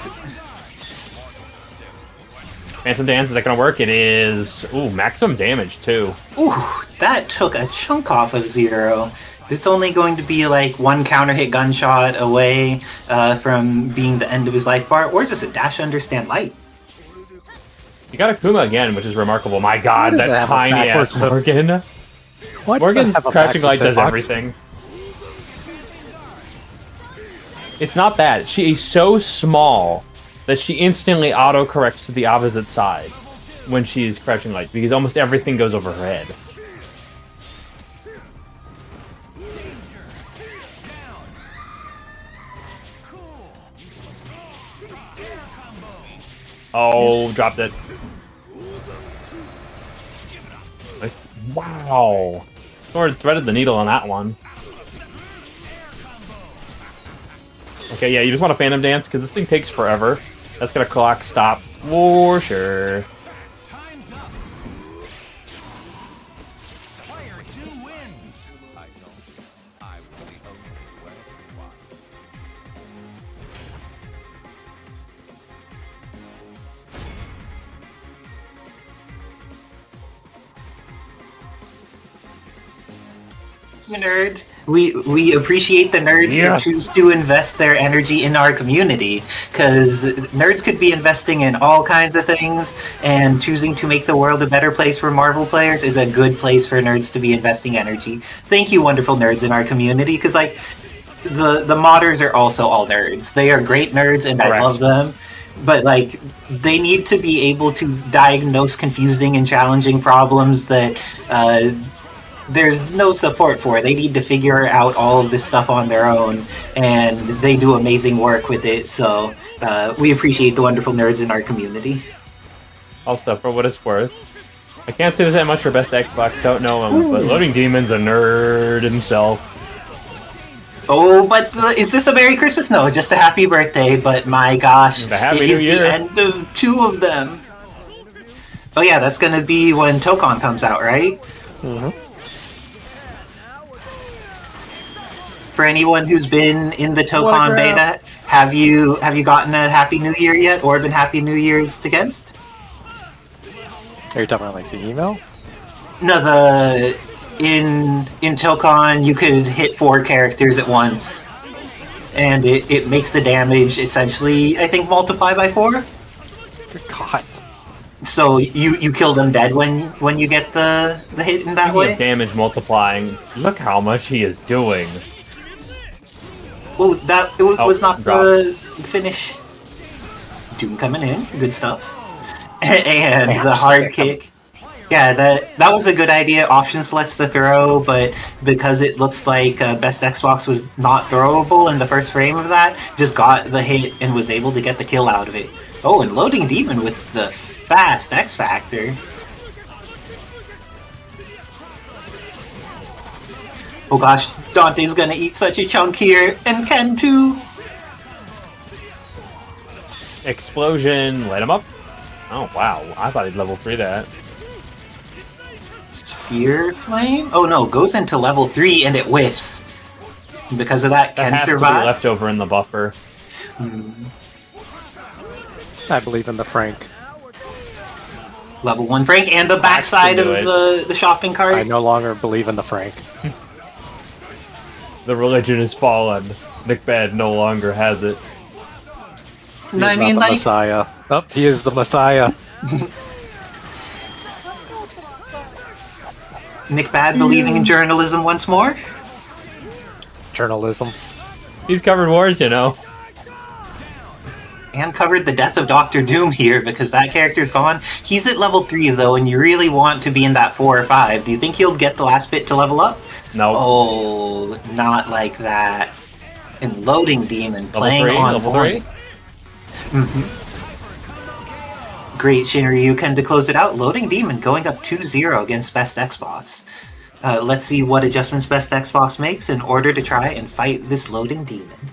Phantom Dance, is that gonna work? It is. Ooh, maximum damage too. ooh, that took a chunk off of Zero. It's only going to be like one counter hit gunshot away from being the end of his life bar, or just a dash understand light. You got Akuma again, which is remarkable. My god, Why does it that have a tiny backwards ass hook? Morgan. Why does Morgan's that have a crouching light backwards does hitbox? everything. It's not bad. She is so small that she instantly auto-corrects to the opposite side when she's crouching light, because almost everything goes over her head. Oh, dropped it. Nice. Wow. Sword threaded the needle on that one. Okay, yeah, you just want to Phantom Dance, because this thing takes forever. That's gonna clock stop for sure. Time's up. Player 2 wins. Nerd. We appreciate the nerds that Yes. choose to invest their energy in our community, because nerds could be investing in all kinds of things, and choosing to make the world a better place for Marvel players is a good place for nerds to be investing energy. Thank you, wonderful nerds in our community, because like the modders are also all nerds. They are great nerds, and I Correct. love them. But like, they need to be able to diagnose confusing and challenging problems that there's no support for. They need to figure out all of this stuff on their own, and they do amazing work with it. So we appreciate the wonderful nerds in our community. Also, for what it's worth, I can't say that much for Best Xbox, don't know him, but LoadingDemon's a nerd himself. Oh, but is this a Merry Christmas? No, just a Happy Birthday. But my gosh, The Happy it New is Year. the end of 2 of them. Oh yeah, that's gonna be when Tokon comes out, right? For anyone who's been in the Tokon beta, have you gotten a Happy New Year yet, or been Happy New Year's against? Are you talking about like the email? No, in Tokon you could hit 4 characters at once, and it makes the damage essentially, I think, multiply by 4. Good God. So you kill them dead when you get the hit in that Speaking way. of damage multiplying, look how much he is doing. Oh, was not drop. the finish. Doom coming in, good stuff. And Damn, the hard shit. kick. Yeah, that was a good idea. Option selects the throw, but because it looks like Best Xbox was not throwable in the first frame of that, just got the hit and was able to get the kill out of it. Oh, and LoadingDemon with the fast X Factor. Oh gosh, Dante's gonna eat such a chunk here, and Ken too. Explosion, light him up. Oh wow, I thought he'd level 3 that. Sphere Flame? Oh no, goes into level 3 and it whiffs. And because of that, That Ken has to be survive. left over in the buffer. I believe in the Frank. Level 1 Frank, and the backside of do the shopping cart. I no longer believe in the Frank. The religion has fallen. NickBad no longer has it. He's I mean, not the like, Messiah. Oh, he is the Messiah. NickBad believing in journalism once more. Journalism. He's covered wars, you know. And covered the death of Doctor Doom here because that character's gone. He's at level 3 though, and you really want to be in that 4 or 5. Do you think he'll get the last bit to level up? No. Oh, not like that. And LoadingDemon playing on level point. 3? Great Shinryu-Ken to close it out. LoadingDemon going up 2-0 against Best Xbox. Let's see what adjustments Best Xbox makes in order to try and fight this LoadingDemon.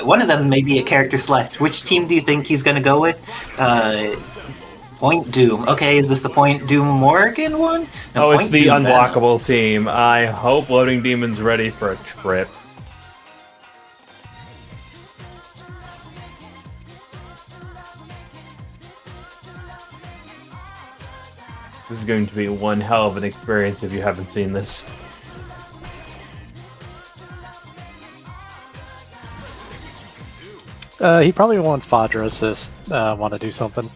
One of them may be a character select. Which team do you think he's going to go with? Point Doom. Okay, is this the Point Doom Morgan one? No, Oh, it's Point the Doom Venom. unblockable team. I hope LoadingDemon's ready for a trip. This is going to be one hell of an experience if you haven't seen this. He probably wants Fadra assist, want to do something.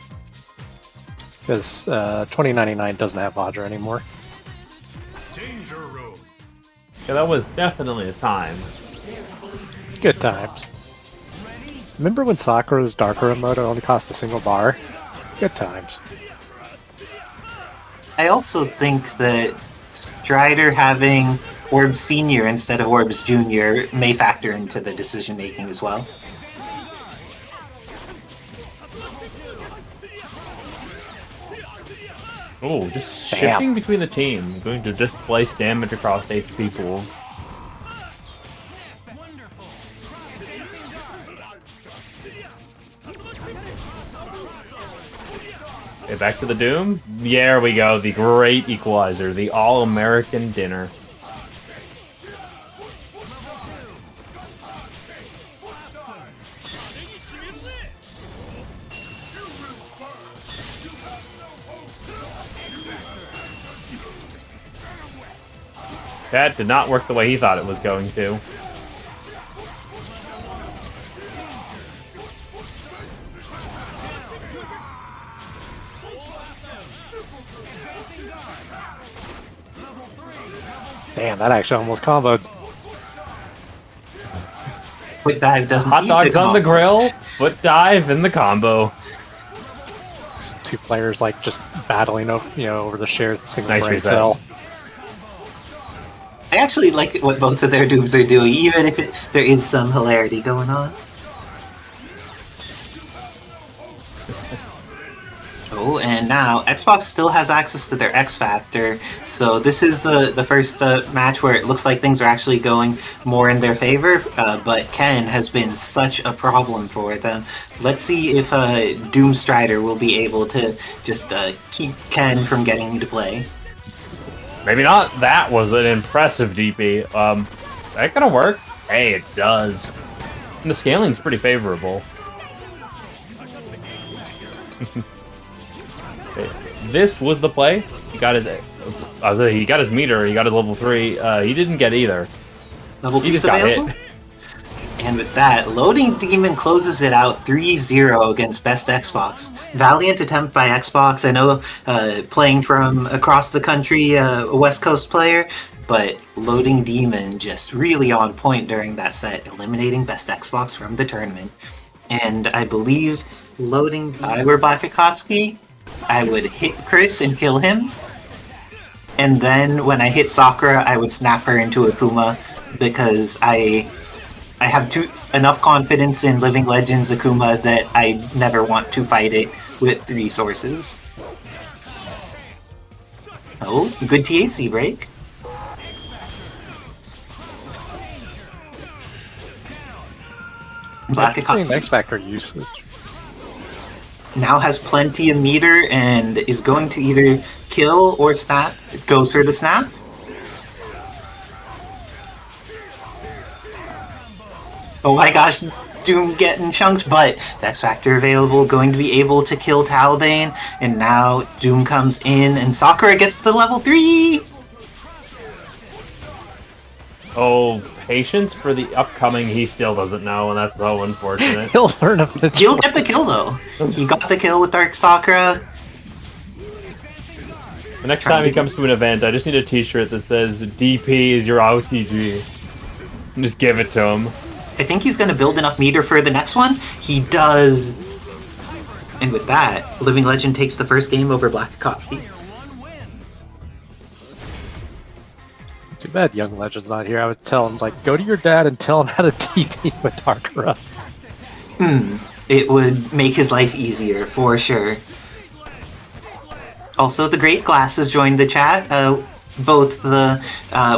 Because 2099 doesn't have Vajra anymore. Danger room. Yeah, that was definitely a time. Good times. Remember when Sakura's Darker emote only cost a single bar? Good times. I also think that Strider having Orbs Senior instead of Orbs Junior may factor into the decision making as well. Oh, just Damn. shifting between the team. Going to displace damage across HP pools. Okay, back to the Doom. There we go. The great equalizer. The all-American dinner. That did not work the way he thought it was going to. Damn, that actually almost comboed. Quick dive doesn't Hot need dogs to on the combo. grill, foot dive in the combo. two players like just battling over, over the shared single Nice brain reset. cell. I actually like what both of their dooms are doing, even if there is some hilarity going on. Oh, and now Xbox still has access to their X Factor, so this is the first match where it looks like things are actually going more in their favor, but Ken has been such a problem for them. Let's see if Doom Strider will be able to just keep Ken from getting to play. Maybe not. That was an impressive DP. That gonna work? Hey, it does. And the scaling's pretty favorable. This was the play. He got his meter. He got his level 3. He didn't get either. Level He 3 is just got available? hit. And with that, LoadingDemon closes it out 3-0 against Best Xbox. Valiant attempt by Xbox. I know playing from across the country, a West Coast player, but LoadingDemon just really on point during that set, eliminating Best Xbox from the tournament. And I believe if I were BLACKxAKATSUKI, I would hit Chris and kill him. And then when I hit Sakura, I would snap her into Akuma because I have enough confidence in Living Legends Akuma that I never want to fight it with resources. Oh, good TAC break. BLACKxAKATSUKI X Factor usage. now has plenty of meter and is going to either kill or snap. It goes for the snap. Oh my gosh, Doom getting chunked, but the X Factor available, going to be able to kill Talbain, and now Doom comes in and Sakura gets to level 3! Oh, patience for the upcoming, he still doesn't know, and that's so unfortunate. He'll learn of the He'll get the kill though. He got the kill with Dark Sakura. The next time he comes to an event, I just need a t-shirt that says, DP is your OTG. And just give it to him. I think he's going to build enough meter for the next one. He does. And with that, Living Legend takes the first game over BLACKxAKATSUKI. Too bad Young Legend's not here. I would tell him, like, go to your dad and tell him how to TP with Sakura. It would make his life easier, for sure. Also, the Great Glass has joined the chat. Both the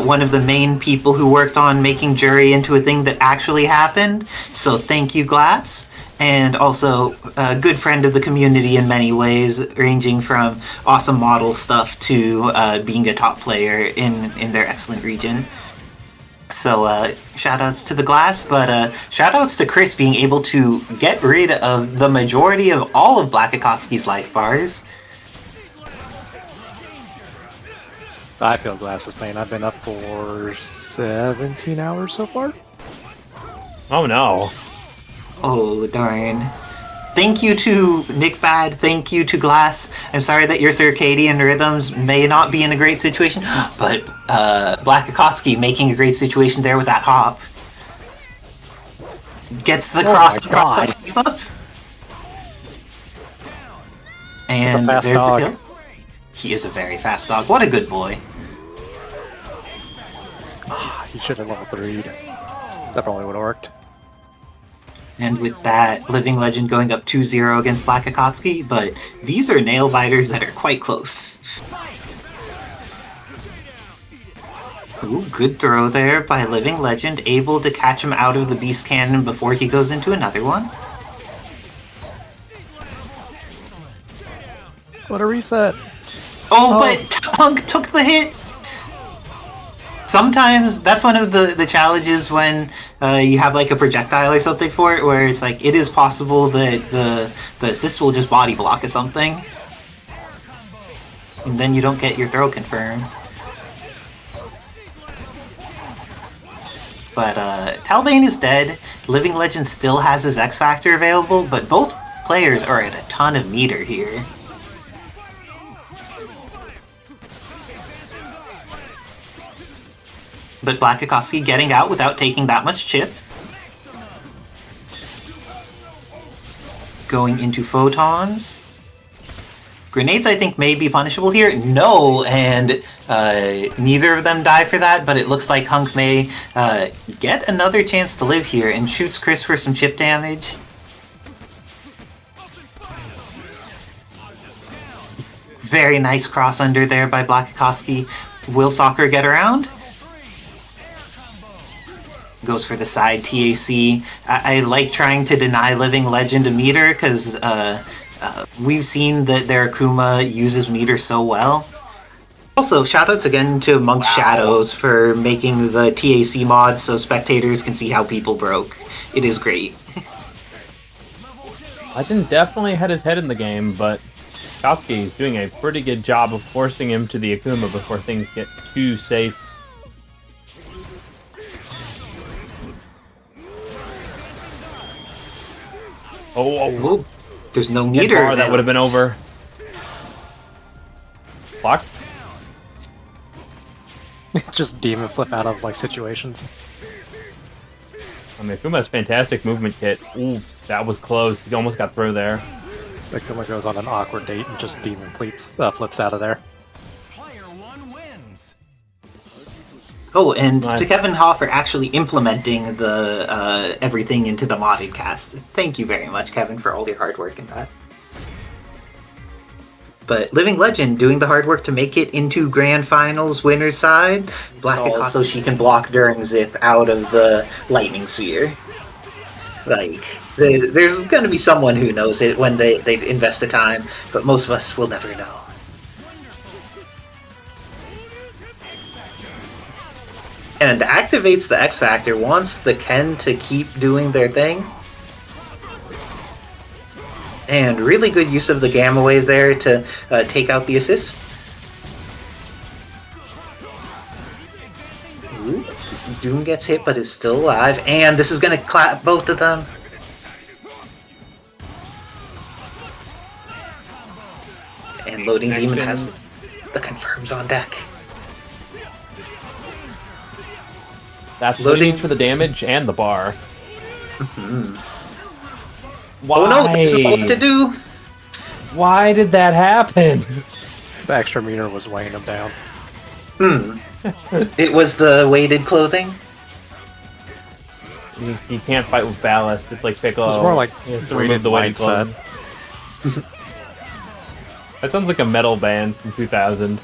one of the main people who worked on making Juri into a thing that actually happened. So thank you, Glass. And also a good friend of the community in many ways, ranging from awesome model stuff to being a top player in their excellent region. So shoutouts to the Glass, but shoutouts to Chris being able to get rid of the majority of all of BLACKxAKATSUKI's life bars. I feel Glass's pain. I've been up for 17 hours so far. Oh no. Oh, darn. Thank you to NickBad, thank you to Glass. I'm sorry that your circadian rhythms may not be in a great situation, but BLACKxAKATSUKI making a great situation there with that hop. Gets the cross up. And there's dog. the kill. He is a very fast dog. What a good boy. He should have level 3'd. That probably would have worked. And with that, Living Legend going up 2-0 against BLACKxAKATSUKI, but these are nail biters that are quite close. Ooh, good throw there by Living Legend, able to catch him out of the Beast Cannon before he goes into another one. What a reset! Oh, but HUNK took the hit! Sometimes that's one of the challenges when you have like a projectile or something for it, where it's like it is possible that the assist will just body block or something, and then you don't get your throw confirmed. But Talbain is dead. Living Legend still has his X Factor available, but both players are at a ton of meter here. But BLACKxAKATSUKI getting out without taking that much chip. Going into photons. Grenades, I think, may be punishable here. No, and neither of them die for that, but it looks like HUNK may get another chance to live here and shoots Chris for some chip damage. Very nice cross under there by BLACKxAKATSUKI. Will Sakura get around? Goes for the side TAC. I like trying to deny Living Legend a meter because we've seen that their Akuma uses meter so well. Also, shoutouts again to Monk's Shadows for making the TAC mod so spectators can see how people broke. It is great. Legend definitely had his head in the game, but Katsuki is doing a pretty good job of forcing him to the Akuma before things get too safe. Oh, there's no meter. meter. That would have been over. Block. Just demon flip out of like situations. I mean, Akuma has fantastic movement kit. Ooh, that was close. He almost got through there. Akuma goes on an awkward date and just demon flips out of there. Player 1 wins. Oh, and Nice. to Kevin Hoffer actually implementing the everything into the modded cast. Thank you very much, Kevin, for all your hard work in that. But Living Legend doing the hard work to make it into Grand Finals winner's side. BLACKxAKATSUKI so she can block during zip out of the lightning sphere. Like, there's going to be someone who knows it when they invest the time, but most of us will never know. And activates the X Factor, wants the Ken to keep doing their thing. And really good use of the Gamma Wave there to take out the assist. Ooh, Doom gets hit but is still alive, and this is going to clap both of them. And LoadingDemon has the confirms on deck. That's Loading. loading for the damage and the bar. Why? Oh no, this is what to do! Why did that happen? The extra meter was weighing him down. It was the weighted clothing? You can't fight with ballast. It's like Piccolo. It's more like he has to weighted remove the weighted mindset. clothing. That sounds like a metal band from 2000.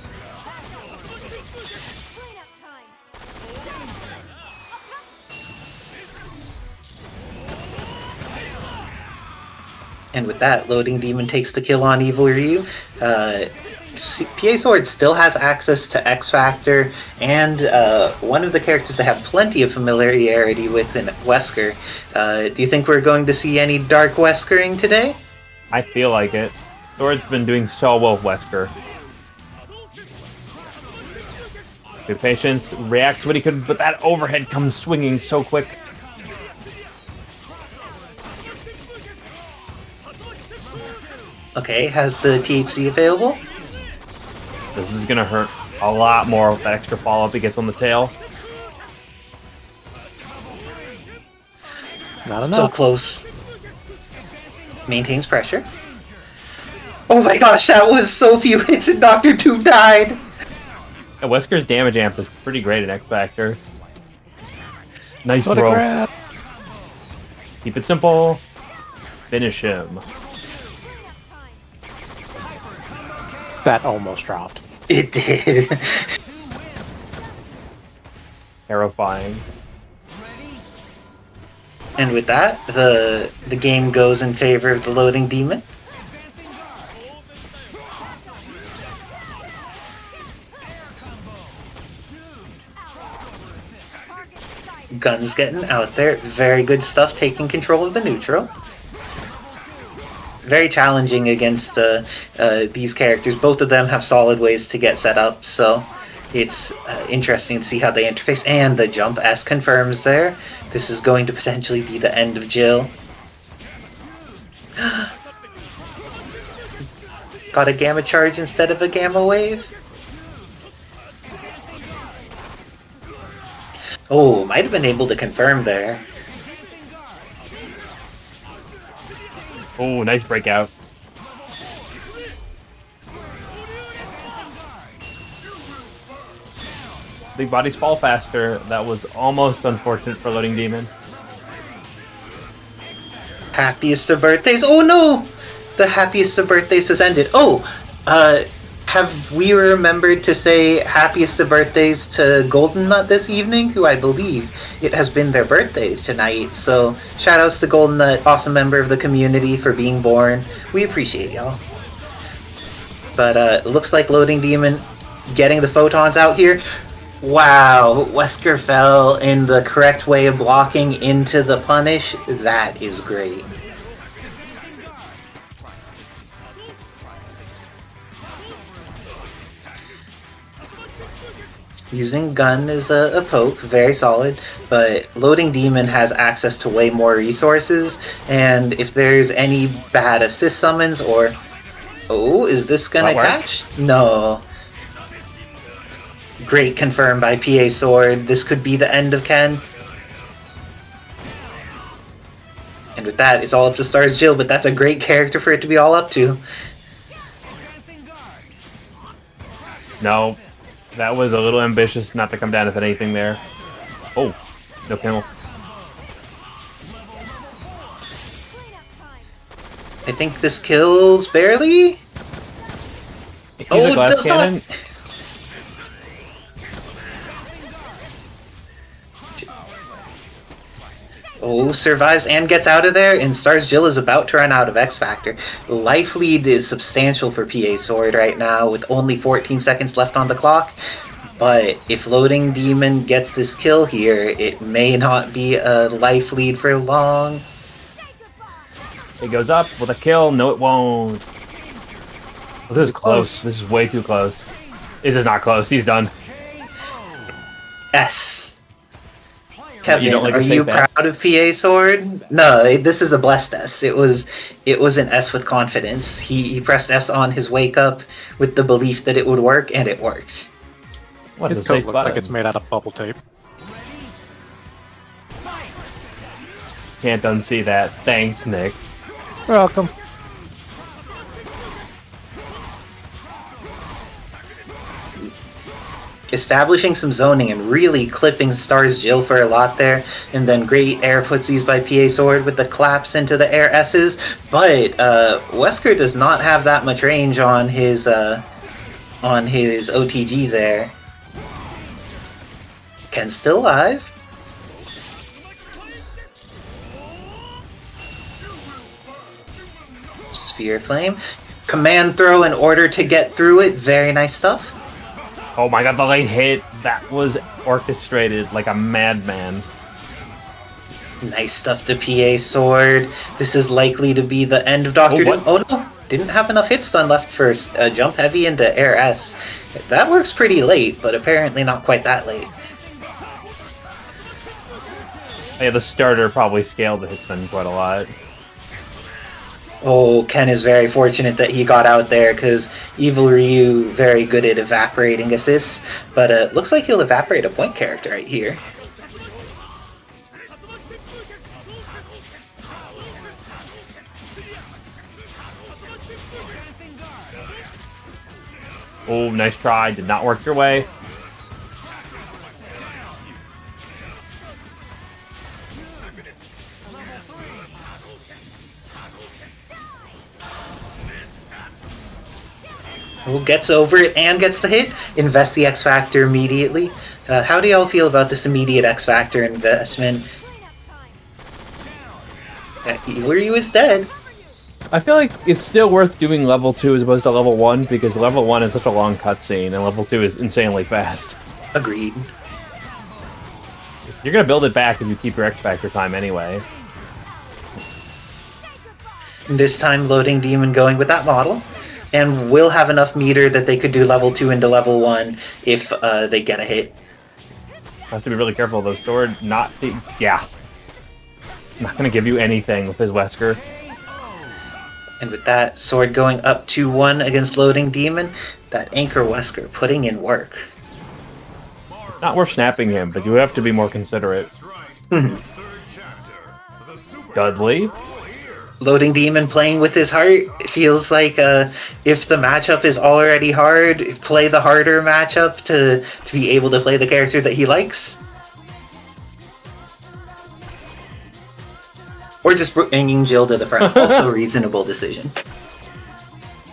And with that, LoadingDemon takes the kill on Evil Ryu. PA Sword still has access to X Factor, and one of the characters that have plenty of familiarity with in Wesker. Do you think we're going to see any Dark Weskering today? I feel like it. Sword's been doing so well with Wesker. Good patience, reacts what he could, but that overhead comes swinging so quick. Okay, has the THC available? This is gonna hurt a lot more with that extra follow-up he gets on the tail. Not enough. So close. Maintains pressure. Oh my gosh, that was so few hits and Dr. Doom died! Yeah, Wesker's damage amp is pretty great in X Factor. Nice What a throw. grab. Keep it simple. Finish him. That almost dropped. It did. Terrifying. And with that, the game goes in favor of the LoadingDemon. Guns getting out there. Very good stuff, taking control of the neutral. Very challenging against these characters. Both of them have solid ways to get set up, so it's interesting to see how they interface. And the jump S confirms there. This is going to potentially be the end of Jill. Got a Gamma Charge instead of a Gamma Wave. Oh, might have been able to confirm there. Oh, nice breakout. big bodies fall faster. That was almost unfortunate for LoadingDemon. Happiest of birthdays. Oh no! The happiest of birthdays has ended. Oh, have we remembered to say happiest of birthdays to Golden Nut this evening, who I believe it has been their birthdays tonight. So shout outs to Golden Nut, awesome member of the community, for being born. We appreciate y'all. But it looks like LoadingDemon getting the photons out here. Wow, Wesker fell in the correct way of blocking into the punish. That is great. Using gun as a poke, very solid, but LoadingDemon has access to way more resources, and if there's any bad assist summons or... Oh, is this gonna catch? No. Great, confirmed by PA Sword. This could be the end of Ken. And with that, it's all up to S.T.A.R.S Jill, but that's a great character for it to be all up to. No, that was a little ambitious not to come down with anything there. Oh, no kill. I think this kills barely. He's a glass does cannon. not. Oh, survives and gets out of there, and S.T.A.R.S Jill is about to run out of X Factor. Life lead is substantial for PA Sword right now, with only 14 seconds left on the clock. But if LoadingDemon gets this kill here, it may not be a life lead for long. It goes up with a kill. No, it won't. Oh, this is close. This is way too close. This is not close. He's done. S. Kevin, You don't like are to say you that? proud of PA Sword? No, this is a blessed S. It was an S with confidence. He pressed S on his wake up with the belief that it would work, and it worked. What His a coat safe looks like button. it's made out of bubble tape. Can't unsee that. Thanks, Nick. You're welcome. Establishing some zoning and really clipping S.T.A.R.S Jill for a lot there, and then great air footsies by PA Sword with the claps into the air S's, but Wesker does not have that much range on his OTG there. Ken's still alive. Sphere Flame. Command throw in order to get through it. Very nice stuff. Oh my god, the late hit. That was orchestrated like a madman. Nice stuff to PA Sword. This is likely to be the end of Dr. Doom. Oh no, didn't have enough hit stun left for jump heavy into air S. That works pretty late, but apparently not quite that late. Yeah, the starter probably scaled the hit stun quite a lot. Oh, Ken is very fortunate that he got out there, because Evil Ryu very good at evaporating assists, but looks like he'll evaporate a point character right here. Oh, nice try. Did not work your way. Who gets over it and gets the hit? Invest the X Factor immediately. How do y'all feel about this immediate X Factor investment? Evil Ryu is dead. I feel like it's still worth doing level 2 as opposed to level 1 because level 1 is such a long cutscene and level 2 is insanely fast. Agreed. You're gonna build it back if you keep your X Factor time anyway. This time LoadingDemon going with that model. And will have enough meter that they could do level 2 into level 1 if they get a hit. Have to be really careful though. Sword not the not gonna give you anything with his Wesker. And with that, Sword going up 2-1 against LoadingDemon, that Anchor Wesker putting in work. Not worth snapping him, but you have to be more considerate. Dudley. LoadingDemon playing with his heart. It feels like if the matchup is already hard, play the harder matchup to be able to play the character that he likes. Or just bringing Jill to the front. Also a reasonable decision.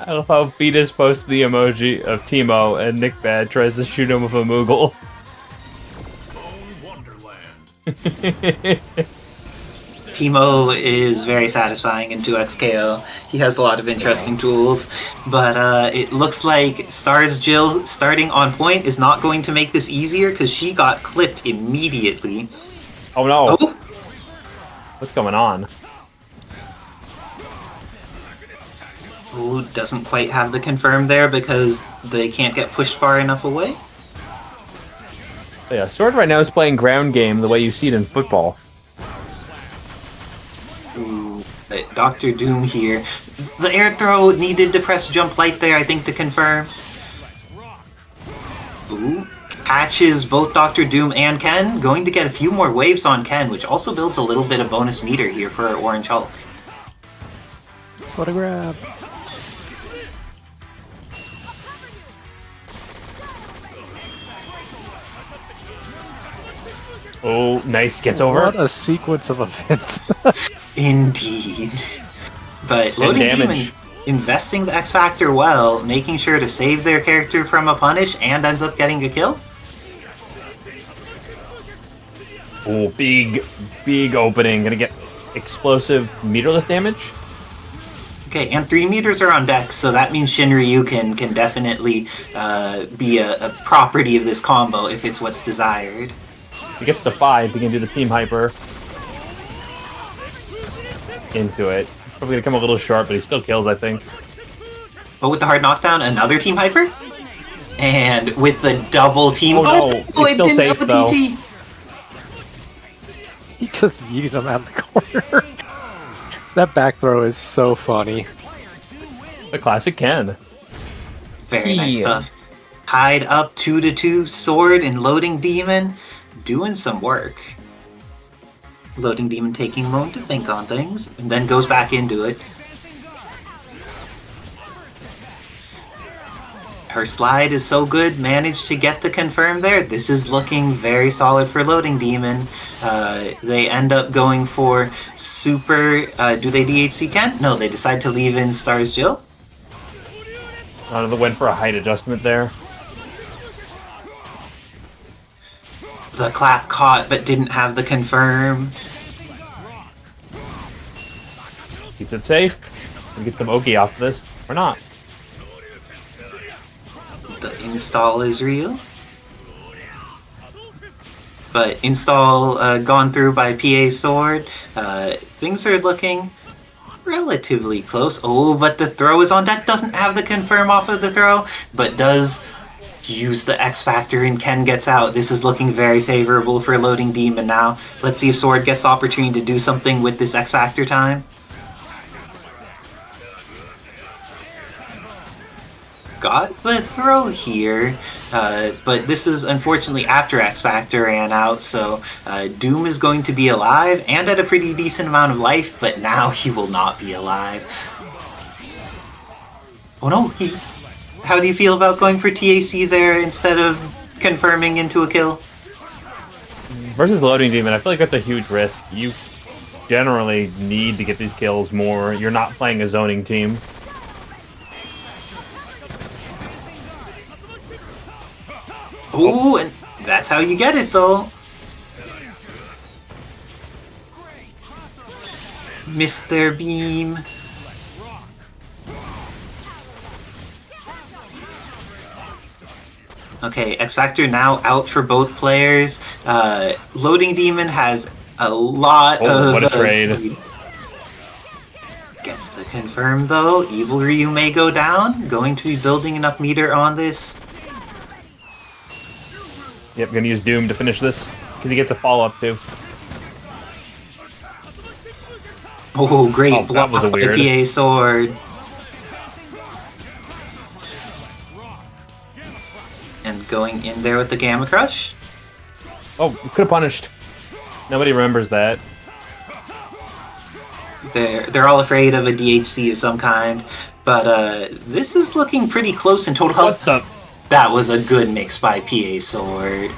I love how Fetus posts the emoji of Teemo and NickBad tries to shoot him with a Moogle. Bone Wonderland. Teemo is very satisfying in 2xKO. He has a lot of interesting tools, but it looks like S.T.A.R.S Jill starting on point is not going to make this easier because she got clipped immediately. Oh no! Oh! What's going on? Ooh, doesn't quite have the confirm there because they can't get pushed far enough away. But yeah, Sword right now is playing ground game the way you see it in football. Ooh, Dr. Doom here. The air throw needed to press jump light there, I think, to confirm. Ooh, catches both Dr. Doom and Ken. Going to get a few more waves on Ken, which also builds a little bit of bonus meter here for Orange Hulk. What a grab. Oh, nice. Gets over. What a sequence of events. Indeed. But And LoadingDemon damage. investing the X Factor well, making sure to save their character from a punish and ends up getting a kill. Oh, big opening. Gonna get explosive meterless damage. Okay, and 3 meters are on deck, so that means Shinryu can definitely be a property of this combo if it's what's desired. He gets to 5. He can do the team hyper into it. Probably gonna come a little short, but he still kills, I think. But with the hard knockdown, another team hyper? And with the double team... Oh, no. It's it still didn't safe, have a though. TT! He just yeeted him out of the corner. That back throw is so funny. The classic Ken. Very nice Yeah. stuff. Tied up 2-2, Sword and LoadingDemon doing some work. LoadingDemon taking a moment to think on things, and then goes back into it. Her slide is so good, managed to get the confirm there. This is looking very solid for LoadingDemon. They end up going for super... do they DHC Ken? No, they decide to leave in S.T.A.R.S Jill. They went for a height adjustment there. The clap caught, but didn't have the confirm. Keeps it safe. We get some Oki off this. Or not. The install is real. But install gone through by PA Sword. Things are looking relatively close. Oh, but the throw is on deck. Doesn't have the confirm off of the throw, but does use the X Factor and Ken gets out. This is looking very favorable for LoadingDemon now. Let's see if Sword gets the opportunity to do something with this X Factor time. Got the throw here, but this is unfortunately after X Factor ran out, so Doom is going to be alive and at a pretty decent amount of life, but now he will not be alive. Oh no, how do you feel about going for TAC there instead of confirming into a kill? Versus LoadingDemon, I feel like that's a huge risk. You generally need to get these kills more. You're not playing a zoning team. Ooh, and that's how you get it, though. Mr. Beam. Okay, X Factor now out for both players. LoadingDemon has a lot of... what a trade. Gets the confirm, though. Evil Ryu may go down. Going to be building enough meter on this. Yep, gonna use Doom to finish this, because he gets a follow-up too. Oh, great Oh, that block was a by weird. PA Sword. And going in there with the Gamma Crush. Oh, could have punished. Nobody remembers that. They're all afraid of a DHC of some kind, but this is looking pretty close in total health. What the? That was a good mix by PA Sword.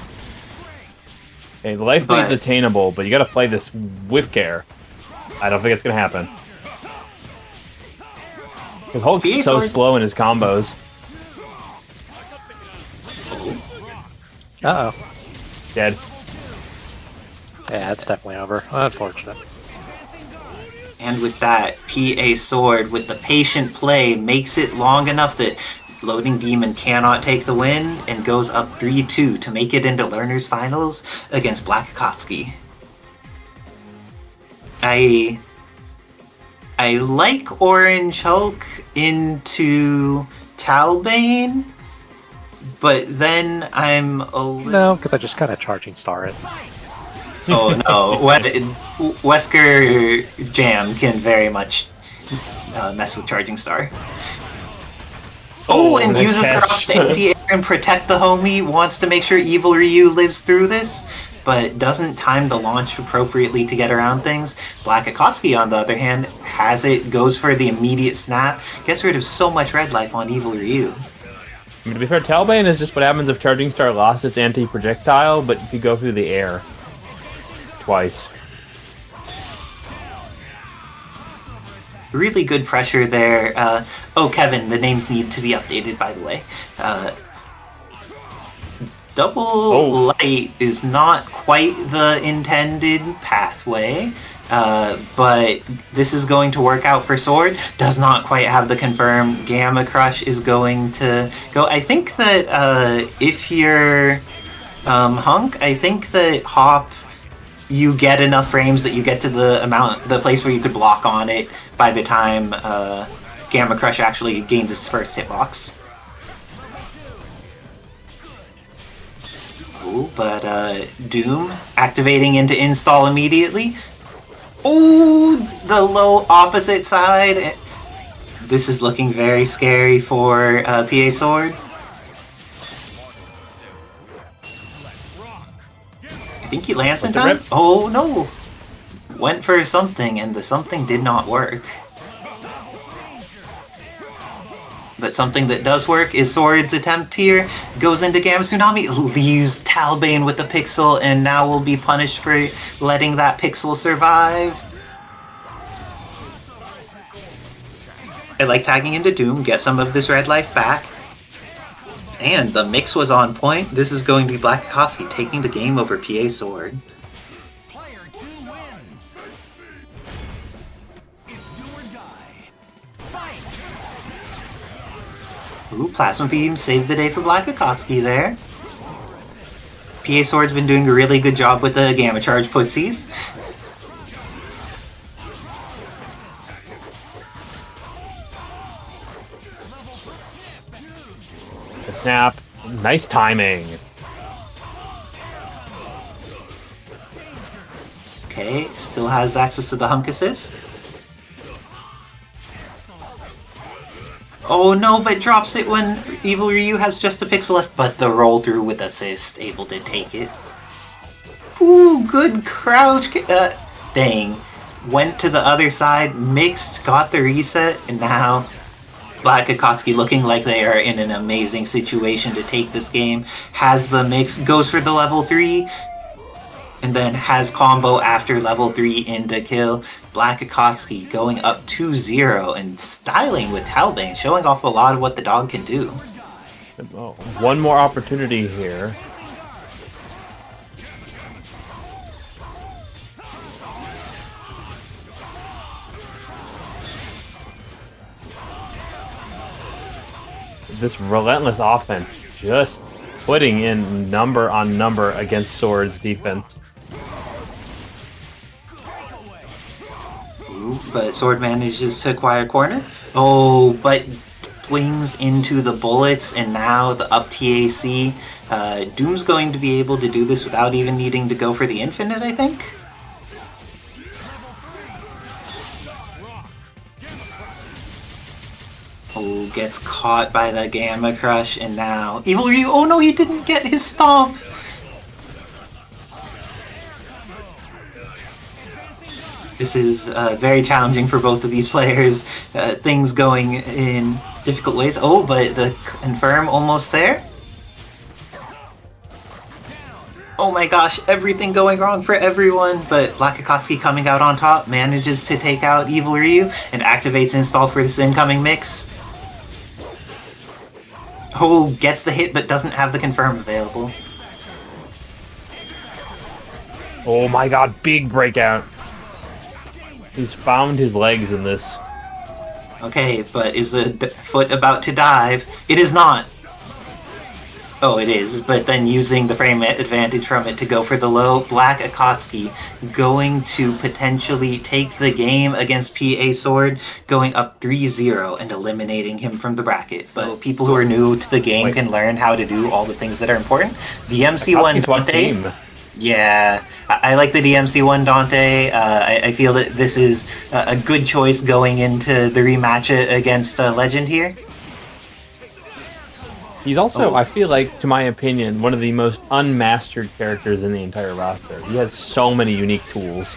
Hey, the life lead's attainable, but you gotta play this with care. I don't think it's gonna happen. Because Hulk's PA so Sword. slow in his combos. Uh-oh. Dead. Yeah, it's definitely over. Unfortunate. And with that, PA Sword, with the patient play, makes it long enough that LoadingDemon cannot take the win and goes up 3-2 to make it into Learners Finals against BLACKxAKATSUKI. I like Orange Hulk into Talbain, but then I'm a little... No, because I just kind of charging star it. Oh no, Wesker Jam can very much mess with Charging Star. Oh, and nice uses their catch. off to anti-air and protect the homie, wants to make sure Evil Ryu lives through this, but doesn't time the launch appropriately to get around things. BLACKxAKATSUKI, on the other hand, has it, goes for the immediate snap, gets rid of so much red life on Evil Ryu. I mean, to be fair, Talbain is just what happens if Charging Star lost its anti-projectile, but if you go through the air. Twice. Really good pressure there. Oh, Kevin, the names need to be updated, by the way. Double light is not quite the intended pathway, but this is going to work out for Sword. Does not quite have the confirm. Gamma Crush is going to go. I think that if you're Hunk, I think that Hop, you get enough frames that you get to the place where you could block on it by the time Gamma Crush actually gains its first hitbox. Ooh, but Doom activating into install immediately. Ooh, the low opposite side. This is looking very scary for PA Sword. I think he lands in time. Oh no! Went for something, and the something did not work. But something that does work is Sword's attempt here. Goes into Gamma Tsunami, leaves Talbain with the pixel, and now will be punished for letting that pixel survive. I like tagging into Doom, get some of this red life back. And the mix was on point. This is going to be BLACKxAKATSUKI taking the game over PA Sword. Player 2 wins. It's do or die. Fight. Ooh, Plasma Beam saved the day for BLACKxAKATSUKI there. PA Sword's been doing a really good job with the Gamma Charge footsies. Snap. Nice timing. Okay, still has access to the HUNK assist. Oh no, but drops it when Evil Ryu has just a pixel left, but the roll through with assist, able to take it. Ooh, good crouch. Dang. Went to the other side, mixed, got the reset, and now BLACKxAKATSUKI looking like they are in an amazing situation to take this game. Has the mix, goes for the level 3, and then has combo after level 3 into kill. BLACKxAKATSUKI going up 2-0 and styling with Talbain, showing off a lot of what the dog can do. Oh, one more opportunity here. This relentless offense just putting in number on number against Sword's defense. Ooh, but Sword manages to acquire corner. Oh, but swings into the bullets, and now the up TAC. Doom's going to be able to do this without even needing to go for the infinite, I think. Oh, gets caught by the Gamma Crush, and now Evil Ryu. Oh no, he didn't get his stomp. This is very challenging for both of these players. Things going in difficult ways. Oh, but the confirm almost there. Oh my gosh, everything going wrong for everyone, but BLACKxAKATSUKI coming out on top, manages to take out Evil Ryu, and activates install for this incoming mix. Oh, gets the hit, but doesn't have the confirm available. Oh my god, big breakout. He's found his legs in this. Okay, but is the foot about to dive? It is not! Oh, it is, but then using the frame advantage from it to go for the low, BLACKxAKATSUKI going to potentially take the game against PA Sword, going up 3-0 and eliminating him from the bracket. So people who are new to the game can learn how to do all the things that are important. The MC1 Dante... Yeah, I like the DMC1 Dante. I feel that this is a good choice going into the rematch against Legend here. He's also, I feel like, to my opinion, one of the most unmastered characters in the entire roster. He has so many unique tools.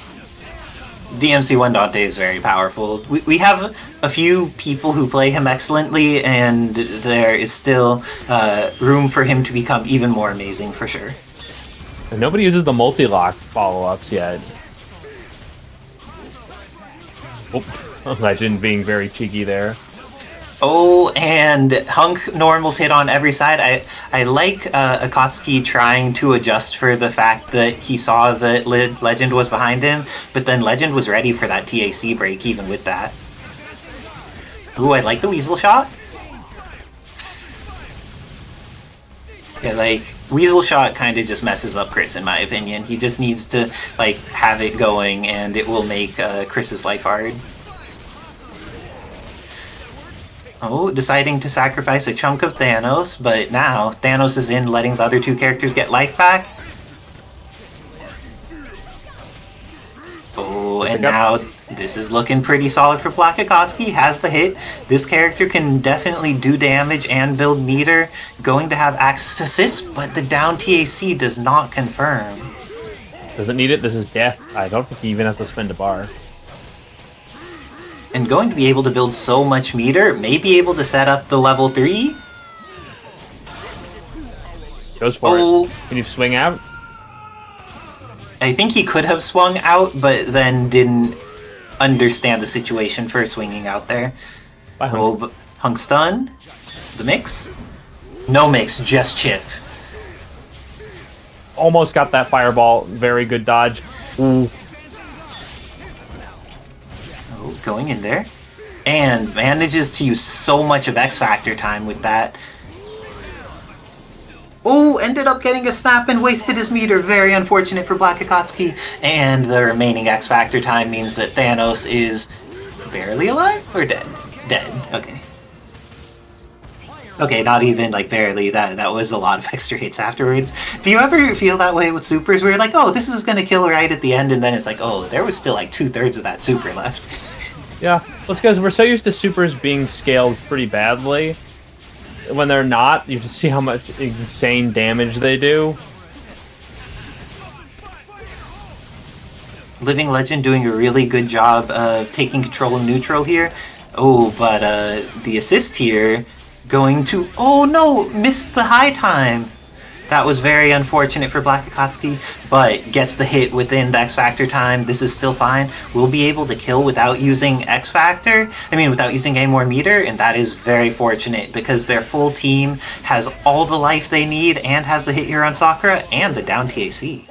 DMC1 Dante is very powerful. We have a few people who play him excellently, and there is still room for him to become even more amazing for sure. And nobody uses the multi-lock follow-ups yet. Oh, Legend being very cheeky there. Oh, and HUNK normals hit on every side. I like Akatsuki trying to adjust for the fact that he saw that Legend was behind him, but then Legend was ready for that TAC break even with that. Ooh, I like the Weasel shot. Yeah, like, Weasel shot kind of just messes up Chris, in my opinion. He just needs to, like, have it going, and it will make Chris's life hard. Oh, deciding to sacrifice a chunk of Thanos, but now Thanos is in, letting the other two characters get life back. Oh, and now this is looking pretty solid for BLACKxAKATSUKI. Has the hit. This character can definitely do damage and build meter. Going to have access to assist, but the down TAC does not confirm. Doesn't need it. This is death. I don't think he even has to spend a bar. And going to be able to build so much meter, may be able to set up the level 3. Goes for it. Can you swing out? I think he could have swung out, but then didn't understand the situation for swinging out there. Bye, HUNK. Oh, HUNK stun. The mix? No mix, just chip. Almost got that fireball. Very good dodge. Ooh. Oh, going in there. And manages to use so much of X Factor time with that. Oh, ended up getting a snap and wasted his meter. Very unfortunate for BLACKxAKATSUKI. And the remaining X Factor time means that Thanos is barely alive or dead? Dead. Okay. Okay, not even like barely. That was a lot of extra hits afterwards. Do you ever feel that way with supers where you're like, oh, this is gonna kill right at the end, and then it's like, oh, there was still like 2/3 of that super left. Yeah, well, it's because we're so used to supers being scaled pretty badly. When they're not, you just see how much insane damage they do. Living Legend doing a really good job of taking control of neutral here. Oh, but the assist here going to... Oh no! Missed the high time! That was very unfortunate for BLACKxAKATSUKI, but gets the hit within the X Factor time. This is still fine. We'll be able to kill without using X Factor. I mean, without using any more meter, and that is very fortunate because their full team has all the life they need and has the hit here on Sakura and the down TAC.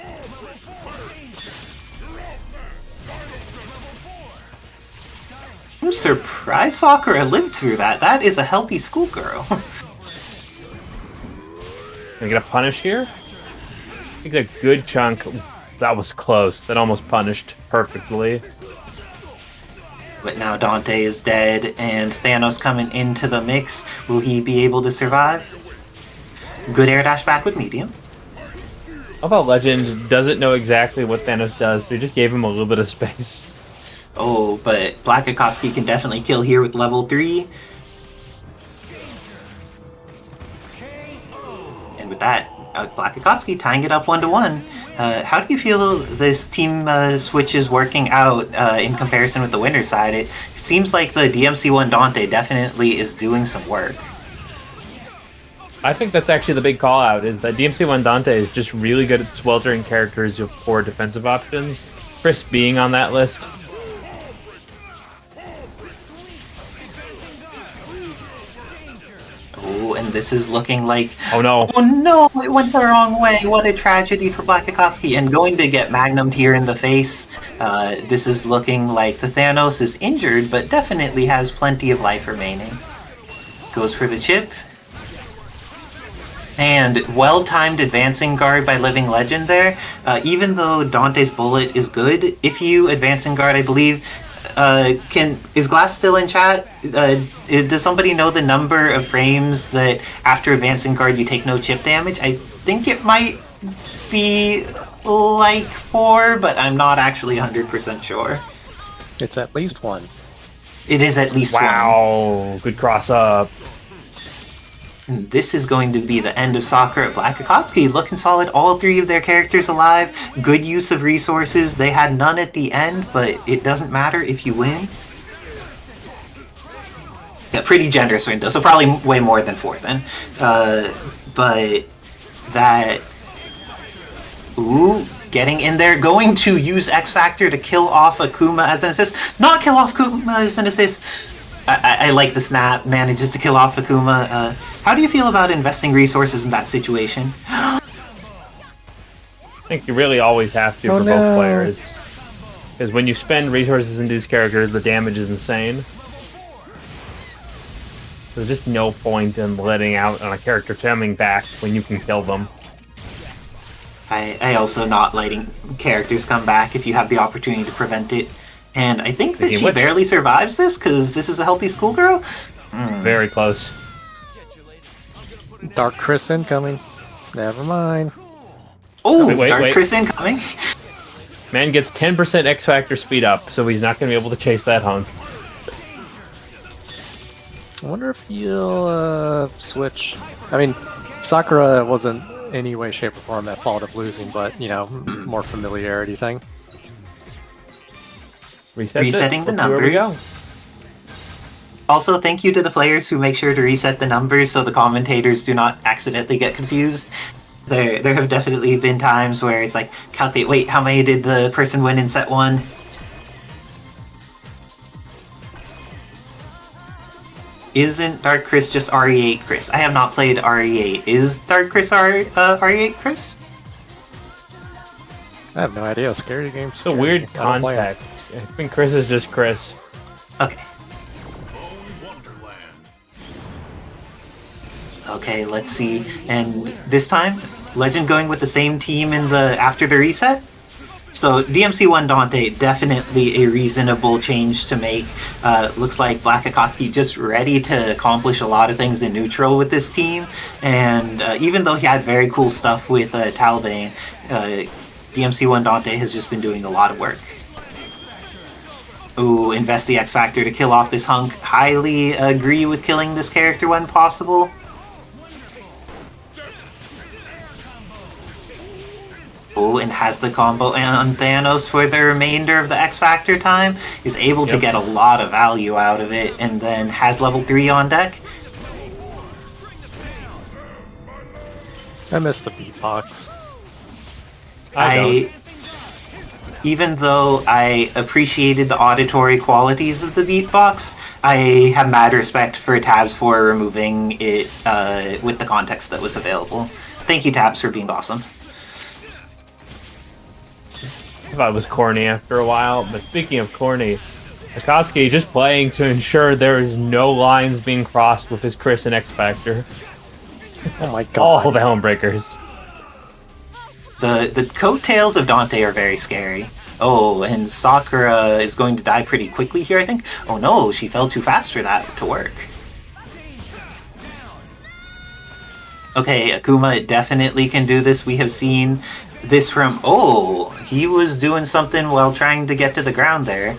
I'm surprised Sakura lived through that. That is a healthy schoolgirl. Can I get a punish here? I think a good chunk. That was close. That almost punished perfectly. But now Dante is dead, and Thanos coming into the mix. Will he be able to survive? Good air dash back with medium. How about Legend doesn't know exactly what Thanos does, so he just gave him a little bit of space. Oh, but BLACKxAKATSUKI can definitely kill here with level 3. And with that, BLACKxAKATSUKI tying it up 1-1. How do you feel this team switch is working out in comparison with the winner's side? It seems like the DMC1 Dante definitely is doing some work. I think that's actually the big call out, is that DMC1 Dante is just really good at sweltering characters with poor defensive options. Chris being on that list. Oh, and this is looking like... Oh no. Oh no, it went the wrong way. What a tragedy for BLACKxAKATSUKI. And going to get magnumed here in the face. This is looking like the Thanos is injured, but definitely has plenty of life remaining. Goes for the chip. And well-timed advancing guard by Living Legend there. Even though Dante's bullet is good, if you advancing guard, I believe... is Glass still in chat? Does somebody know the number of frames that after advancing guard you take no chip damage? I think it might be like 4, but I'm not actually 100% sure. It's at least 1. It is at least 1. Wow, good cross up. And this is going to be the end of Sakura at BLACKxAKATSUKI. Looking solid, all 3 of their characters alive. Good use of resources. They had none at the end, but it doesn't matter if you win. Yeah, pretty generous window, so probably way more than 4 then. But that... Ooh, getting in there. Going to use X Factor to kill off Akuma as an assist. Not kill off Akuma as an assist. I like the snap. Manages to kill off Akuma. How do you feel about investing resources in that situation? I think you really always have to for both players. Because when you spend resources in these characters, the damage is insane. There's just no point in letting out on a character coming back when you can kill them. I also not letting characters come back if you have the opportunity to prevent it. And I think that she barely survives this, because this is a healthy schoolgirl. Very close. Dark Chris incoming. Never mind. Oh, Dark Chris incoming. Man gets 10% X Factor speed up, so he's not going to be able to chase that hunk. I wonder if he'll switch. I mean, Sakura wasn't any way, shape, or form at fault of losing, but, you know, more familiarity thing. Resetting the numbers. Also, thank you to the players who make sure to reset the numbers so the commentators do not accidentally get confused. There have definitely been times where it's like, calculate, wait, how many did the person win in set 1? Isn't Dark Chris just RE8 Chris? I have not played RE8. Is Dark Chris RE8 Chris? I have no idea. Scary game. It's a weird contact. I think Chris is just Chris. Okay. Okay, let's see. And this time, Legend going with the same team in the after the reset. So DMC1 Dante, definitely a reasonable change to make. Looks like BLACKxAKATSUKI just ready to accomplish a lot of things in neutral with this team. And even though he had very cool stuff with Talbain, DMC1 Dante has just been doing a lot of work. Ooh, invest the X Factor to kill off this hunk. Highly agree with killing this character when possible. Ooh, and has the combo on Thanos for the remainder of the X Factor time. Is able to get a lot of value out of it, and then has level 3 on deck. I missed the beatbox. Even though I appreciated the auditory qualities of the beatbox, I have mad respect for Tabs for removing it with the context that was available. Thank you, Tabs, for being awesome. I thought it was corny after a while, but speaking of corny, Akatsuki just playing to ensure there is no lines being crossed with his Chris and X Factor. Oh my god. All the Helmbreakers. The coattails of Dante are very scary. Oh, and Sakura is going to die pretty quickly here, I think. Oh no, she fell too fast for that to work. Okay, Akuma definitely can do this. We have seen this from... Oh, he was doing something while trying to get to the ground there.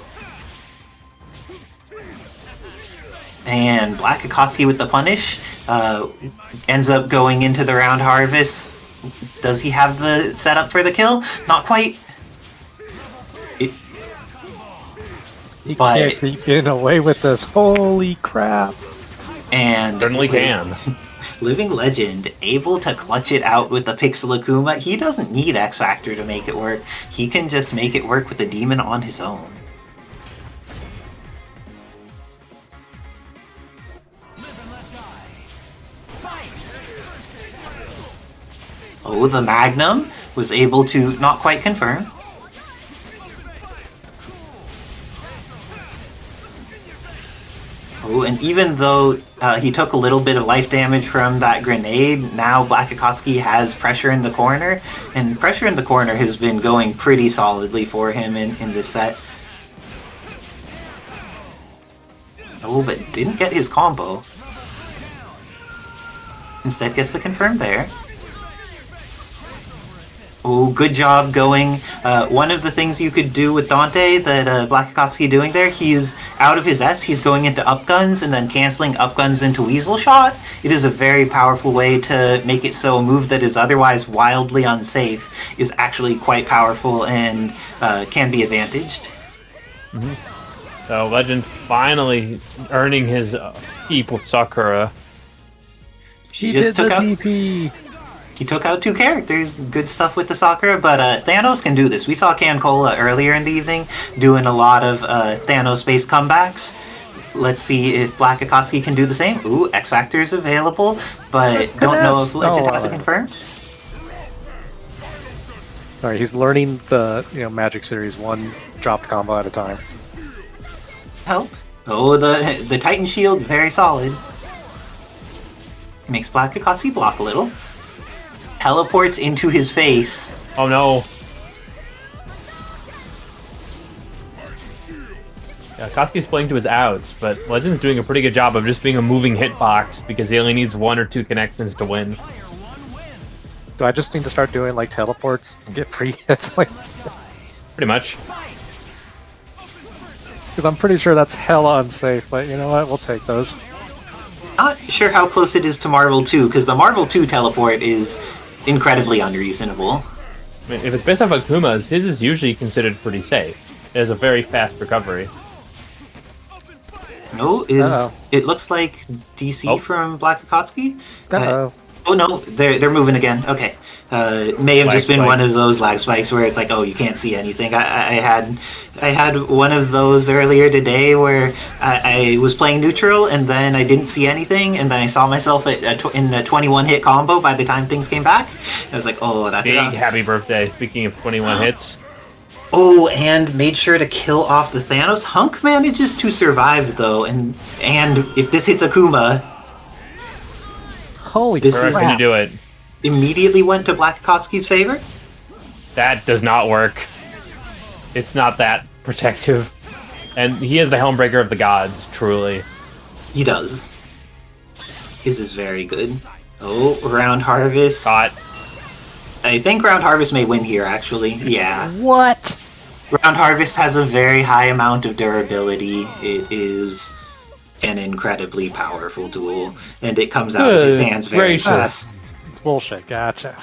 And BLACKxAKATSUKI with the punish ends up going into the round harvest. Does he have the setup for the kill? Not quite. He But- can't keep getting away with this. Holy crap. And Certainly can. Living Legend able to clutch it out with the Pixel Akuma. He doesn't need X Factor to make it work. He can just make it work with the demon on his own. Oh, the Magnum was able to not quite confirm. Oh, and even though he took a little bit of life damage from that grenade, now BLACKxAKATSUKI has pressure in the corner, and pressure in the corner has been going pretty solidly for him in this set. Oh, but didn't get his combo. Instead gets the confirm there. Oh, good job going. One of the things you could do with Dante that BLACKxAKATSUKI doing there, he's out of his S, he's going into up guns and then canceling up guns into Weasel Shot. It is a very powerful way to make it so a move that is otherwise wildly unsafe is actually quite powerful and can be advantaged. So Legend finally earning his keep with Sakura. She just took out... DP. He took out two characters. Good stuff with the Sakura, but Thanos can do this. We saw CanCola earlier in the evening doing a lot of Thanos-based comebacks. Let's see if BLACKxAKATSUKI can do the same. Ooh, X Factor is available, but don't know if Legend has it confirmed. Alright, he's learning the Magic Series 1 dropped combo at a time. Help. Oh, the Titan Shield, very solid. Makes BLACKxAKATSUKI block a little. Teleports into his face. Oh no. Yeah, Katsuki's playing to his outs, but Legend's doing a pretty good job of just being a moving hitbox because he only needs 1 or 2 connections to win. Do I just need to start doing like teleports and get free hits like this? Pretty much. Because I'm pretty sure that's hella unsafe, but you know what? We'll take those. Not sure how close it is to Marvel 2, because the Marvel 2 teleport is incredibly unreasonable. I mean, if it's based off Akuma's, his is usually considered pretty safe. It has a very fast recovery. No, it looks like DC from BLACKxAKATSUKI? Uh-oh. Oh no, they're moving again. Okay, may have Lag just been spike. one of those lag spikes where it's like, oh, you can't see anything. I had one of those earlier today where I was playing neutral and then I didn't see anything, and then I saw myself in a 21 hit combo by the time things came back. I was like, oh, that's Big rough. happy birthday. Speaking of 21 hits. Oh, and made sure to kill off the Thanos. HUNK manages to survive though, and if this hits Akuma, Holy This crap. is- Going to do it. immediately went to BLACKxAKATSUKI's favor. That does not work. It's not that protective. And he is the Helmbreaker of the gods, truly. He does. His is very good. Oh, Round Harvest. Caught. I think Round Harvest may win here, actually. Yeah. What? Round Harvest has a very high amount of durability. It is an incredibly powerful tool, and it comes out of his Good hands very gracious. fast. It's bullshit. Gotcha.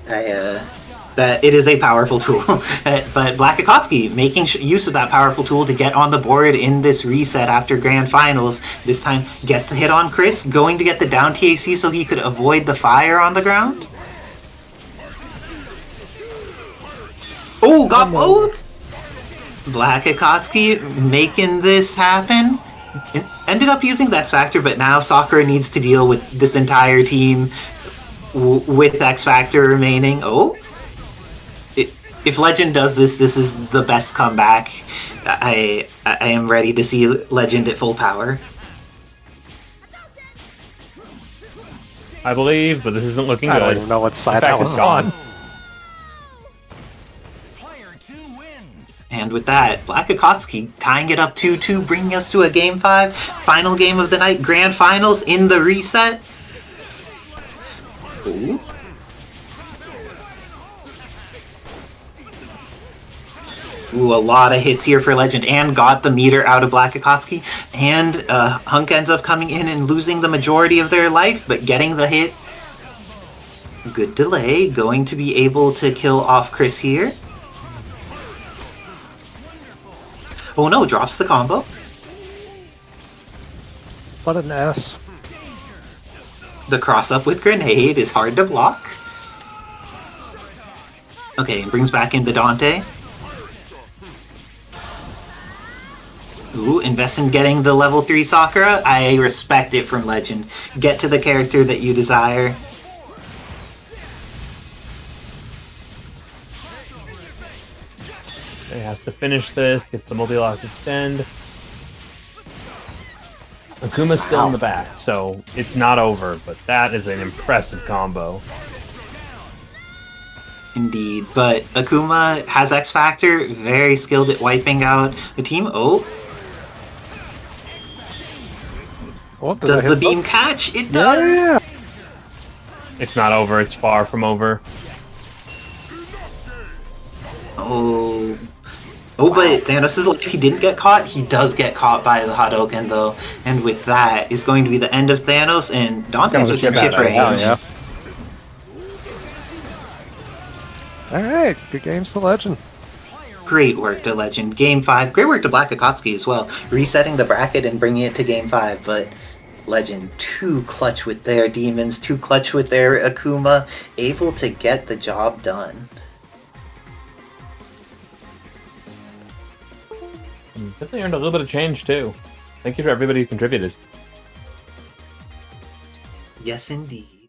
That it is a powerful tool, but BLACKxAKATSUKI making use of that powerful tool to get on the board in this reset after Grand Finals. This time gets the hit on Chris, going to get the down TAC so he could avoid the fire on the ground. Oh, got both! BLACKxAKATSUKI making this happen. It ended up using the X Factor, but now Sakura needs to deal with this entire team with X Factor remaining. Oh, if Legend does this, this is the best comeback. I am ready to see Legend at full power. I believe, but this isn't looking I good. don't even know what side In fact, that was it's gone. on. Player 2 wins. And with that, BLACKxAKATSUKI tying it up 2-2, bringing us to a Game 5. Final game of the night, Grand Finals in the reset. Ooh. Ooh, a lot of hits here for Legend, and got the meter out of BLACKxAKATSUKI. And HUNK ends up coming in and losing the majority of their life, but getting the hit. Good delay. Going to be able to kill off Chris here. Oh no, drops the combo. But an S. The cross-up with grenade is hard to block. Okay, brings back in the Dante. Ooh, invest in getting the level 3 Sakura. I respect it from Legend. Get to the character that you desire. He has to finish this, gets the multi-lock extend. Akuma's still in the back, so it's not over, but that is an impressive combo. Indeed, but Akuma has X Factor, very skilled at wiping out the team. Oh, Oh, did does I the hit beam catch? It does! Yeah. It's not over, it's far from over. Oh. Oh, but Thanos is like, he didn't get caught. He does get caught by the Hadouken, though. And with that is going to be the end of Thanos, and Dante's with some chip range. Oh, yeah. Alright, good games to Legend. Great work to Legend. Game 5. Great work to BLACKxAKATSUKI as well. Resetting the bracket and bringing it to Game 5, but Legend too clutch with their demons, too clutch with their Akuma, able to get the job done. Definitely earned a little bit of change, too. Thank you to everybody who contributed. Yes, indeed.